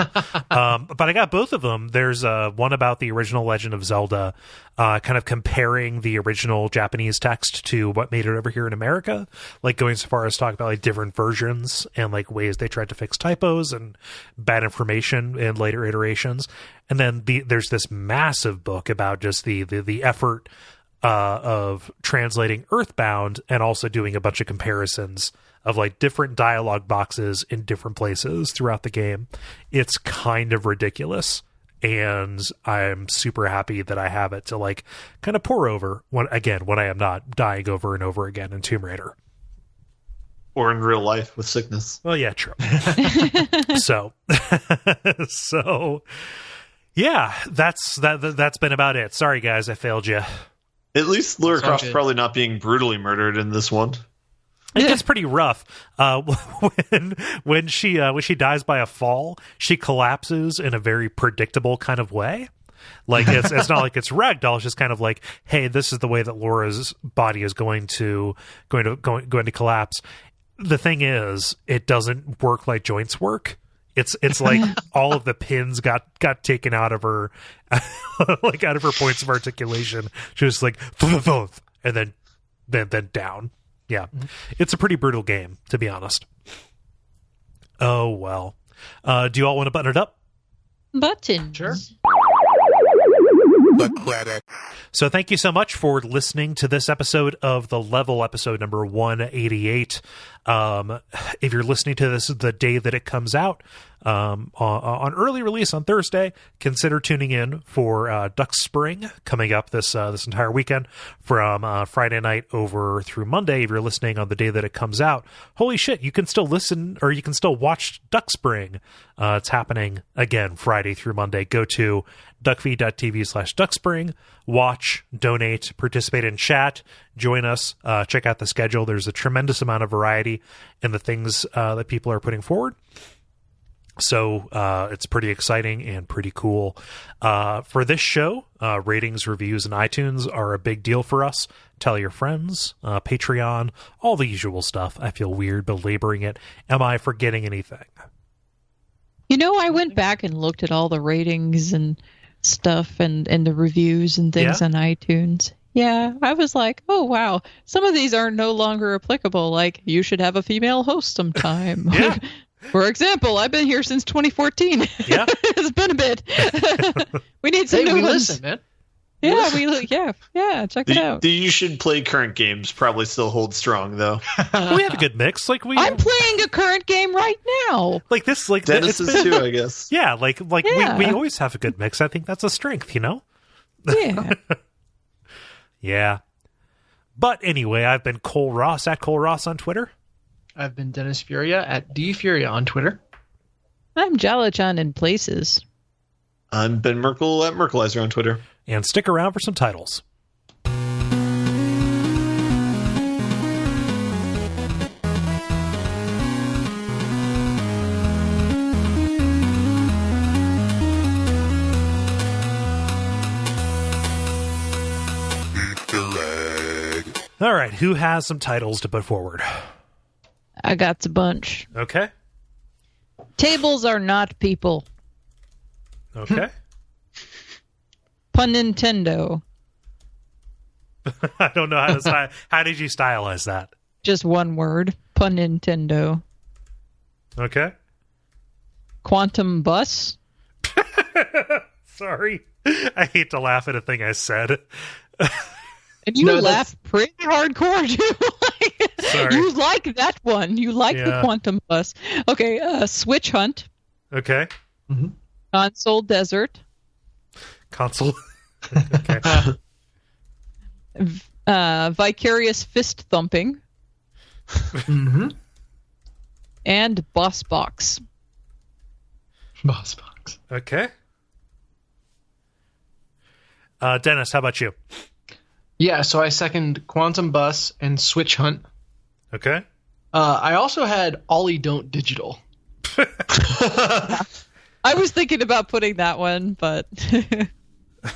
But I got both of them. There's one about the original Legend of Zelda, kind of comparing the original Japanese text to what made it over here in America, like going so far as to talk about like different versions and like ways they tried to fix typos and bad information in later iterations. And then there's this massive book about just the effort of translating Earthbound and also doing a bunch of comparisons of like different dialogue boxes in different places throughout the game. It's kind of ridiculous. And I'm super happy that I have it to like kind of pour over when I am not dying over and over again in Tomb Raider. Or in real life with sickness. Well, yeah, true. So yeah, that's been about it. Sorry guys, I failed you. At least Lara Croft's probably not being brutally murdered in this one. It gets pretty rough when she dies by a fall. She collapses in a very predictable kind of way. Like it's not like it's ragdoll. It's just kind of like, hey, this is the way that Laura's body is going to collapse. The thing is, it doesn't work like joints work. It's like all of the pins got taken out of her, like out of her points of articulation. She was like, and then down. Yeah, It's a pretty brutal game, to be honest. Oh, well. Do you all want to button it up? Button. Sure. The credit. So thank you so much for listening to this episode of The Level, episode number 188. If you're listening to this the day that it comes out, on early release on Thursday, consider tuning in for Duck Spring coming up this entire weekend from Friday night over through Monday. If you're listening on the day that it comes out, holy shit, you can still listen or you can still watch Duck Spring. It's happening again Friday through Monday. Go to Duckfeed.tv/Duckspring, watch, donate, participate in chat, join us, check out the schedule. There's a tremendous amount of variety in the things that people are putting forward. So it's pretty exciting and pretty cool. For this show, ratings, reviews, and iTunes are a big deal for us. Tell your friends, Patreon, all the usual stuff. I feel weird belaboring it. Am I forgetting anything? You know, I went back and looked at all the ratings and stuff and the reviews and things on iTunes. Yeah, I was like, oh, wow. Some of these are no longer applicable. Like, you should have a female host sometime. Yeah. For example, I've been here since 2014. Yeah. It's been a bit. We need some new ones. Listen, man. Yeah, check it out. The you should play current games probably still hold strong though. We have a good mix. Like I'm playing a current game right now. Like this, like Dennis is too, I guess. Yeah, we always have a good mix. I think that's a strength, you know? Yeah. Yeah. But anyway, I've been Kole Ross at Kole Ross on Twitter. I've been Dennis Furia at DFuria on Twitter. I'm Jala-chan in places. I'm Ben Merkel at Merkelizer on Twitter. And stick around for some titles. All right, who has some titles to put forward? I got a bunch. Okay. Tables are not people. Okay. Pun Nintendo. I don't know how to how did you stylize that? Just one word. Pun Nintendo. Okay. Quantum Bus. Sorry. I hate to laugh at a thing I said. And you laugh pretty hardcore, too. Sorry. You like that one. You like the Quantum Bus. Okay, Switch Hunt. Okay. Mm-hmm. Console Desert. Console. Okay. Vicarious Fist Thumping. Mm-hmm. And Boss Box. Boss Box. Okay. Dennis, how about you? Yeah, so I second Quantum Bus and Switch Hunt. Okay. I also had Ollie Don't Digital. I was thinking about putting that one, but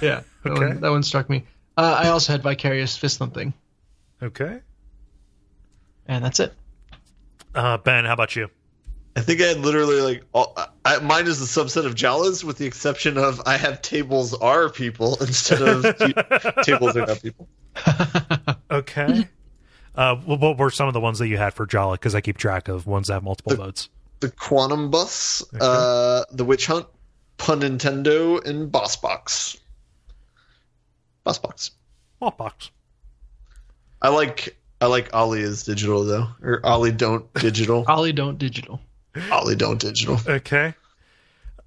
Yeah, that one struck me. I also had Vicarious Fist Thumping. Okay. And that's it. Ben, how about you? I think I had literally mine is a subset of Jalas, with the exception of I have tables are people instead of tables are not people. Okay. What were some of the ones that you had for Jala? Because I keep track of ones that have multiple votes. The Quantum Bus, the Witch Hunt, Pun Nintendo, and Boss Box. Boss Box. Box. I like Ollie as digital though, or Ollie don't digital. Ollie don't digital. Ollie don't digital. Okay.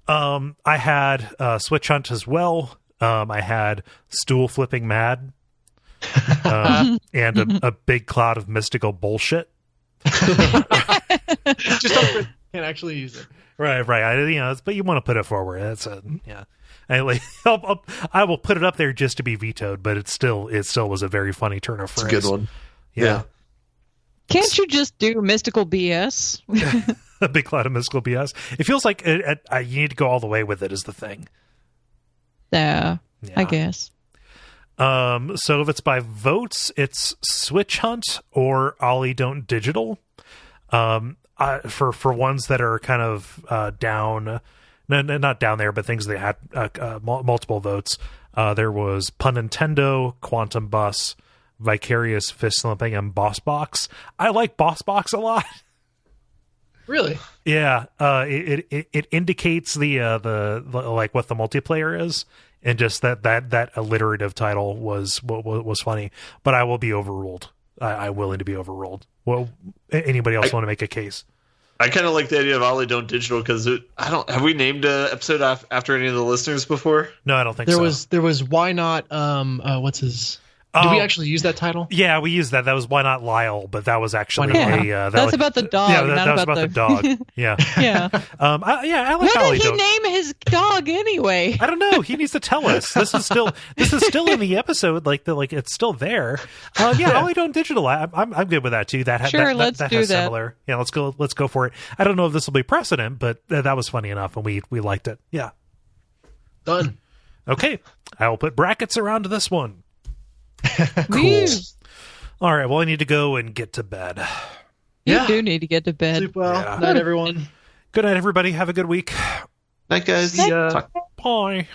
I had Switch Hunt as well. I had Stool Flipping Mad. And a big cloud of mystical bullshit. Just don't can't actually use it. Right. But you want to put it forward. That's yeah. I will put it up there just to be vetoed, but it still was a very funny turn of phrase. It's a good one. Yeah. Can't you just do mystical BS? A big cloud of mystical BS. It feels like you need to go all the way with it is the thing. Yeah, I guess. So if it's by votes, it's Switch Hunt or Ollie Don't Digital. For ones that are kind of down, no, not down there, but things that had multiple votes. There was Pun Nintendo, Quantum Bus, Vicarious Fist Thumping, and Boss Box. I like Boss Box a lot. Really? Yeah. It indicates the like what the multiplayer is. And just that alliterative title was funny, but I will be overruled. I'm willing to be overruled. Well, anybody else want to make a case? I kind of like the idea of Ollie don't digital because have we named an episode after any of the listeners before? No, I don't think so. There was why not what's his? Did we actually use that title? Yeah, we used that. That was Why Not Lyle, but that was actually that's about the dog. Yeah, that was about the dog. Yeah, yeah. I like What Ollie. did he name his dog anyway? I don't know. He needs to tell us. This is still in the episode. Like it's still there. Ollie Don't Digital. I'm good with that too. Let's do has that. Similar. Yeah, let's go for it. I don't know if this will be precedent, but that was funny enough, and we liked it. Yeah. Done. Okay, I will put brackets around this one. Cool. All right. Well, I need to go and get to bed. You do need to get to bed. Sleep well. Yeah. Night, everyone. Good night, everybody. Have a good week. Night, guys. See ya. Bye.